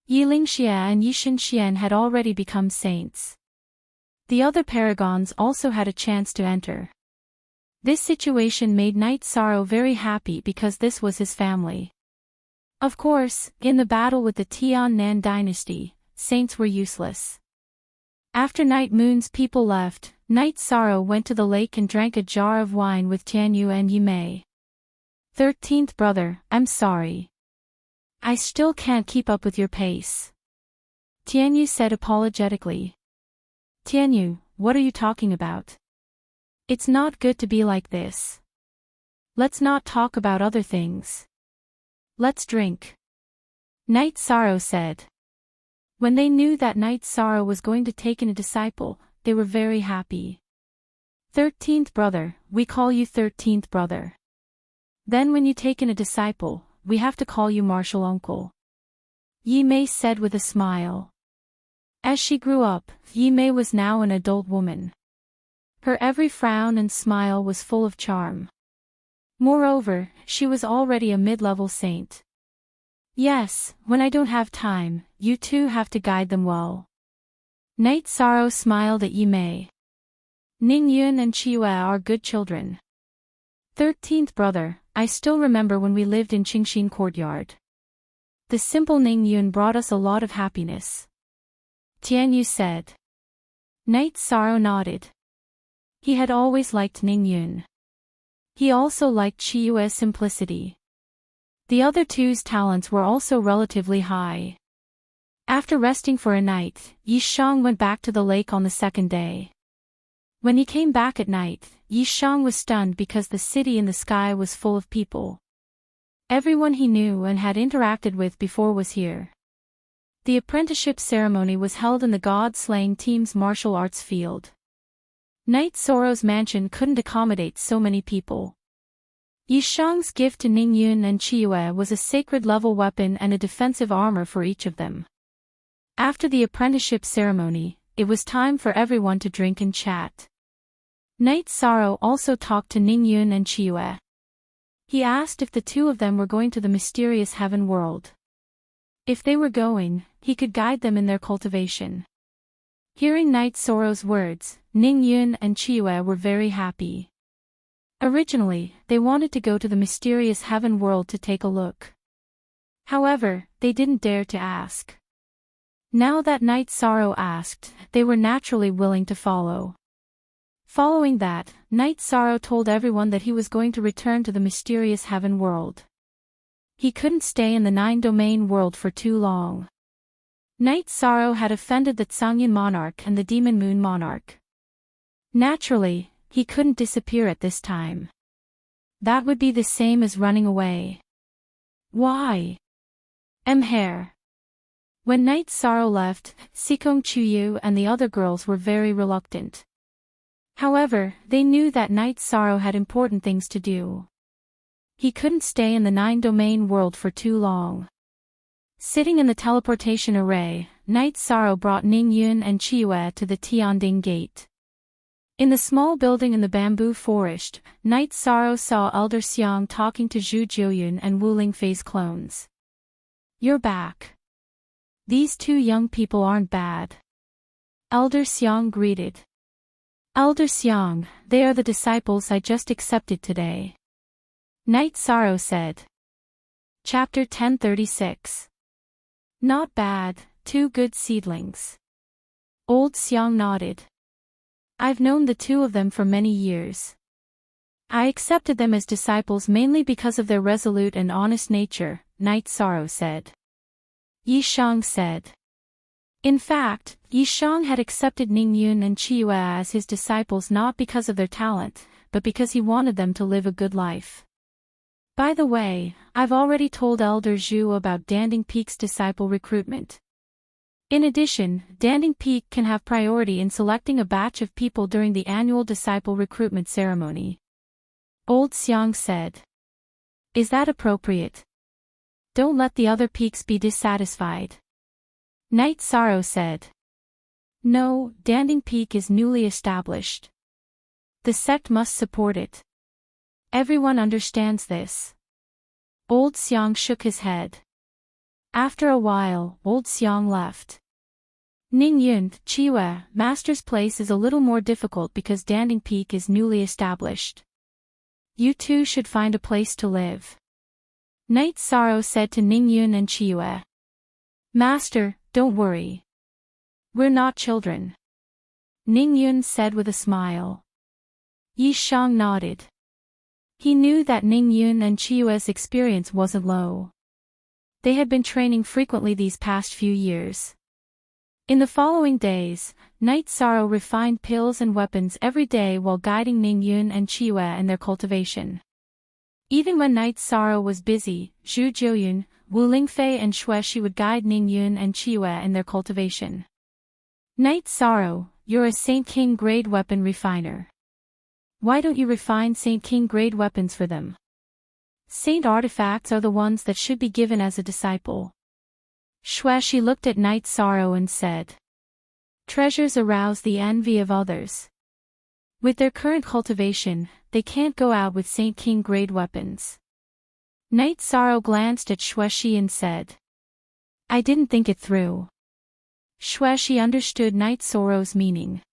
Yi Lingxie and Yi Shenxian had already become saints. The other paragons also had a chance to enter. This situation made Night Sorrow very happy because this was his family. Of course, in the battle with the Tian-Nan dynasty, saints were useless. After Night Moon's people left, Night Sorrow went to the lake and drank a jar of wine with Tianyu and Yimei. 13th brother, I'm sorry. I still can't keep up with your pace. Tianyu said apologetically. Tianyu, what are you talking about? It's not good to be like this. Let's not talk about other things. Let's drink. Night Sorrow said. When they knew that Night Sorrow was going to take in a disciple, they were very happy. 13th brother, we call you 13th brother. Then when you take in a disciple, we have to call you Martial Uncle. Yi Mei said with a smile. As she grew up, Yi Mei was now an adult woman. Her every frown and smile was full of charm. Moreover, she was already a mid-level saint. Yes, when I don't have time, you two have to guide them well. Night Sorrow smiled at Yi Mei. Ning Yun and Qiyue are good children. 13th brother, I still remember when we lived in Qingxin courtyard. The simple Ning Yun brought us a lot of happiness. Tianyu said. Night Sorrow nodded. He had always liked Ning Yun. He also liked Qiyue's simplicity. The other two's talents were also relatively high. After resting for a night, Yi Shang went back to the lake on the second day. When he came back at night, Yi Shang was stunned because the city in the sky was full of people. Everyone he knew and had interacted with before was here. The apprenticeship ceremony was held in the god-slaying team's martial arts field. Night Sorrow's mansion couldn't accommodate so many people. Yi Shang's gift to Ning Yun and Qiyue was a sacred level weapon and a defensive armor for each of them. After the apprenticeship ceremony, it was time for everyone to drink and chat. Night Sorrow also talked to Ning Yun and Qiyue. He asked if the two of them were going to the mysterious heaven world. If they were going, he could guide them in their cultivation. Hearing Night Sorrow's words, Ning Yun and Qiyue were very happy. Originally, they wanted to go to the mysterious heaven world to take a look. However, they didn't dare to ask. Now that Night Sorrow asked, they were naturally willing to follow. Following that, Night Sorrow told everyone that he was going to return to the mysterious heaven world. He couldn't stay in the 9-domain world for too long. Night Sorrow had offended the Tsangyan monarch and the Demon Moon monarch. Naturally, he couldn't disappear at this time. That would be the same as running away. Why? Hair. When Night Sorrow left, Sikong Chuyu and the other girls were very reluctant. However, they knew that Night Sorrow had important things to do. He couldn't stay in the 9-domain world for too long. Sitting in the teleportation array, Night Sorrow brought Ning Yun and Qiyue to the Tianding Gate. In the small building in the bamboo forest, Night Sorrow saw Elder Xiang talking to Zhu Jiuyun and Wu Lingfei's clones. "You're back. These two young people aren't bad," Elder Xiang greeted. "Elder Xiang, they are the disciples I just accepted today," Night Sorrow said. Chapter 1036. Not bad, two good seedlings. Old Xiang nodded. "I've known the two of them for many years. I accepted them as disciples mainly because of their resolute and honest nature," Night Sorrow said. Yi Shang said. In fact, Yi Shang had accepted Ningyun and Qiyue as his disciples not because of their talent, but because he wanted them to live a good life. "By the way, I've already told Elder Zhu about Danding Peak's disciple recruitment. In addition, Danding Peak can have priority in selecting a batch of people during the annual disciple recruitment ceremony," Old Xiang said. "Is that appropriate? Don't let the other peaks be dissatisfied," Night Sorrow said. "No, Danding Peak is newly established. The sect must support it. Everyone understands this." Old Xiang shook his head. After a while, Old Xiang left. "Ningyun, Qiyue, Master's place is a little more difficult because Danding Peak is newly established. You two should find a place to live," Night Sorrow said to Ningyun and Qiyue. "Master, don't worry. We're not children," Ningyun said with a smile. Yi Shang nodded. He knew that Ningyun and Qiyue's experience wasn't low. They had been training frequently these past few years. In the following days, Night Sorrow refined pills and weapons every day while guiding Ningyun and Qiyue in their cultivation. Even when Night Sorrow was busy, Zhu Jiuyun, Wu Lingfei and Xueshi would guide Ningyun and Qiyue in their cultivation. "Night Sorrow, you're a Saint King grade weapon refiner. Why don't you refine Saint King grade weapons for them? Saint artifacts are the ones that should be given as a disciple." Xueshi looked at Night Sorrow and said. "Treasures arouse the envy of others. With their current cultivation, they can't go out with Saint King grade weapons." Night Sorrow glanced at Xueshi and said. "I didn't think it through." Xueshi understood Night Sorrow's meaning.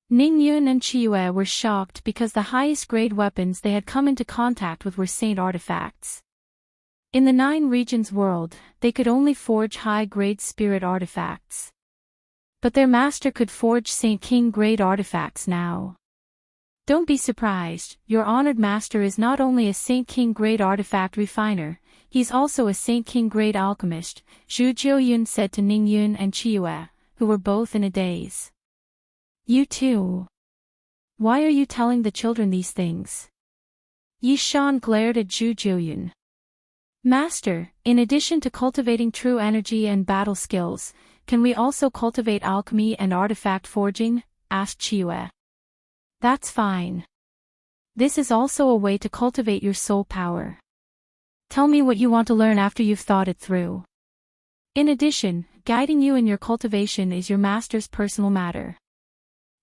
Ningyun and Qiyue were shocked because the highest grade weapons they had come into contact with were saint artifacts. In the 9 regions world, they could only forge high-grade spirit artifacts. But their master could forge Saint King grade artifacts now. "Don't be surprised, your honored master is not only a Saint King grade artifact refiner, he's also a Saint King grade alchemist," Zhu Jiuyun said to Ningyun and Qiyue, who were both in a daze. "You too. Why are you telling the children these things?" Yi Shan glared at Zhu Jiuyun. "Master, in addition to cultivating true energy and battle skills, can we also cultivate alchemy and artifact forging?" asked Qiyue. "That's fine. This is also a way to cultivate your soul power. Tell me what you want to learn after you've thought it through. In addition, guiding you in your cultivation is your master's personal matter.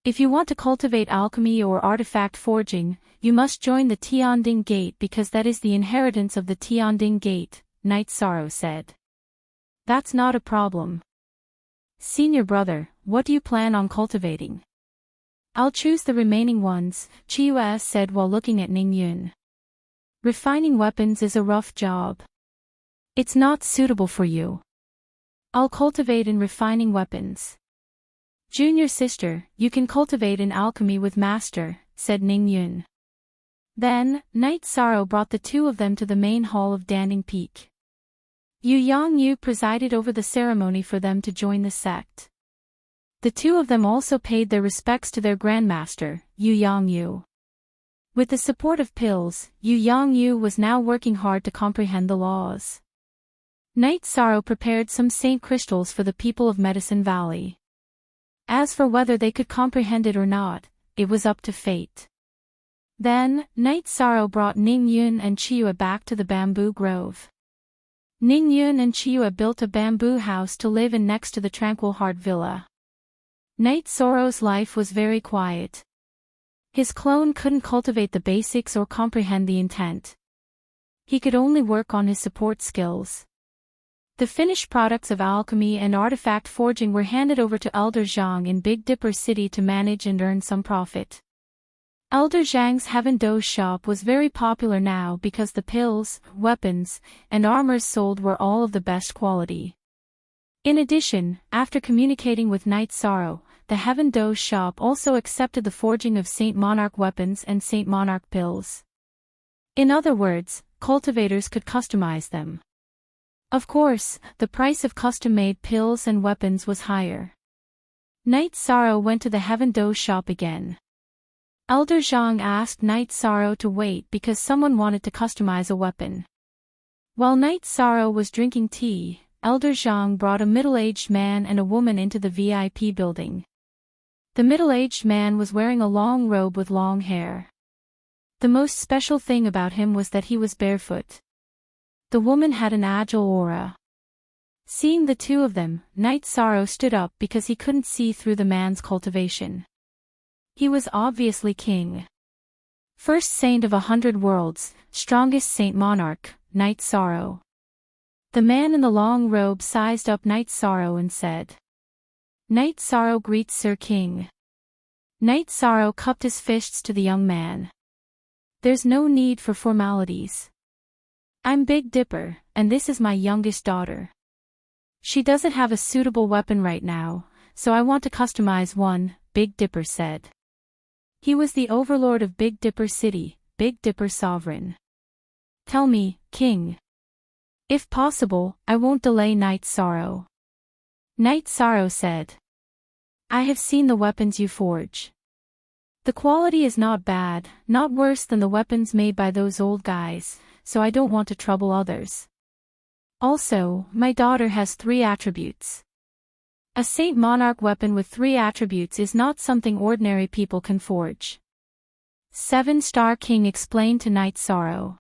If you want to cultivate alchemy or artifact forging, you must join the Tianding Gate because that is the inheritance of the Tianding Gate," Night Sorrow said. "That's not a problem. Senior brother, what do you plan on cultivating?" "I'll choose the remaining ones," Qiyue said while looking at Ningyun. "Refining weapons is a rough job. It's not suitable for you. I'll cultivate in refining weapons." "Junior sister, you can cultivate in alchemy with master," said Ningyun. Then, Night Sorrow brought the two of them to the main hall of Danding Peak. Yu Yangyu presided over the ceremony for them to join the sect. The two of them also paid their respects to their grandmaster, Yu Yangyu. With the support of pills, Yu Yangyu was now working hard to comprehend the laws. Night Sorrow prepared some saint crystals for the people of Medicine Valley. As for whether they could comprehend it or not, it was up to fate. Then, Night Sorrow brought Ningyun and Qiyue back to the bamboo grove. Ningyun and Qiyue built a bamboo house to live in next to the Tranquil Heart Villa. Night Sorrow's life was very quiet. His clone couldn't cultivate the basics or comprehend the intent. He could only work on his support skills. The finished products of alchemy and artifact forging were handed over to Elder Zhang in Big Dipper City to manage and earn some profit. Elder Zhang's Heaven Dose shop was very popular now because the pills, weapons, and armors sold were all of the best quality. In addition, after communicating with Night Sorrow, the Heaven Dose shop also accepted the forging of Saint Monarch weapons and Saint Monarch pills. In other words, cultivators could customize them. Of course, the price of custom-made pills and weapons was higher. Night Sorrow went to the Heaven Dose shop again. Elder Zhang asked Night Sorrow to wait because someone wanted to customize a weapon. While Night Sorrow was drinking tea, Elder Zhang brought a middle-aged man and a woman into the VIP building. The middle-aged man was wearing a long robe with long hair. The most special thing about him was that he was barefoot. The woman had an agile aura. Seeing the two of them, Night Sorrow stood up because he couldn't see through the man's cultivation. He was obviously king. First saint of 100 worlds, strongest Saint Monarch, Night Sorrow. The man in the long robe sized up Night Sorrow and said, "Night Sorrow greets Sir King." Night Sorrow cupped his fists to the young man. "There's no need for formalities. I'm Big Dipper, and this is my youngest daughter. She doesn't have a suitable weapon right now, so I want to customize one," Big Dipper said. He was the overlord of Big Dipper City, Big Dipper Sovereign. "Tell me, King. If possible, I won't delay." Night Sorrow. Night Sorrow said, "I have seen the weapons you forge. The quality is not bad, not worse than the weapons made by those old guys, so I don't want to trouble others. Also, my daughter has 3 attributes. A Saint Monarch weapon with 3 attributes is not something ordinary people can forge." 7-Star King explained to Night Sorrow.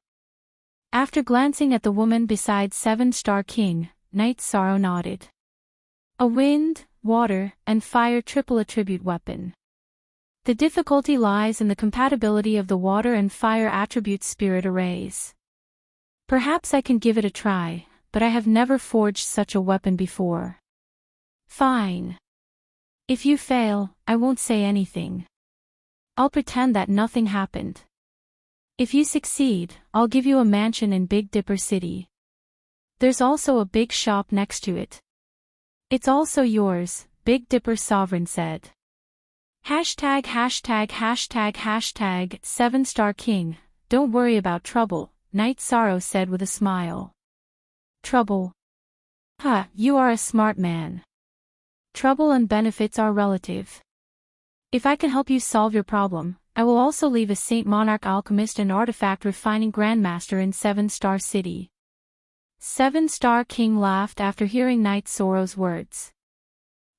After glancing at the woman beside 7-Star King, Night Sorrow nodded. A wind, water, and fire triple attribute weapon. The difficulty lies in the compatibility of the water and fire attribute spirit arrays. Perhaps I can give it a try, but I have never forged such a weapon before. Fine. If you fail, I won't say anything. I'll pretend that nothing happened. If you succeed, I'll give you a mansion in Big Dipper City. There's also a big shop next to it. It's also yours, Big Dipper Sovereign said. Hashtag 7-Star King, don't worry about trouble, Night Sorrow said with a smile. Trouble? Ha, you are a smart man. Trouble and benefits are relative. If I can help you solve your problem, I will also leave a Saint Monarch alchemist and artifact refining grandmaster in 7-Star City. 7-Star King laughed after hearing Night Sorrow's words.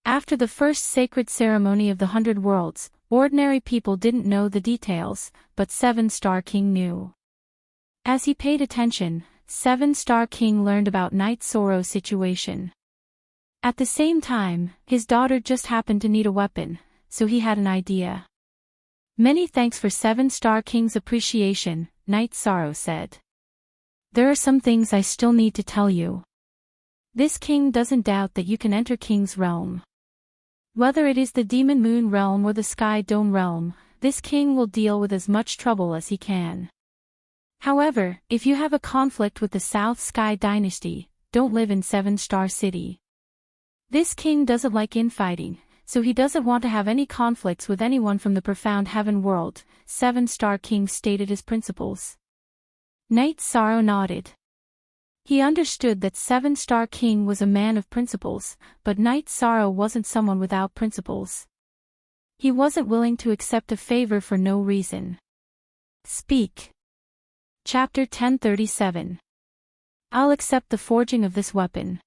After the first sacred ceremony of the 100 Worlds, ordinary people didn't know the details, but 7-Star King knew. As he paid attention, 7-Star King learned about Night Sorrow's situation. At the same time, his daughter just happened to need a weapon, so he had an idea. Many thanks for 7-Star King's appreciation, Night Sorrow said. There are some things I still need to tell you. This king doesn't doubt that you can enter King's realm. Whether it is the Demon Moon realm or the Sky Dome realm, this king will deal with as much trouble as he can. However, if you have a conflict with the South Sky Dynasty, don't live in 7-Star City. This king doesn't like infighting, so he doesn't want to have any conflicts with anyone from the profound heaven world, 7-Star King stated his principles. Night Sorrow nodded. He understood that 7-Star King was a man of principles, but Night Sorrow wasn't someone without principles. He wasn't willing to accept a favor for no reason. Speak. Chapter 1037. I'll accept the forging of this weapon.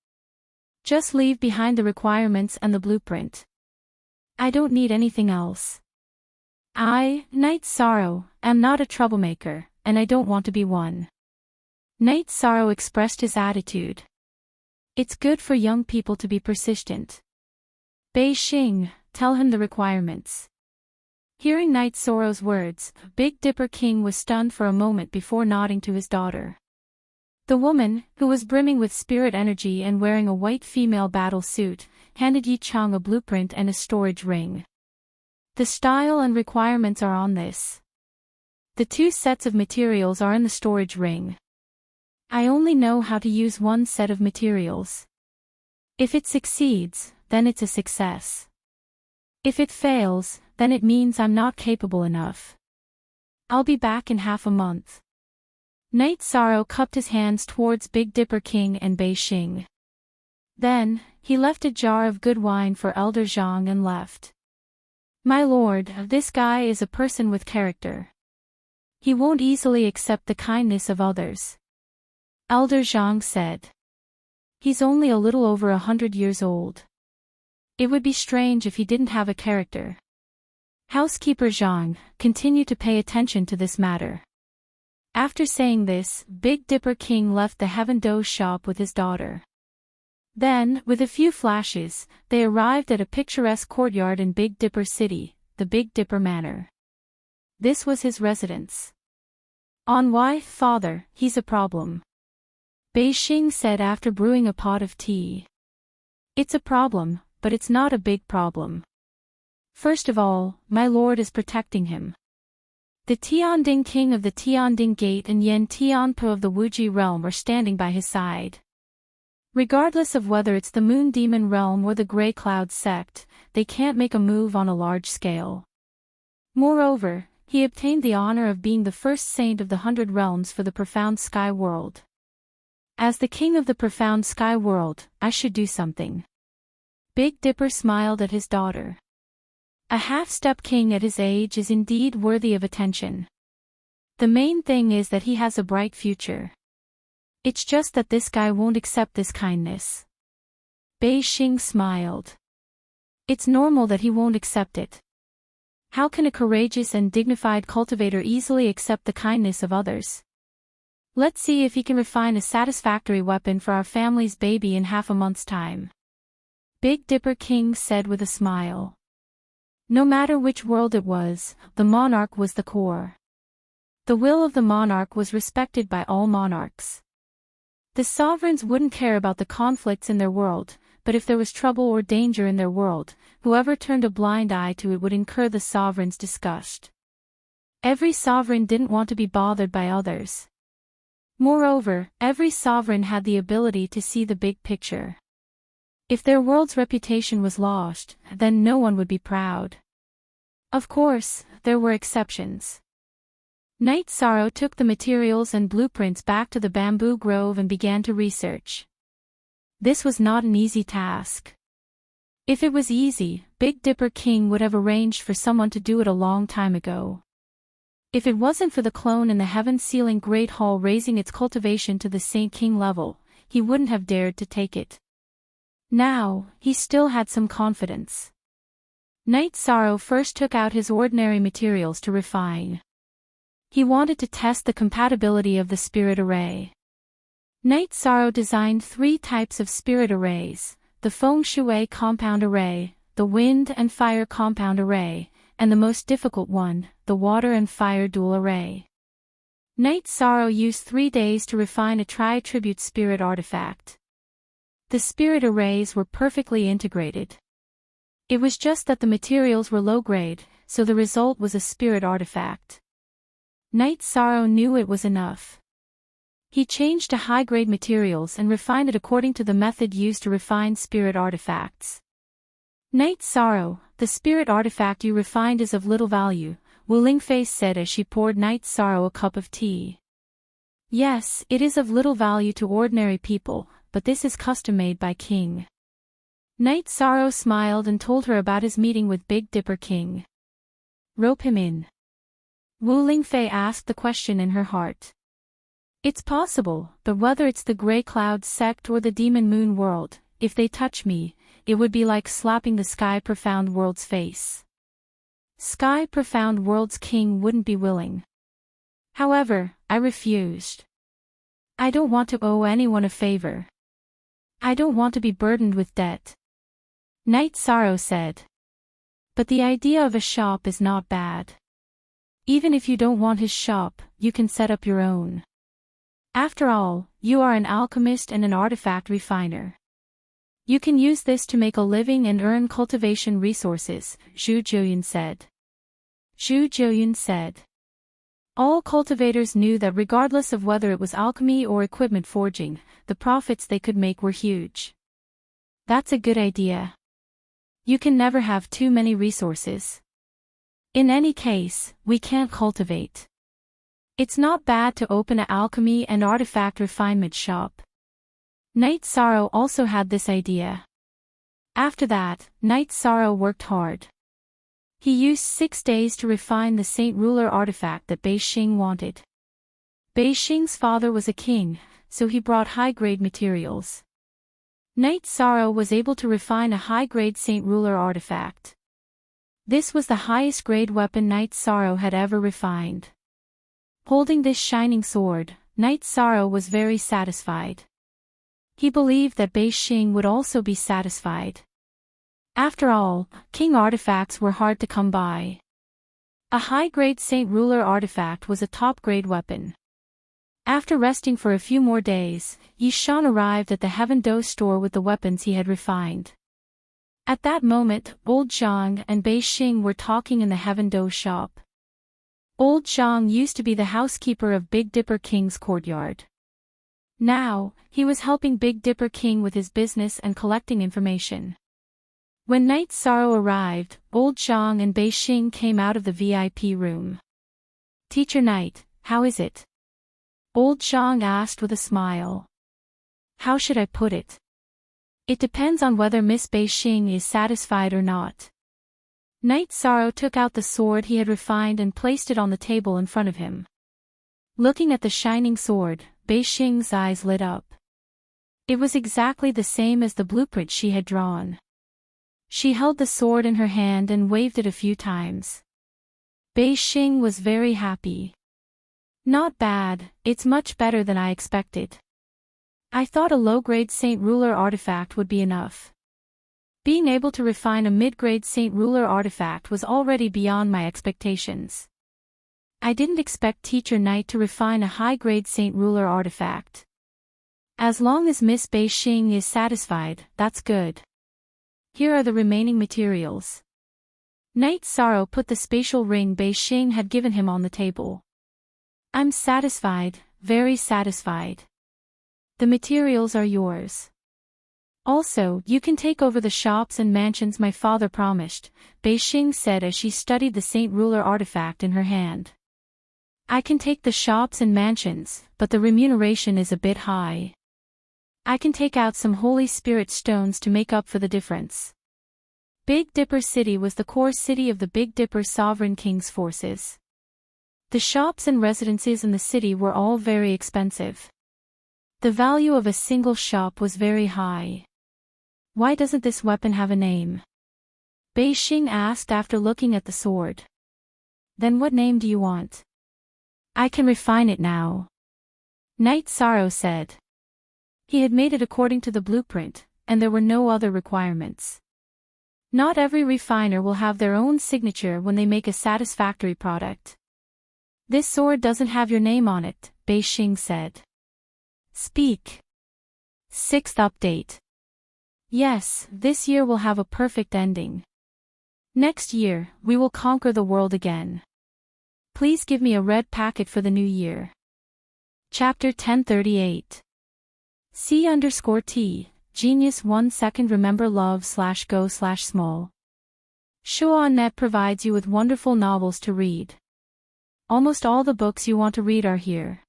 Just leave behind the requirements and the blueprint. I don't need anything else. I, Night Sorrow, am not a troublemaker, and I don't want to be one. Night Sorrow expressed his attitude. It's good for young people to be persistent. Bei Xing, tell him the requirements. Hearing Night Sorrow's words, Big Dipper King was stunned for a moment before nodding to his daughter. The woman, who was brimming with spirit energy and wearing a white female battle suit, handed Yi Chang a blueprint and a storage ring. The style and requirements are on this. The 2 sets of materials are in the storage ring. I only know how to use 1 set of materials. If it succeeds, then it's a success. If it fails, then it means I'm not capable enough. I'll be back in half a month. Night Sorrow cupped his hands towards Big Dipper King and Bei Xing. Then, he left a jar of good wine for Elder Zhang and left. My lord, this guy is a person with character. He won't easily accept the kindness of others. Elder Zhang said. He's only a little over 100 years old. It would be strange if he didn't have a character. Housekeeper Zhang, continue to pay attention to this matter. After saying this, Big Dipper King left the Heaven Dough shop with his daughter. Then, with a few flashes, they arrived at a picturesque courtyard in Big Dipper City, the Big Dipper Manor. This was his residence. On why, father, he's a problem. Bei Xing said after brewing a pot of tea. It's a problem, but it's not a big problem. First of all, my lord is protecting him. The Tianding King of the Tianding Gate and Yen Tianpo of the Wuji realm are standing by his side. Regardless of whether it's the Moon Demon realm or the Grey Cloud sect, they can't make a move on a large scale. Moreover, he obtained the honor of being the first saint of the 100 realms for the profound sky world. As the king of the profound sky world, I should do something. Big Dipper smiled at his daughter. A half-step king at his age is indeed worthy of attention. The main thing is that he has a bright future. It's just that this guy won't accept this kindness. Bei Xing smiled. It's normal that he won't accept it. How can a courageous and dignified cultivator easily accept the kindness of others? Let's see if he can refine a satisfactory weapon for our family's baby in half a month's time. Big Dipper King said with a smile. No matter which world it was, the monarch was the core. The will of the monarch was respected by all monarchs. The sovereigns wouldn't care about the conflicts in their world, but if there was trouble or danger in their world, whoever turned a blind eye to it would incur the sovereign's disgust. Every sovereign didn't want to be bothered by others. Moreover, every sovereign had the ability to see the big picture. If their world's reputation was lost, then no one would be proud. Of course, there were exceptions. Night Sorrow took the materials and blueprints back to the bamboo grove and began to research. This was not an easy task. If it was easy, Big Dipper King would have arranged for someone to do it a long time ago. If it wasn't for the clone in the heaven-sealing Great Hall raising its cultivation to the Saint King level, he wouldn't have dared to take it. Now, he still had some confidence. Night Sorrow first took out his ordinary materials to refine. He wanted to test the compatibility of the spirit array. Night Sorrow designed 3 types of spirit arrays, the Feng Shui compound array, the wind and fire compound array, and the most difficult one, the water and fire dual array. Night Sorrow used 3 days to refine a tri-attribute spirit artifact. The spirit arrays were perfectly integrated. It was just that the materials were low-grade, so the result was a spirit artifact. Night Sorrow knew it was enough. He changed to high-grade materials and refined it according to the method used to refine spirit artifacts. Night Sorrow, the spirit artifact you refined is of little value, Wu Lingfei said as she poured Night Sorrow a cup of tea. Yes, it is of little value to ordinary people, but this is custom-made by King. Night Sorrow smiled and told her about his meeting with Big Dipper King. Rope him in. Wu Lingfei asked the question in her heart. It's possible, but whether it's the Grey Cloud sect or the Demon Moon world, if they touch me, it would be like slapping the Sky Profound World's face. Sky Profound World's king wouldn't be willing. However, I refused. I don't want to owe anyone a favor. I don't want to be burdened with debt. Night Sorrow said. But the idea of a shop is not bad. Even if you don't want his shop, you can set up your own. After all, you are an alchemist and an artifact refiner. You can use this to make a living and earn cultivation resources, Zhu Jiuyun said. Zhu Jiuyun said. All cultivators knew that regardless of whether it was alchemy or equipment forging, the profits they could make were huge. That's a good idea. You can never have too many resources. In any case, we can't cultivate. It's not bad to open an alchemy and artifact refinement shop. Knight Sorrow also had this idea. After that, Knight Sorrow worked hard. He used 6 days to refine the Saint Ruler artifact that Bei Xing wanted. Bei Xing's father was a king, so he brought high-grade materials. Knight Sorrow was able to refine a high-grade Saint Ruler artifact. This was the highest grade weapon Knight Sorrow had ever refined. Holding this shining sword, Knight Sorrow was very satisfied. He believed that Bei Xing would also be satisfied. After all, king artifacts were hard to come by. A high-grade Saint Ruler artifact was a top-grade weapon. After resting for a few more days, Yi Shan arrived at the Heaven Do store with the weapons he had refined. At that moment, Old Zhang and Bei Xing were talking in the Heaven Do shop. Old Zhang used to be the housekeeper of Big Dipper King's courtyard. Now, he was helping Big Dipper King with his business and collecting information. When Knight Sorrow arrived, Old Zhang and Bei Xing came out of the VIP room. "Teacher Knight, how is it?" Old Zhang asked with a smile. "How should I put it? It depends on whether Miss Bei Xing is satisfied or not." Knight Sorrow took out the sword he had refined and placed it on the table in front of him. Looking at the shining sword, Bei Xing's eyes lit up. It was exactly the same as the blueprint she had drawn. She held the sword in her hand and waved it a few times. Bei Xing was very happy. "Not bad, it's much better than I expected. I thought a low-grade Saint Ruler artifact would be enough. Being able to refine a mid-grade Saint Ruler artifact was already beyond my expectations. I didn't expect Teacher Knight to refine a high-grade Saint Ruler artifact. As long as Miss Bei Xing is satisfied, that's good. Here are the remaining materials." Knight Sorrow put the spatial ring Bei Xing had given him on the table. "I'm satisfied, very satisfied. The materials are yours. Also, you can take over the shops and mansions my father promised," Bei Xing said as she studied the Saint Ruler artifact in her hand. "I can take the shops and mansions, but the remuneration is a bit high. I can take out some Holy Spirit stones to make up for the difference." Big Dipper City was the core city of the Big Dipper Sovereign King's forces. The shops and residences in the city were all very expensive. The value of a single shop was very high. "Why doesn't this weapon have a name?" Bei Xing asked after looking at the sword. "Then what name do you want?" "I can refine it now," Knight Sorrow said. He had made it according to the blueprint, and there were no other requirements. Not every refiner will have their own signature when they make a satisfactory product. "This sword doesn't have your name on it," Bei Xing said. "Speak." 6th update. Yes, this year will have a perfect ending. Next year, we will conquer the world again. Please give me a red packet for the new year. Chapter 1038. C_T, Genius 1 second remember love/go/small. Shuanet provides you with wonderful novels to read. Almost all the books you want to read are here.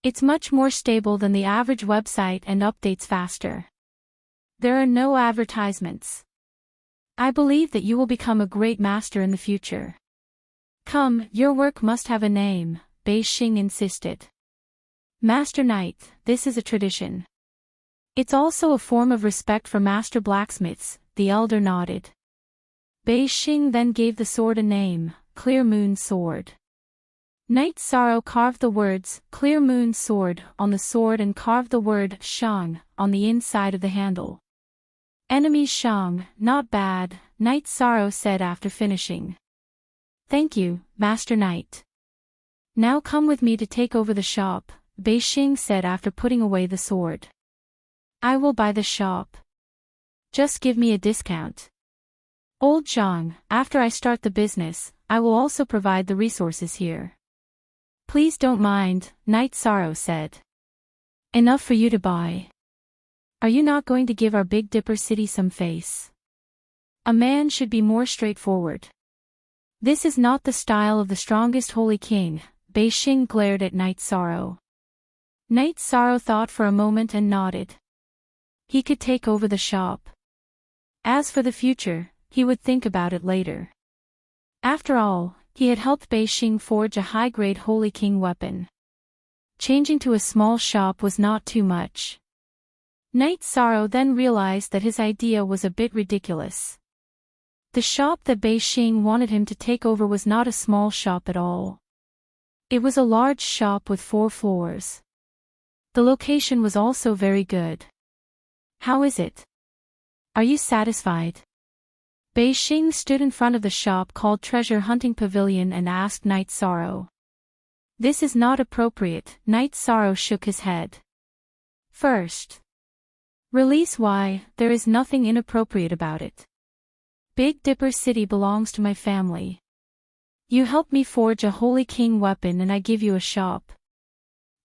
It's much more stable than the average website and updates faster. There are no advertisements. I believe that you will become a great master in the future. Come, your work must have a name, Bei Xing insisted. Master Knight, this is a tradition. It's also a form of respect for master blacksmiths, the elder nodded. Bei Xing then gave the sword a name, Clear Moon Sword. Knight Sorrow carved the words, Clear Moon Sword, on the sword and carved the word, Shang, on the inside of the handle. Enemies Shang, not bad, Knight Sorrow said after finishing. Thank you, Master Knight. Now come with me to take over the shop, Bei Xing said after putting away the sword. I will buy the shop. Just give me a discount. Old Zhang, after I start the business, I will also provide the resources here. Please don't mind, Knight Sorrow said. Enough for you to buy. Are you not going to give our Big Dipper city some face? A man should be more straightforward. This is not the style of the strongest holy king, Bei Xing glared at Knight Sorrow. Knight Sorrow thought for a moment and nodded. He could take over the shop. As for the future, he would think about it later. After all, he had helped Bei Xing forge a high-grade holy king weapon. Changing to a small shop was not too much. Knight Sorrow then realized that his idea was a bit ridiculous. The shop that Bei Xing wanted him to take over was not a small shop at all. It was a large shop with 4 floors. The location was also very good. How is it? Are you satisfied? Bei Xing stood in front of the shop called Treasure Hunting Pavilion and asked Knight Sorrow. This is not appropriate, Knight Sorrow shook his head. First. Release why, there is nothing inappropriate about it. Big Dipper City belongs to my family. You helped me forge a holy king weapon and I give you a shop.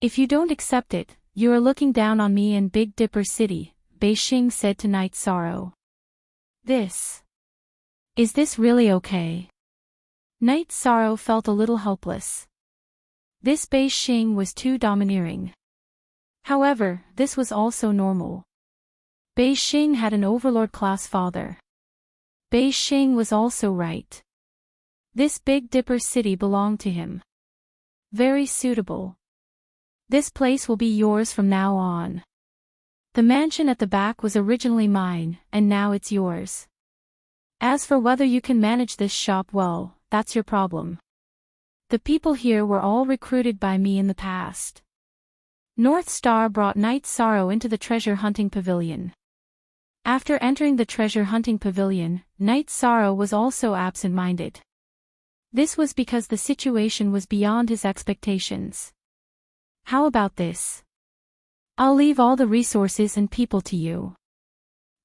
If you don't accept it, you are looking down on me and Big Dipper City, Bei Xing said to Knight Sorrow. Is this really okay? Knight Sorrow felt a little helpless. This Bei Xing was too domineering. However, this was also normal. Bei Xing had an overlord-class father. Bei Xing was also right. This Big Dipper city belonged to him. Very suitable. This place will be yours from now on. The mansion at the back was originally mine, and now it's yours. As for whether you can manage this shop well, that's your problem. The people here were all recruited by me in the past. North Star brought Knight Sorrow into the treasure hunting pavilion. After entering the treasure hunting pavilion, Knight Sorrow was also absent-minded. This was because the situation was beyond his expectations. How about this? I'll leave all the resources and people to you.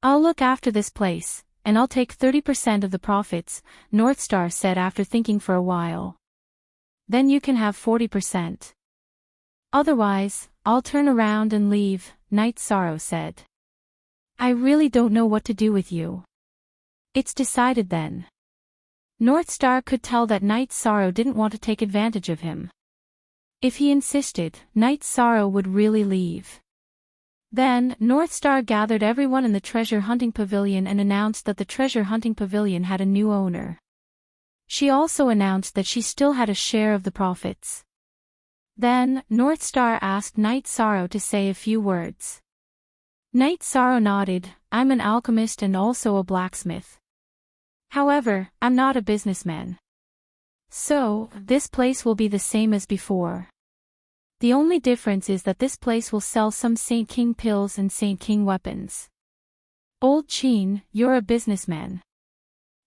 I'll look after this place, and I'll take 30% of the profits, North Star said after thinking for a while. Then you can have 40%. Otherwise, I'll turn around and leave, Knight Sorrow said. I really don't know what to do with you. It's decided then. North Star could tell that Knight Sorrow didn't want to take advantage of him. If he insisted, Knight Sorrow would really leave. Then, North Star gathered everyone in the treasure hunting pavilion and announced that the treasure hunting pavilion had a new owner. She also announced that she still had a share of the profits. Then, North Star asked Knight Sorrow to say a few words. Knight Sorrow nodded, I'm an alchemist and also a blacksmith. However, I'm not a businessman. So, this place will be the same as before. The only difference is that this place will sell some Saint King pills and Saint King weapons. Old Qin, you're a businessman.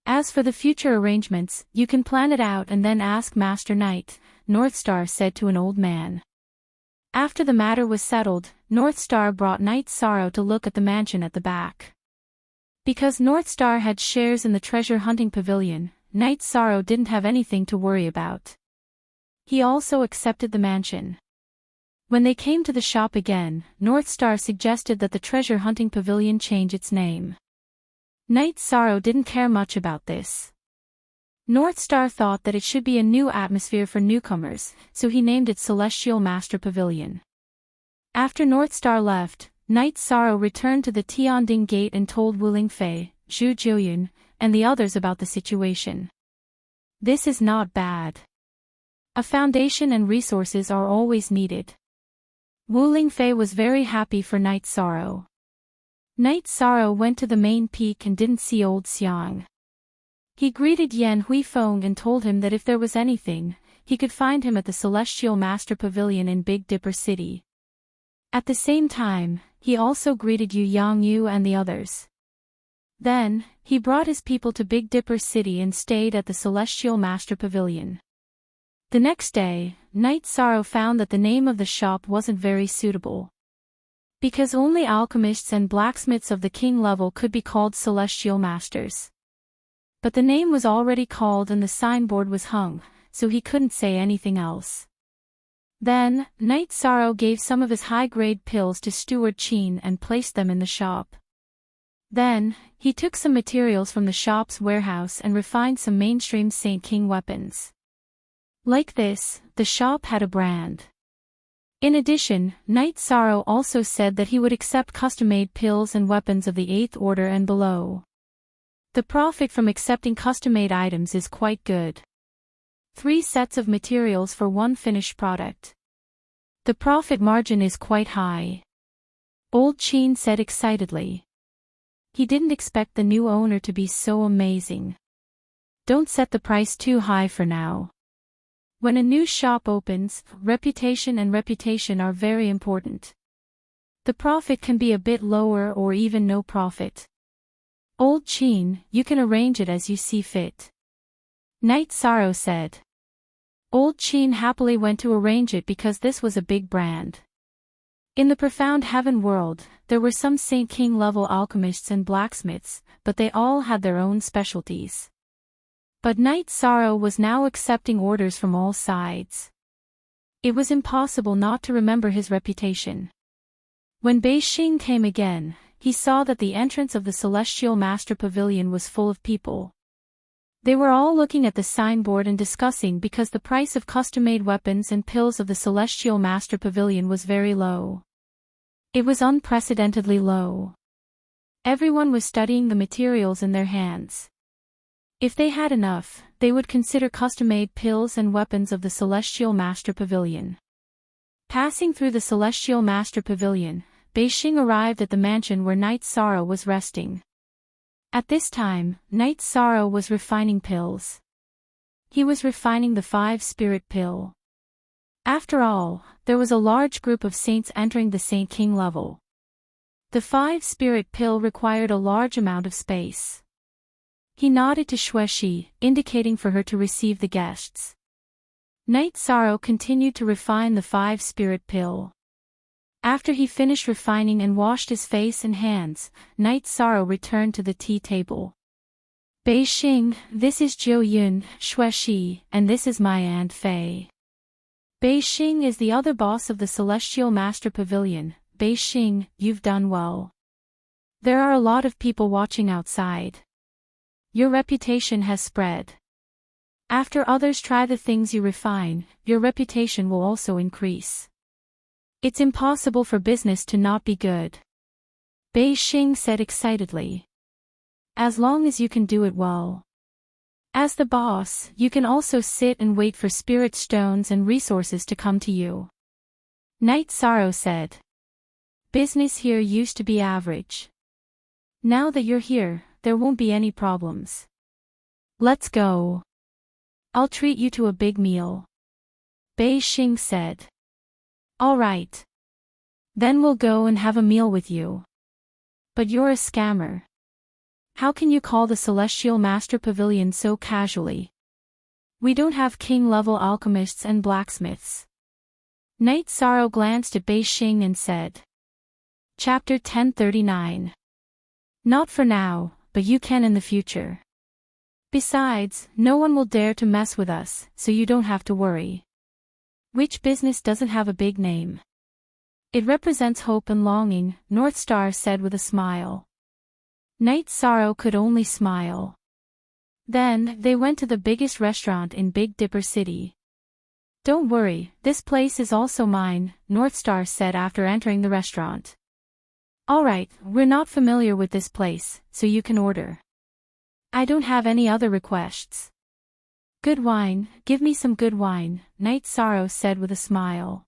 As for the future arrangements, you can plan it out and then ask Master Knight, North Star said to an old man. After the matter was settled, North Star brought Knight Sorrow to look at the mansion at the back. Because North Star had shares in the treasure hunting pavilion, Knight Sorrow didn't have anything to worry about. He also accepted the mansion. When they came to the shop again, North Star suggested that the treasure hunting pavilion change its name. Knight Sorrow didn't care much about this. North Star thought that it should be a new atmosphere for newcomers, so he named it Celestial Master Pavilion. After North Star left, Knight Sorrow returned to the Tianding Gate and told Wu Lingfei, Zhu Jiuyun, and the others about the situation. This is not bad. A foundation and resources are always needed. Wu Lingfei was very happy for Knight Sorrow. Knight Sorrow went to the main peak and didn't see Old Xiang. He greeted Yan Huifeng and told him that if there was anything, he could find him at the Celestial Master Pavilion in Big Dipper City. At the same time, he also greeted Yu Yangyu and the others. Then, he brought his people to Big Dipper City and stayed at the Celestial Master Pavilion. The next day, Night Sorrow found that the name of the shop wasn't very suitable. Because only alchemists and blacksmiths of the king level could be called Celestial Masters. But the name was already called and the signboard was hung, so he couldn't say anything else. Then, Night Sorrow gave some of his high-grade pills to Steward Cheen and placed them in the shop. Then, he took some materials from the shop's warehouse and refined some mainstream Saint King weapons. Like this, the shop had a brand. In addition, Night Sorrow also said that he would accept custom-made pills and weapons of the 8th order and below. The profit from accepting custom-made items is quite good. 3 sets of materials for 1 finished product. The profit margin is quite high. Old Cheen said excitedly. He didn't expect the new owner to be so amazing. Don't set the price too high for now. When a new shop opens, reputation are very important. The profit can be a bit lower or even no profit. Old Cheen, you can arrange it as you see fit. Night Sorrow said. Old Cheen happily went to arrange it because this was a big brand. In the profound heaven world, there were some Saint King level alchemists and blacksmiths, but they all had their own specialties. But Night Sorrow was now accepting orders from all sides. It was impossible not to remember his reputation. When Beijing came again, he saw that the entrance of the Celestial Master Pavilion was full of people. They were all looking at the signboard and discussing because the price of custom-made weapons and pills of the Celestial Master Pavilion was very low. It was unprecedentedly low. Everyone was studying the materials in their hands. If they had enough, they would consider custom-made pills and weapons of the Celestial Master Pavilion. Passing through the Celestial Master Pavilion, Beijing arrived at the mansion where Night Sorrow was resting. At this time, Night Sorrow was refining pills. He was refining the 5-spirit pill. After all, there was a large group of saints entering the Saint King level. The 5-spirit pill required a large amount of space. He nodded to Xueshi, indicating for her to receive the guests. Night Sorrow continued to refine the 5-spirit pill. After he finished refining and washed his face and hands, Night Sorrow returned to the tea table. Beijing, this is Zhou Yun, Xueshi, and this is my Aunt Fei. Beijing is the other boss of the Celestial Master Pavilion. Beijing, you've done well. There are a lot of people watching outside. Your reputation has spread. After others try the things you refine, your reputation will also increase. It's impossible for business to not be good. Beijing said excitedly. As long as you can do it well. As the boss, you can also sit and wait for spirit stones and resources to come to you. Night Sorrow said. Business here used to be average. Now that you're here, there won't be any problems. Let's go. I'll treat you to a big meal. Beijing said. All right. Then we'll go and have a meal with you. But you're a scammer. How can you call the Celestial Master Pavilion so casually? We don't have king-level alchemists and blacksmiths. Night Sorrow glanced at Beijing and said. Chapter 1039. Not for now, but you can in the future. Besides, no one will dare to mess with us, so you don't have to worry. Which business doesn't have a big name? It represents hope and longing, North Star said with a smile. Night Sorrow could only smile. Then, they went to the biggest restaurant in Big Dipper City. Don't worry, this place is also mine, North Star said after entering the restaurant. Alright, we're not familiar with this place, so you can order. I don't have any other requests. Good wine, give me some good wine, Night Sorrow said with a smile.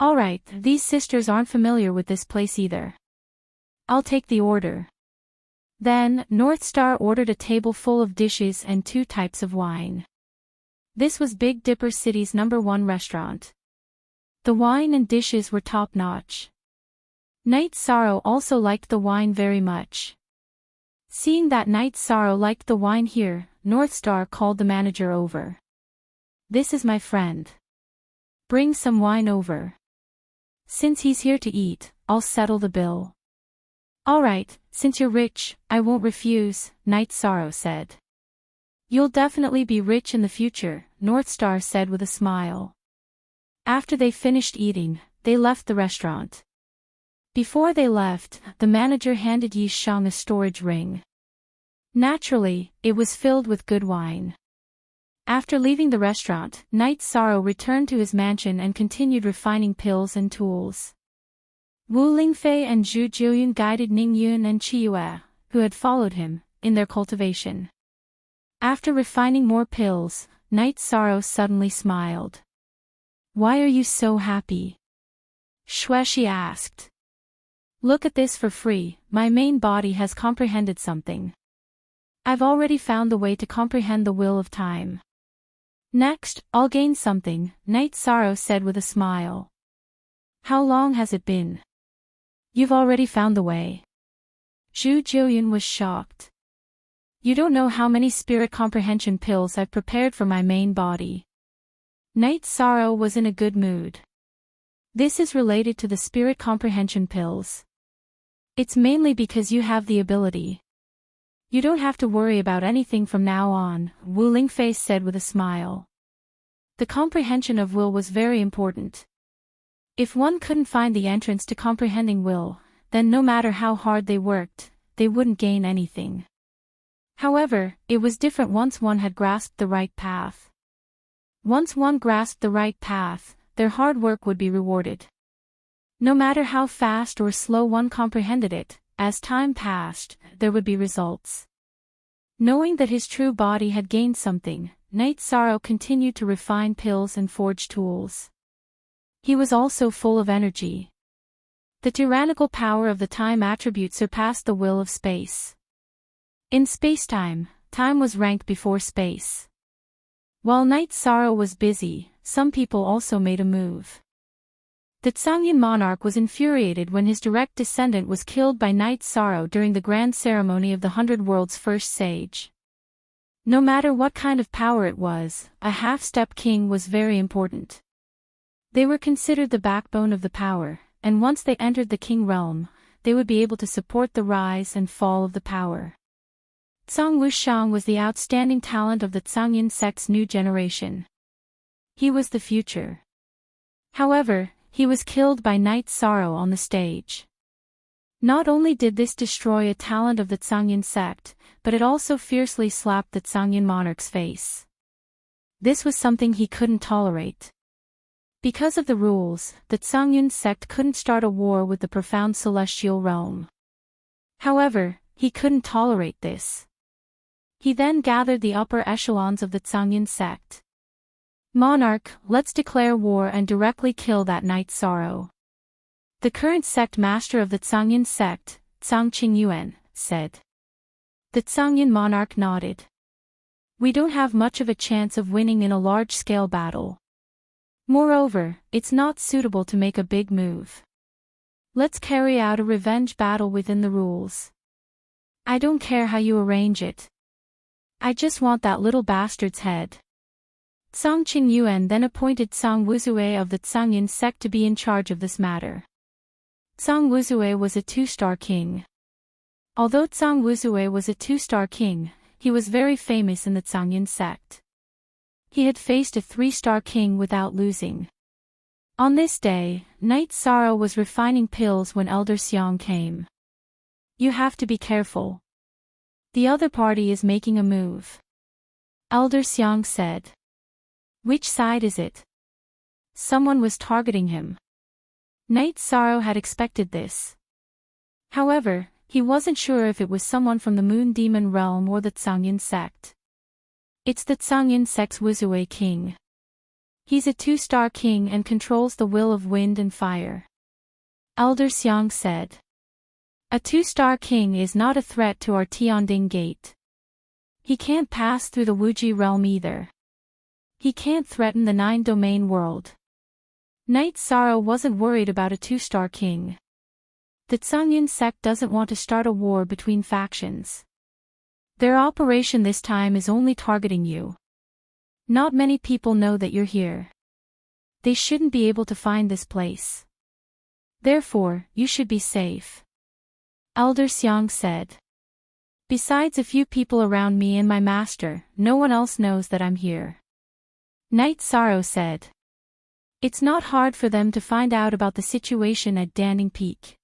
Alright, these sisters aren't familiar with this place either. I'll take the order. Then, North Star ordered a table full of dishes and 2 types of wine. This was Big Dipper City's #1 restaurant. The wine and dishes were top-notch. Night Sorrow also liked the wine very much. Seeing that Night Sorrow liked the wine here, North Star called the manager over. "This is my friend. Bring some wine over. Since he's here to eat, I'll settle the bill." "Alright, since you're rich, I won't refuse," Night Sorrow said. "You'll definitely be rich in the future," North Star said with a smile. After they finished eating, they left the restaurant. Before they left, the manager handed Yi Shang a storage ring. Naturally, it was filled with good wine. After leaving the restaurant, Night Sorrow returned to his mansion and continued refining pills and tools. Wu Lingfei and Zhu Jiuyun guided Ning Yun and Qi Yue, who had followed him, in their cultivation. After refining more pills, Night Sorrow suddenly smiled. "Why are you so happy?" Xueshi asked. "Look at this for free, my main body has comprehended something. I've already found the way to comprehend the will of time. Next, I'll gain something," Night Sorrow said with a smile. "How long has it been?" "You've already found the way." Zhu Jiuyun was shocked. "You don't know how many spirit comprehension pills I've prepared for my main body." Night Sorrow was in a good mood. "This is related to the spirit comprehension pills. It's mainly because you have the ability. You don't have to worry about anything from now on," Wu Lingfei said with a smile. The comprehension of will was very important. If one couldn't find the entrance to comprehending will, then no matter how hard they worked, they wouldn't gain anything. However, it was different once one had grasped the right path. Once one grasped the right path, their hard work would be rewarded. No matter how fast or slow one comprehended it, as time passed, there would be results. Knowing that his true body had gained something, Night Sorrow continued to refine pills and forge tools. He was also full of energy. The tyrannical power of the time attribute surpassed the will of space. In spacetime, time was ranked before space. While Night Sorrow was busy, some people also made a move. The Tsangyan monarch was infuriated when his direct descendant was killed by Night Sorrow during the grand ceremony of the 100 World's first sage. No matter what kind of power it was, a half-step king was very important. They were considered the backbone of the power, and once they entered the king realm, they would be able to support the rise and fall of the power. Zhang Wushang was the outstanding talent of the Tsangyan sect's new generation. He was the future. However, he was killed by Night Sorrow on the stage. Not only did this destroy a talent of the Tsangyan sect, but it also fiercely slapped the Tsangyan monarch's face. This was something he couldn't tolerate. Because of the rules, the Tsangyan sect couldn't start a war with the profound celestial realm. However, he couldn't tolerate this. He then gathered the upper echelons of the Tsangyan sect. "Monarch, let's declare war and directly kill that Night Sorrow." The current sect master of the Tsangyan sect, Tsang Qingyuan, said. The Tsangyan monarch nodded. "We don't have much of a chance of winning in a large-scale battle. Moreover, it's not suitable to make a big move. Let's carry out a revenge battle within the rules. I don't care how you arrange it. I just want that little bastard's head." Tsang Qingyuan then appointed Tsang Wuzue of the Tsangyan sect to be in charge of this matter. Tsang Wuzue was a 2-star king. Although Tsang Wuzue was a 2-star king, he was very famous in the Tsangyan sect. He had faced a 3-star king without losing. On this day, Night Sorrow was refining pills when Elder Xiang came. "You have to be careful. The other party is making a move," Elder Xiang said. "Which side is it?" Someone was targeting him. Night Sorrow had expected this. However, he wasn't sure if it was someone from the Moon Demon realm or the Tsangyan sect. "It's the Tsangyan sect's Wuzue king. He's a 2-star king and controls the will of wind and fire," Elder Xiang said. "A 2-star king is not a threat to our Tianding gate. He can't pass through the Wuji realm either. He can't threaten the 9-domain world." Night Sorrow wasn't worried about a 2-star king. The Tsangyan sect doesn't want to start a war between factions. Their operation this time is only targeting you. Not many people know that you're here. They shouldn't be able to find this place. Therefore, you should be safe. Elder Xiang said. Besides a few people around me and my master, no one else knows that I'm here. Night Sorrow said. It's not hard for them to find out about the situation at Danding Peak.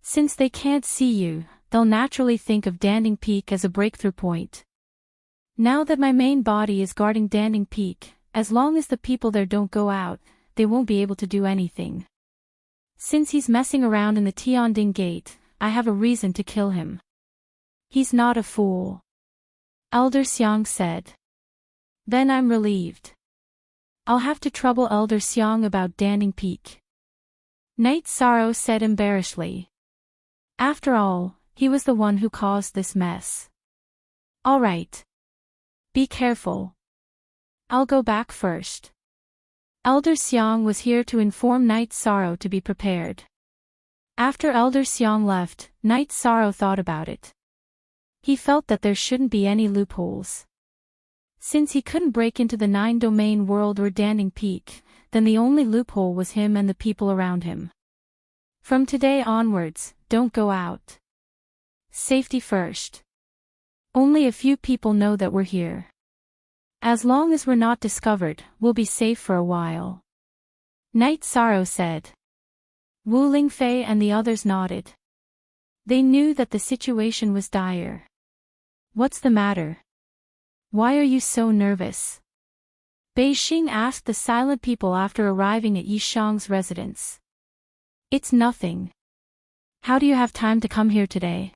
Since they can't see you, they'll naturally think of Danding Peak as a breakthrough point. Now that my main body is guarding Danding Peak, as long as the people there don't go out, they won't be able to do anything. Since he's messing around in the Tianding Gate, I have a reason to kill him. He's not a fool. Elder Xiang said. Then I'm relieved. I'll have to trouble Elder Xiang about Danding Peak. Night Sorrow said embarrassedly. After all, he was the one who caused this mess. All right. Be careful. I'll go back first. Elder Xiang was here to inform Night Sorrow to be prepared. After Elder Xiang left, Night Sorrow thought about it. He felt that there shouldn't be any loopholes. Since he couldn't break into the 9-domain world or Danding Peak, then the only loophole was him and the people around him. From today onwards, don't go out. Safety first. Only a few people know that we're here. As long as we're not discovered, we'll be safe for a while. Night Sorrow said. Wu Lingfei and the others nodded. They knew that the situation was dire. What's the matter? Why are you so nervous? Bei Xing asked the silent people after arriving at Yishang's residence. It's nothing. How do you have time to come here today?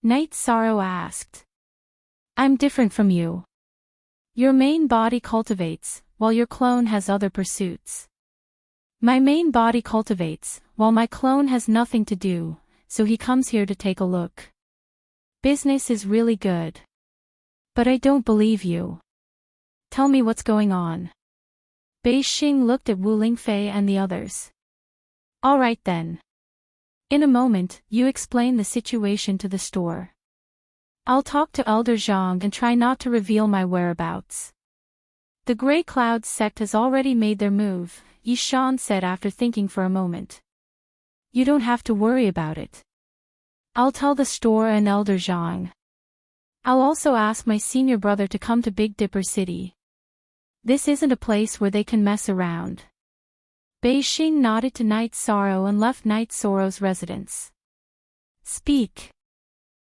Night Sorrow asked. I'm different from you. Your main body cultivates, while your clone has other pursuits. My main body cultivates, while my clone has nothing to do, so he comes here to take a look. Business is really good. But I don't believe you. Tell me what's going on. Bei Xing looked at Wu Lingfei and the others. All right then. In a moment, you explain the situation to the store. I'll talk to Elder Zhang and try not to reveal my whereabouts. The Grey Clouds sect has already made their move, Yishan said after thinking for a moment. You don't have to worry about it. I'll tell the store and Elder Zhang. I'll also ask my senior brother to come to Big Dipper City. This isn't a place where they can mess around. Bei Xing nodded to Night Sorrow and left Night Sorrow's residence. Speak.